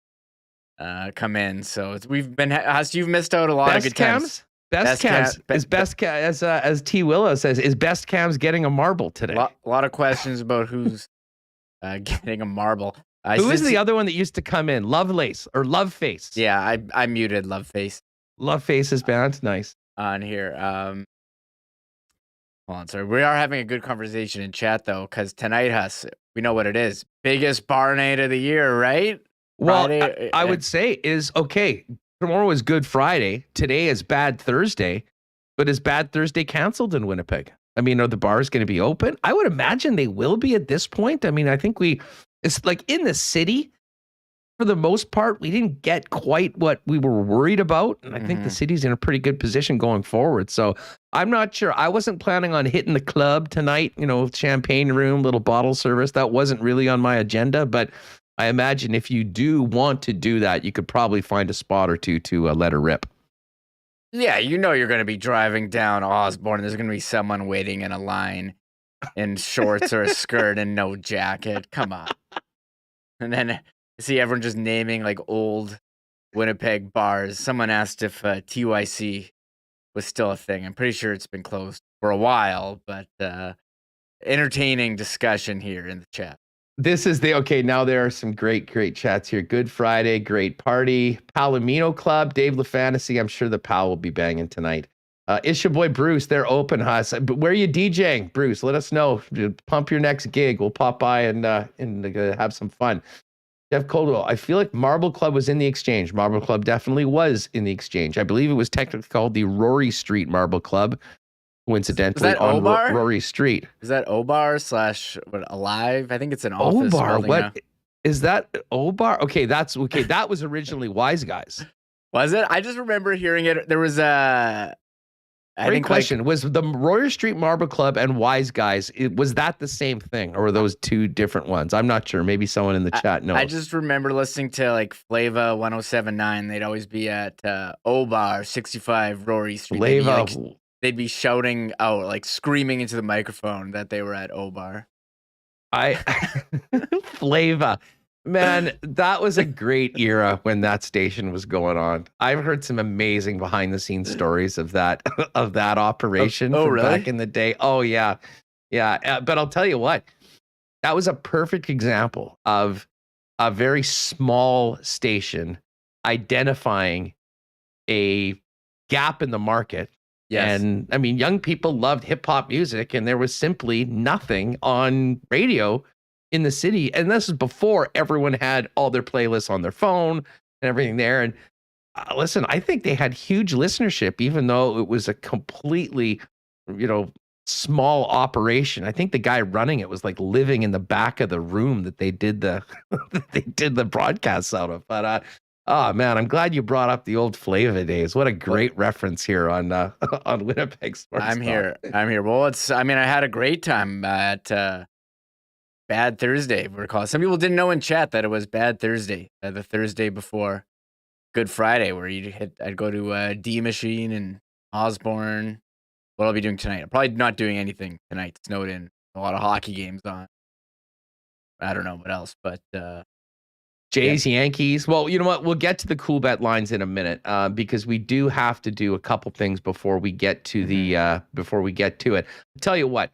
S3: come in. So you've missed out a lot of good times.
S2: Best cams, as T. Willow says, is Best Cams getting a marble today?
S3: A lot of questions about who's getting a marble.
S2: Who is the other one that used to come in? Lovelace or Loveface?
S3: Yeah, I muted Loveface.
S2: Loveface is banned. Nice.
S3: On here. Hold on, sorry. We are having a good conversation in chat, though, because tonight, Huss, we know what it is. Biggest bar night of the year, right?
S2: Well, Friday, I would say is, okay, tomorrow is Good Friday. Today is Bad Thursday. But is Bad Thursday canceled in Winnipeg? I mean, are the bars going to be open? I would imagine they will be at this point. I mean, I think it's like in the city, for the most part, we didn't get quite what we were worried about. And I think the city's in a pretty good position going forward. So I'm not sure. I wasn't planning on hitting the club tonight, champagne room, little bottle service. That wasn't really on my agenda. But I imagine if you do want to do that, you could probably find a spot or two to let her rip.
S3: Yeah, you're going to be driving down Osborne. There's going to be someone waiting in a line in shorts or a skirt and no jacket. Come on. And then see everyone just naming like old Winnipeg bars. Someone asked if TYC was still a thing. I'm pretty sure it's been closed for a while, but entertaining discussion here in the chat.
S2: This is now there are some great chats here. Good Friday, great party. Palomino Club, Dave LaFantasy. I'm sure the Pal will be banging tonight. It's your boy Bruce. They're open, Huss. But where are you DJing, Bruce? Let us know. Pump your next gig. We'll pop by and have some fun. Jeff Coldwell, I feel like Marble Club was in the Exchange. Marble Club definitely was in the Exchange. I believe it was technically called the Rory Street Marble Club, coincidentally on Rory Street.
S3: Is that O-Bar / Alive? I think it's an office.
S2: O-Bar, what? Now. Is that O-Bar? Okay, that was originally Wise Guys.
S3: Was it? I just remember hearing it. There was I
S2: Great
S3: think
S2: question. Was the Royer Street Marble Club and Wise Guys, was that the same thing, or were those two different ones? I'm not sure. Maybe someone in the chat knows.
S3: I just remember listening to like Flava 107.9. They'd always be at O-Bar 65 Rory Street. They'd be shouting out, like screaming into the microphone that they were at O-Bar.
S2: Flava. Man, that was a great era when that station was going on. I've heard some amazing behind the scenes stories of that operation from
S3: really?
S2: back in the day. Oh yeah. Yeah. But I'll tell you what, that was a perfect example of a very small station identifying a gap in the market.
S3: Yes.
S2: And I mean, young people loved hip hop music, and there was simply nothing on radio in the city. And this is before everyone had all their playlists on their phone and everything there. And listen, I think they had huge listenership, even though it was a completely, small operation. I think the guy running it was like living in the back of the room that they did the broadcasts out of. But oh man, I'm glad you brought up the old Flava days. What a great reference here on Winnipeg Sports
S3: I'm
S2: Talk.
S3: here. Well, I had a great time at Bad Thursday, we're calling. Some people didn't know in chat that it was Bad Thursday, the Thursday before Good Friday, where I'd go to D Machine and Osborne. What I'll be doing tonight? I'm probably not doing anything tonight. Snowed in. A lot of hockey games on. I don't know what else, but
S2: Jays, Yankees. Well, you know what? We'll get to the Coolbet lines in a minute because we do have to do a couple things before we get to it. I'll tell you what.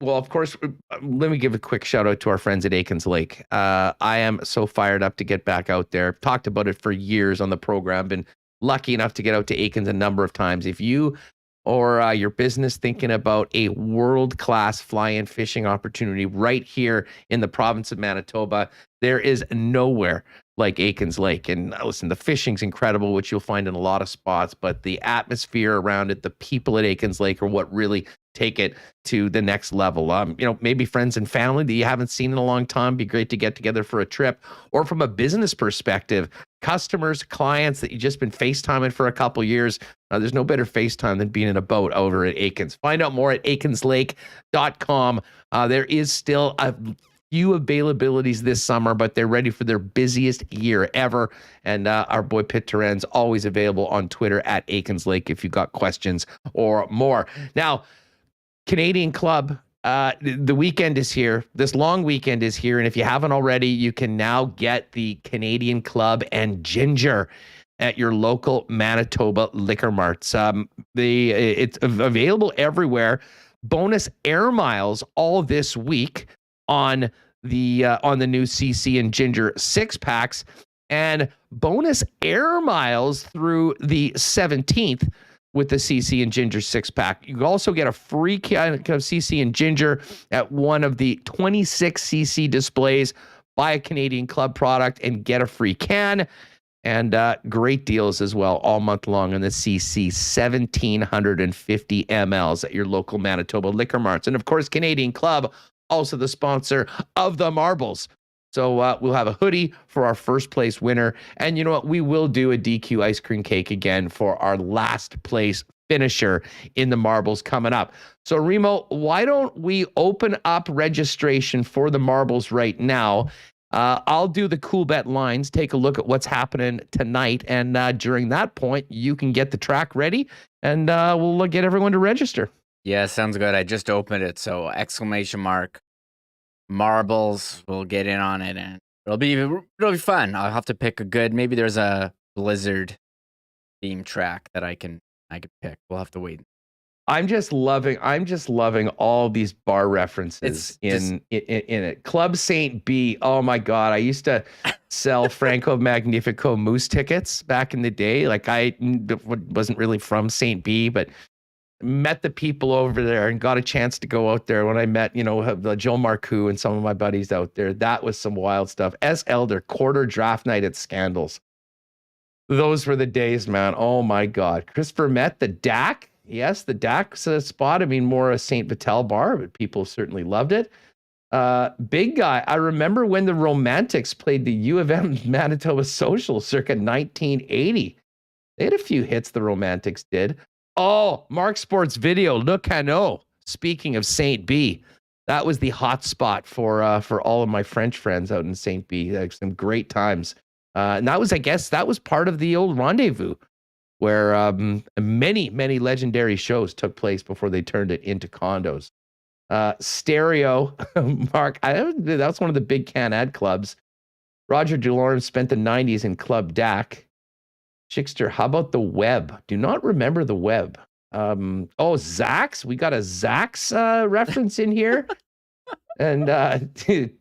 S2: Well, of course, let me give a quick shout out to our friends at Aikens Lake. I am so fired up to get back out there. Talked about it for years on the program. Been lucky enough to get out to Aikens a number of times. If you or your business thinking about a world-class fly-in fishing opportunity right here in the province of Manitoba, there is nowhere like Aikens Lake. And listen, the fishing's incredible, which you'll find in a lot of spots, but the atmosphere around it, the people at Aikens Lake are what really take it to the next level. Maybe friends and family that you haven't seen in a long time, be great to get together for a trip. Or from a business perspective, customers, clients that you've just been FaceTiming for a couple years. There's no better FaceTime than being in a boat over at Aikens. Find out more at aikenslake.com. There is still a few availabilities this summer, but they're ready for their busiest year ever. And our boy Pit Terren's always available on Twitter at Aikens Lake if you've got questions or more. Now, Canadian Club, the weekend is here. This long weekend is here. And if you haven't already, you can now get the Canadian Club and Ginger at your local Manitoba liquor marts. It's available everywhere. Bonus air miles all this week on the new CC and Ginger 6-packs, and bonus air miles through the 17th with the CC and Ginger 6-pack. You can also get a free can of CC and Ginger at one of the 26 CC displays. Buy a Canadian Club product and get a free can. And great deals as well all month long on the CC 1,750 mLs at your local Manitoba liquor marts. And of course, Canadian Club, also the sponsor of the Marbles. So we'll have a hoodie for our first place winner. And you know what? We will do a DQ ice cream cake again for our last place finisher in the Marbles coming up. So Remo, why don't we open up registration for the Marbles right now? I'll do the Coolbet lines, take a look at what's happening tonight. And during that point, you can get the track ready and we'll get everyone to register.
S3: Yeah, sounds good. I just opened it. So ! Marbles, we'll get in on it, and it'll be fun. I'll have to pick a good. Maybe there's a Blizzard theme track that I could pick. We'll have to wait.
S2: I'm just loving all these bar references in it. Club St. B. Oh my God. I used to sell Franco Magnifico Moose tickets back in the day. Like I wasn't really from St. B, but met the people over there and got a chance to go out there when I met, Joe Marcoux and some of my buddies out there. That was some wild stuff. S. Elder, quarter draft night at Scandals. Those were the days, man. Oh my God. Christopher met the DAC. Yes, the DAC's a spot. I mean, more a St. Vital bar, but people certainly loved it. Big guy. I remember when the Romantics played the U of M Manitoba Social circa 1980. They had a few hits, the Romantics did. Oh, Mark Sports Video, Le Canot. Speaking of St. B, that was the hot spot for all of my French friends out in St. B. Like some great times. And that was, I guess, that was part of the old rendezvous where many, many legendary shows took place before they turned it into condos. Stereo, Mark, that's one of the big Can-Ad clubs. Roger Delorme spent the 90s in Club DAC. Chickster, how about the Web? Do not remember the Web. Zax. We got a Zax reference in here. And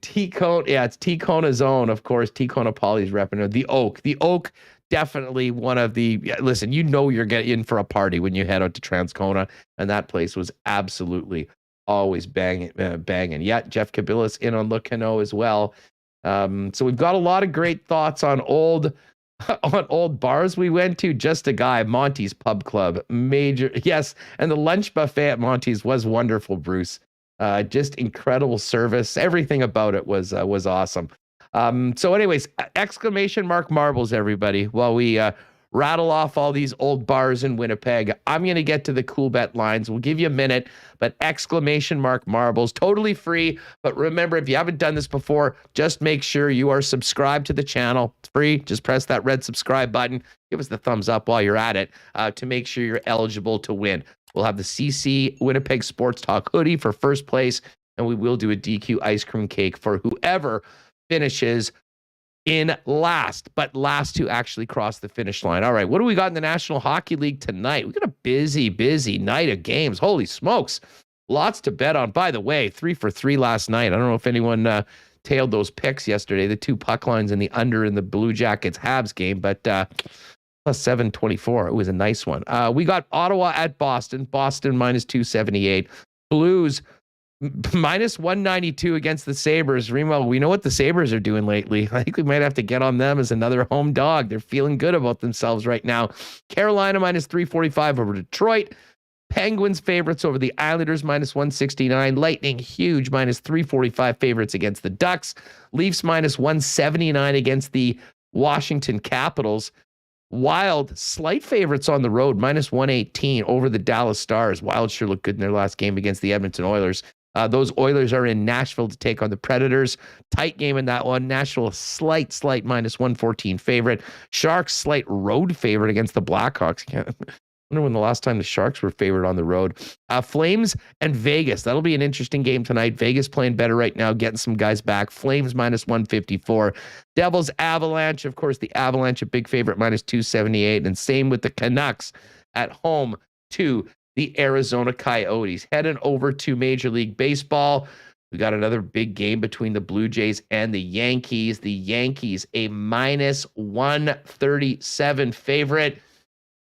S2: T-Cone, yeah, it's T-Kona Zone, of course. T-Kona Poly's repping the Oak. The Oak, definitely one of the, listen, you're getting in for a party when you head out to Transcona, and that place was absolutely always banging. Yeah, Jeff Kabilas in on Le Canot as well. So we've got a lot of great thoughts on old bars we went to. Just a Guy, Monty's Pub Club, major, yes, and the lunch buffet at Monty's was wonderful, Bruce. Just incredible service. Everything about it was awesome. So anyways, exclamation mark marbles, everybody, while we rattle off all these old bars in Winnipeg. I'm going to get to the Coolbet lines. We'll give you a minute, but exclamation mark marbles, totally free. But remember, if you haven't done this before, just make sure you are subscribed to the channel. It's free. Just press that red subscribe button. Give us the thumbs up while you're at it to make sure you're eligible to win. We'll have the CC Winnipeg Sports Talk hoodie for first place, and we will do a DQ ice cream cake for whoever finishes in last to actually cross the finish line. All right, what do we got in the National Hockey League tonight? We got a busy night of games. Holy smokes. Lots to bet on. By the way, 3 for 3 last night. I don't know if anyone tailed those picks yesterday, the 2 puck lines and the under in the Blue Jackets Habs game, but plus 724. It was a nice one. We got Ottawa at Boston. Boston minus 278. Blues minus 192 against the Sabres. Remo, we know what the Sabres are doing lately. I think we might have to get on them as another home dog. They're feeling good about themselves right now. Carolina minus 345 over Detroit. Penguins favorites over the Islanders minus 169. Lightning huge minus 345 favorites against the Ducks. Leafs minus 179 against the Washington Capitals. Wild slight favorites on the road minus 118 over the Dallas Stars. Wild sure looked good in their last game against the Edmonton Oilers. Those Oilers are in Nashville to take on the Predators. Tight game in that one. Nashville slight minus 114 favorite. Sharks slight road favorite against the Blackhawks. I wonder when the last time the Sharks were favored on the road. Flames and Vegas. That'll be an interesting game tonight. Vegas playing better right now, getting some guys back. Flames minus 154. Devils Avalanche. Of course, the Avalanche a big favorite minus 278. And same with the Canucks at home to the Arizona Coyotes. Heading over to Major League Baseball. We got another big game between the Blue Jays and the Yankees. The Yankees a minus 137 favorite.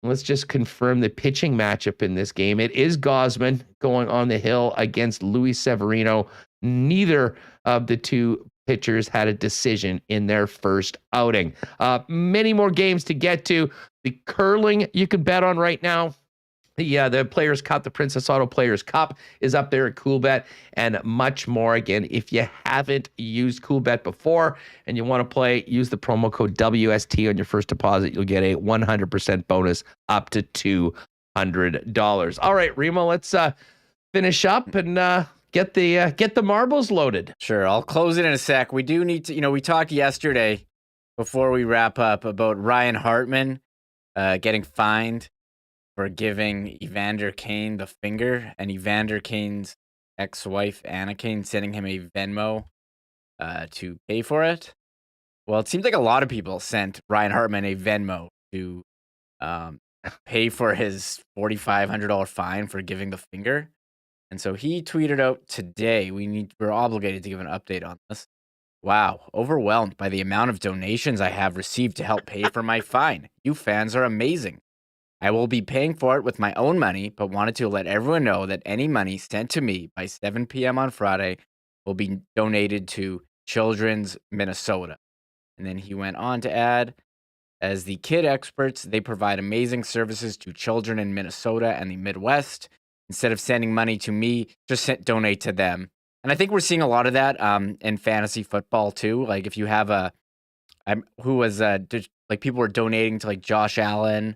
S2: Let's just confirm the pitching matchup in this game. It is Gausman going on the hill against Luis Severino. Neither of the two pitchers had a decision in their first outing. Many more games to get to. The curling you can bet on right now. The Players Cup, the Princess Auto Players Cup is up there at Coolbet and much more. Again, if you haven't used Coolbet before and you want to play, use the promo code WST on your first deposit. You'll get a 100% bonus up to $200. All right, Remo, let's finish up and get the marbles loaded.
S3: Sure, I'll close it in a sec. We do need to, we talked yesterday before we wrap up about Ryan Hartman getting fined for giving Evander Kane the finger, and Evander Kane's ex-wife, Anna Kane, sending him a Venmo to pay for it. Well, it seems like a lot of people sent Ryan Hartman a Venmo to pay for his $4,500 fine for giving the finger. And so he tweeted out today, we're obligated to give an update on this. Wow, overwhelmed by the amount of donations I have received to help pay for my fine. You fans are amazing. I will be paying for it with my own money, but wanted to let everyone know that any money sent to me by 7 p.m. on Friday will be donated to Children's Minnesota. And then he went on to add, as the kid experts, they provide amazing services to children in Minnesota and the Midwest. Instead of sending money to me, just donate to them. And I think we're seeing a lot of that in fantasy football too. Like if you have people were donating to like Josh Allen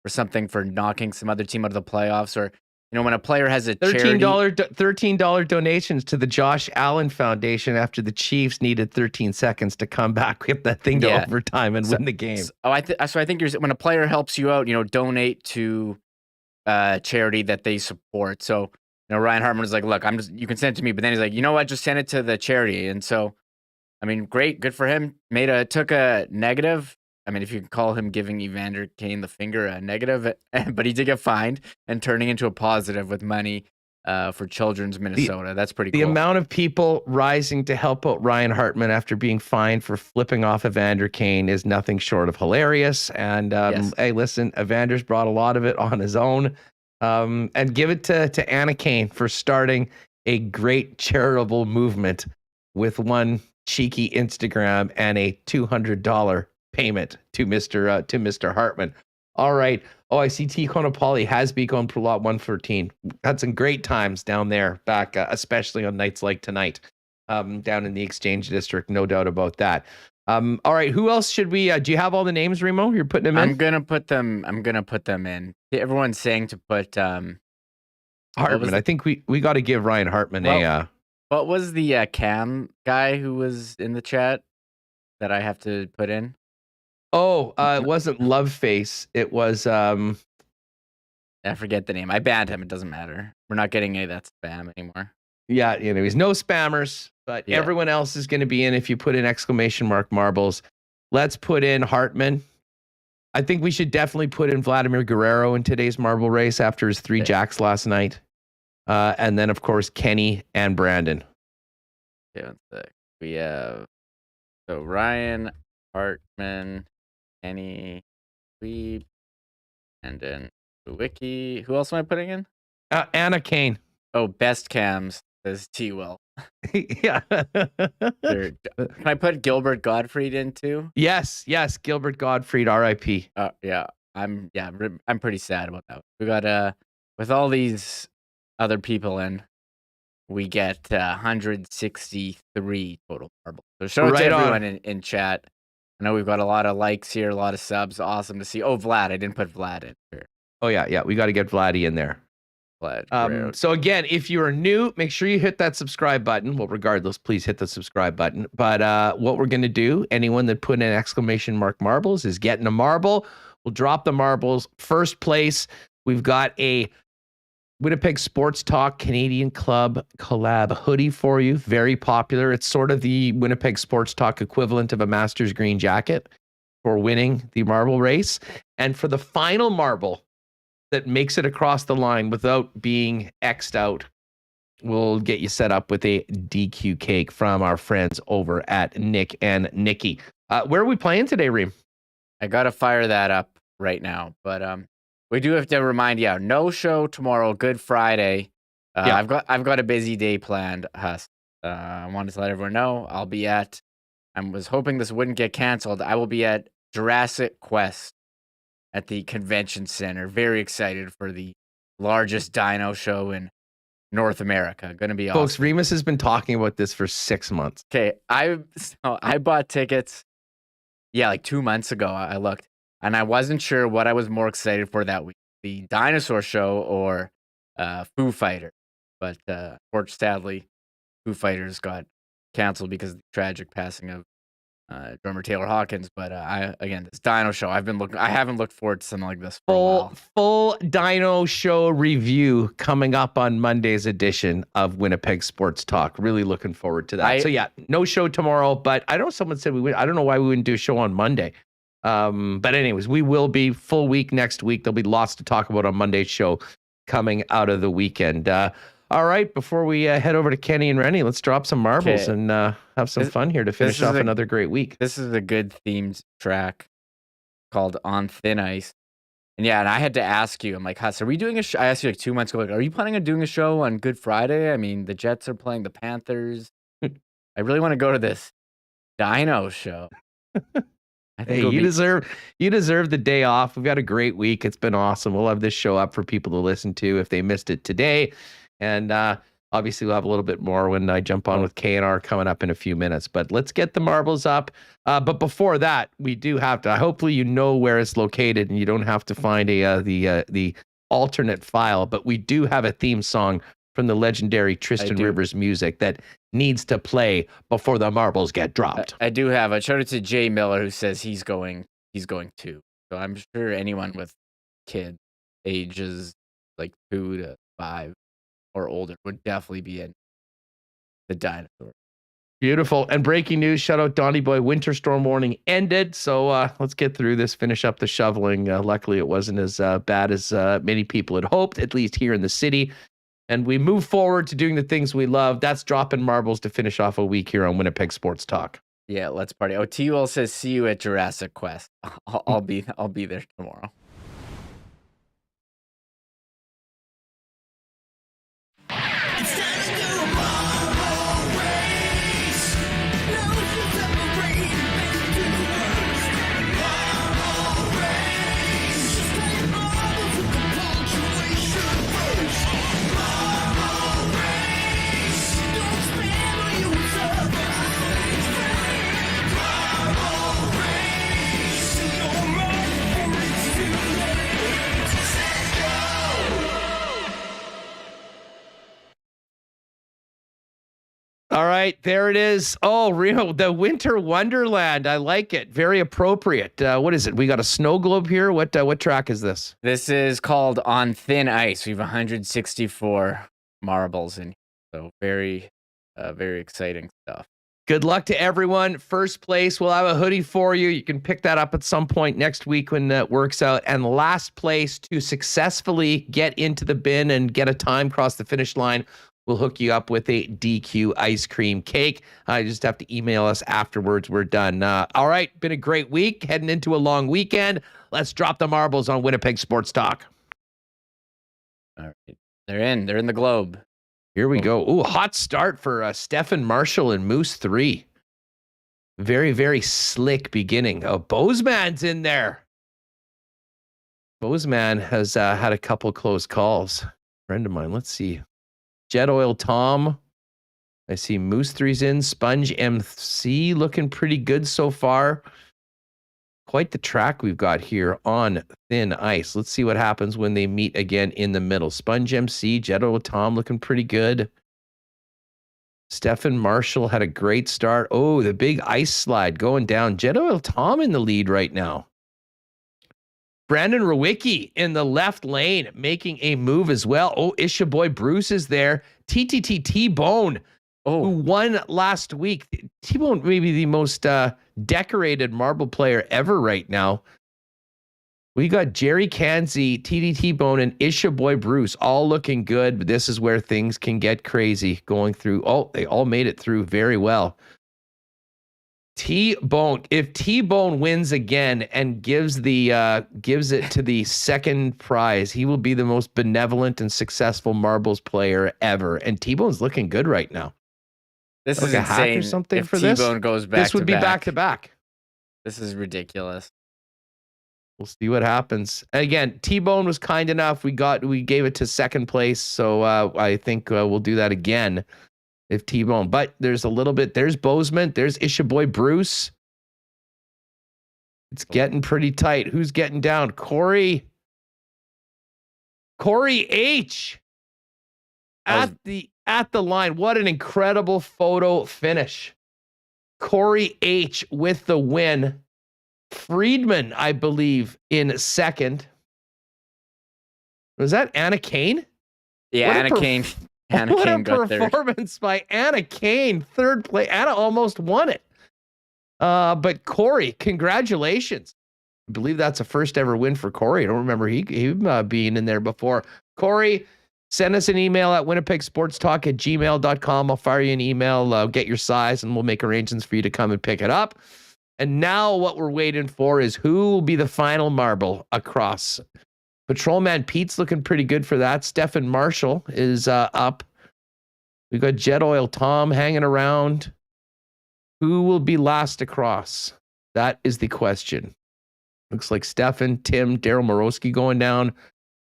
S3: something for knocking some other team out of the playoffs, or when a player has a charity.
S2: $13 donations to the Josh Allen Foundation after the Chiefs needed 13 seconds to come back, get that thing to overtime and win the game.
S3: So I think when a player helps you out, donate to charity that they support. So Ryan Hartman was like, look, you can send it to me, but then he's like, you know what, just send it to the charity. And so, I mean, great, good for him. Took a negative. I mean, if you can call him giving Evander Kane the finger a negative, but he did get fined and turning into a positive with money for Children's Minnesota. That's pretty cool.
S2: The amount of people rising to help out Ryan Hartman after being fined for flipping off Evander Kane is nothing short of hilarious. And hey, listen, Evander's brought a lot of it on his own. And give it to Anna Kane for starting a great charitable movement with one cheeky Instagram and a $200 payment to Mr. Hartman. All right. Oh, I see T. Konopali has begun for lot 113. Had some great times down there back, especially on nights like tonight, down in the Exchange District. No doubt about that. All right. Who else should we, do you have all the names, Remo? You're putting them in?
S3: I'm going to put them in. Everyone's saying to put,
S2: Hartman. I think we got to give Ryan Hartman
S3: what was the Cam guy who was in the chat that I have to put in?
S2: Oh, it wasn't Love Face. It was
S3: I forget the name. I banned him. It doesn't matter. We're not getting any of that spam anymore.
S2: Yeah, he's no spammers, but everyone else is going to be in if you put in ! marbles. Let's put in Hartman. I think we should definitely put in Vladimir Guerrero in today's marble race after his 3 jacks last night. And then, of course, Kenny and Brandon.
S3: Okay, 1 sec. We have Ryan, Hartman, Kenny, Wiebe, and then Rewucki. Who else am I putting in?
S2: Anna Kane.
S3: Oh, best cams, says T. Will.
S2: Yeah.
S3: Can I put Gilbert Gottfried in too?
S2: Yes. Gilbert Gottfried, R.I.P.
S3: Yeah. I'm pretty sad about that. We got with all these other people in, we get 163 total marbles. So shout out to everyone in chat. I know we've got a lot of likes here, a lot of subs. Awesome to see. Oh, Vlad. I didn't put Vlad in here.
S2: Oh, yeah. We got to get Vladdy in there.
S3: Vlad.
S2: So again, if you are new, make sure you hit that subscribe button. Well, regardless, please hit the subscribe button. But what we're going to do, anyone that put in ! marbles is getting a marble. We'll drop the marbles. First place, we've got a Winnipeg Sports Talk Canadian Club collab hoodie for you. Very popular. It's sort of the Winnipeg Sports Talk equivalent of a Masters green jacket for winning the marble race. And for the final marble that makes it across the line without being X'd out, we'll get you set up with a DQ cake from our friends over at Nick and Nikki. Where are we playing today, Reem?
S3: I got to fire that up right now. But we do have to remind you, no show tomorrow, Good Friday. I've got a busy day planned, Huss. I wanted to let everyone know I was hoping this wouldn't get canceled. I will be at Jurassic Quest at the convention center. Very excited for the largest dino show in North America. Going to be awesome.
S2: Folks, Remis has been talking about this for 6 months.
S3: Okay, I bought tickets. Yeah, like 2 months ago. I looked, and I wasn't sure what I was more excited for that week: the dinosaur show or Foo Fighters. But sadly, Foo Fighters got canceled because of the tragic passing of drummer Taylor Hawkins. But this Dino Show, I haven't looked forward to something like this for a while.
S2: Full Dino Show review coming up on Monday's edition of Winnipeg Sports Talk. Really looking forward to that. So yeah, no show tomorrow, but I know someone said we would. I don't know why we wouldn't do a show on Monday. But anyways, we will be full week next week. There'll be lots to talk about on Monday's show coming out of the weekend. All right, before we head over to Kenny and Rennie, let's drop some marbles and have some fun here to finish off another great week.
S3: This is a good themed track called On Thin Ice. And I had to ask you, I'm like, Huss, are we doing a show? I asked you like 2 months ago, like, are you planning on doing a show on Good Friday? I mean, the Jets are playing the Panthers. I really want to go to this Dino Show.
S2: Hey, you deserve the day off. We've got a great week. It's been awesome. We'll have this show up for people to listen to if they missed it today. And Obviously, we'll have a little bit more when I jump on with KNR coming up in a few minutes. But let's get the marbles up. But before that, we do have to. Hopefully, you know where it's located, and you don't have to find the alternate file. But we do have a theme song from the legendary Tristan Rivers music that needs to play before the marbles get dropped.
S3: I do have. I showed it to Jay Miller, who says he's going too. So I'm sure anyone with kids ages like 2 to 5 or older would definitely be in the dinosaur.
S2: Beautiful. And breaking news, shout out Donny Boy, winter storm warning ended. So let's get through this, finish up the shoveling. Luckily, it wasn't as bad as many people had hoped, at least here in the city. And we move forward to doing the things we love. That's dropping marbles to finish off a week here on Winnipeg Sports Talk.
S3: Yeah, let's party. Oh, T-Will says, see you at Jurassic Quest. I'll be there tomorrow.
S2: All right, there it is. Oh, Rio, the Winter Wonderland. I like it. Very appropriate. What is it? We got a snow globe here. What track is this?
S3: This is called On Thin Ice. We have 164 marbles in here. So very exciting stuff.
S2: Good luck to everyone. First place, we'll have a hoodie for you. You can pick that up at some point next week when that works out. And last place to successfully get into the bin and get a time across the finish line, we'll hook you up with a DQ ice cream cake. You just have to email us afterwards. We're done. All right, been a great week. Heading into a long weekend. Let's drop the marbles on Winnipeg Sports Talk.
S3: All right, they're in the globe.
S2: Here we go. Ooh, hot start for Stephen Marshall and Moose 3. Very, very slick beginning. Oh, Bozeman's in there. Bozeman has had a couple close calls. Friend of mine. Let's see. Jet Oil Tom. I see Moose 3's in. Sponge MC looking pretty good so far. Quite the track we've got here on thin ice. Let's see what happens when they meet again in the middle. Sponge MC, Jet Oil Tom looking pretty good. Stephen Marshall had a great start. Oh, the big ice slide going down. Jet Oil Tom in the lead right now. Brandon Rewucki in the left lane making a move as well. Oh, Isha Boy Bruce is there. T-Bone, who won last week. T-Bone may be the most decorated marble player ever right now. We got Jerry Kanzi, T-Bone, and Isha Boy Bruce all looking good, but this is where things can get crazy going through. Oh, they all made it through very well. T-Bone, if T-Bone wins again and gives it to the second prize, he will be the most benevolent and successful marbles player ever. And T-Bone's looking good right now.
S3: This
S2: like
S3: is
S2: a
S3: insane.
S2: hack or something
S3: if
S2: for
S3: T-Bone
S2: this.
S3: goes back.
S2: This would be back to back.
S3: This is ridiculous.
S2: We'll see what happens. And again, T-Bone was kind enough. We gave it to second place, so I think we'll do that again. If T-Bone, but there's a little bit, there's Bozeman, there's Isha Boy Bruce. It's getting pretty tight. Who's getting down? Corey H at the line. What an incredible photo finish. Corey H with the win. Friedman, I believe, in second. Was that Anna Kane?
S3: Yeah, Anna Kane. Anna
S2: What
S3: Kane
S2: a
S3: got third.
S2: performance by Anna Kane, third place. Anna almost won it. But Corey, congratulations. I believe that's a first ever win for Corey. I don't remember he being in there before. Corey, send us an email at winnipegsportstalk@gmail.com. I'll fire you an email, get your size, and we'll make arrangements for you to come and pick it up. And now what we're waiting for is who will be the final marble across. Patrolman Pete's looking pretty good for that. Stephen Marshall is up. We've got Jet Oil Tom hanging around. Who will be last across? That is the question. Looks like Stefan, Tim, Daryl Morosky going down.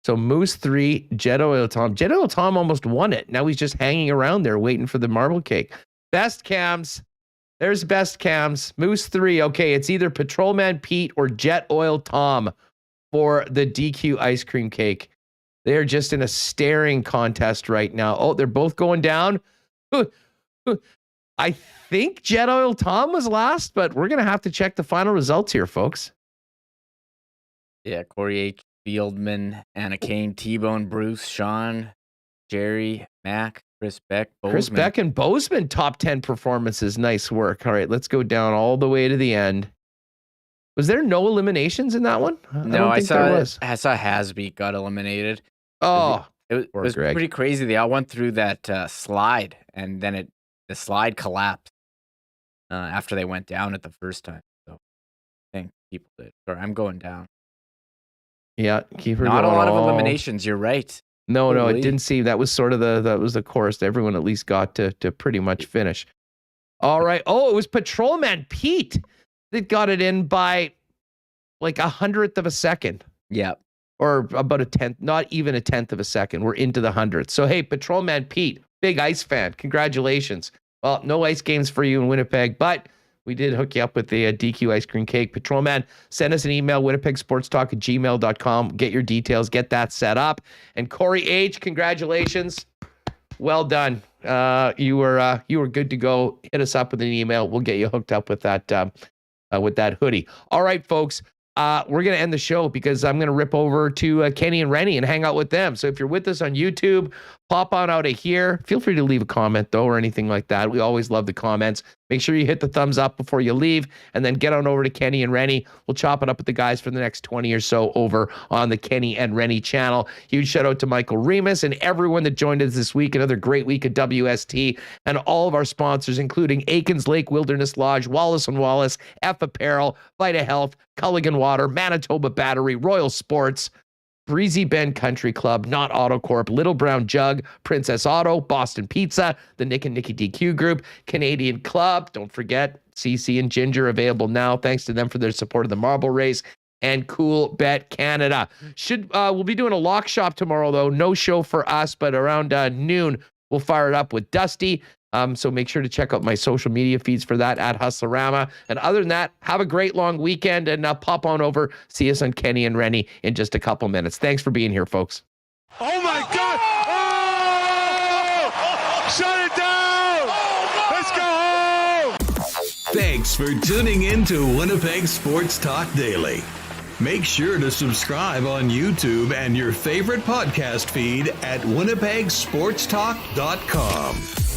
S2: So Moose 3, Jet Oil Tom. Jet Oil Tom almost won it. Now he's just hanging around there waiting for the marble cake. Best cams. There's best cams. Moose 3. Okay, it's either Patrolman Pete or Jet Oil Tom for the DQ ice cream cake. They're just in a staring contest right now. Oh, they're both going down. I think Jet Oil Tom was last, but we're going to have to check the final results here, folks.
S3: Yeah, Corey H. Fieldman, Anna Kane, T-Bone, Bruce, Sean, Jerry, Mac, Chris Beck, Bozeman.
S2: Chris Beck and Bozeman, top 10 performances. Nice work. All right, let's go down all the way to the end. Was there no eliminations in that one?
S3: No, I saw Hasby got eliminated.
S2: Oh,
S3: it was pretty crazy. They all went through that slide, and then the slide collapsed after they went down at the first time. So I think people did. Sorry, I'm going down.
S2: Yeah, keep her
S3: Not
S2: going.
S3: a lot of eliminations. You're right.
S2: No, it didn't seem. That was sort of the course. Everyone at least got to pretty much finish. All right. Oh, it was Patrolman Pete that got it in by like 100th of a second.
S3: Yeah.
S2: Or about a 10th, not even a 10th of a second. We're into the hundreds. So, hey, Patrolman Pete, big ice fan. Congratulations. Well, no ice games for you in Winnipeg, but we did hook you up with the DQ ice cream cake. Patrolman, send us an email, winnipegsportstalk@gmail.com. Get your details. Get that set up. And Corey H., congratulations. Well done. You were good to go. Hit us up with an email. We'll get you hooked up with that hoodie. All right, folks. We're going to end the show because I'm going to rip over to Kenny and Rennie and hang out with them. So if you're with us on YouTube, pop on out of here. Feel free to leave a comment, though, or anything like that. We always love the comments. Make sure you hit the thumbs up before you leave, and then get on over to Kenny and Rennie. We'll chop it up with the guys for the next 20 or so over on the Kenny and Rennie channel. Huge shout out to Michael Remis and everyone that joined us this week. Another great week at WST, and all of our sponsors, including Aikens Lake Wilderness Lodge, Wallace & Wallace, F Apparel, Vita Health, Culligan Water, Manitoba Battery, Royal Sports, Breezy Bend Country Club, Not AutoCorp, Little Brown Jug, Princess Auto, Boston Pizza, the Nick and Nicky DQ Group, Canadian Club. Don't forget, CC and Ginger available now. Thanks to them for their support of the marble race. And Coolbet Canada. We'll be doing a lock shop tomorrow, though. No show for us, but around noon, we'll fire it up with Dusty. So make sure to check out my social media feeds for that at Hustlerama. And other than that, have a great long weekend and pop on over. See us on Kenny and Rennie in just a couple minutes. Thanks for being here, folks.
S6: Oh my God! Oh! Shut it down! Let's go home!
S1: Thanks for tuning in to Winnipeg Sports Talk Daily. Make sure to subscribe on YouTube and your favorite podcast feed at winnipegsportstalk.com.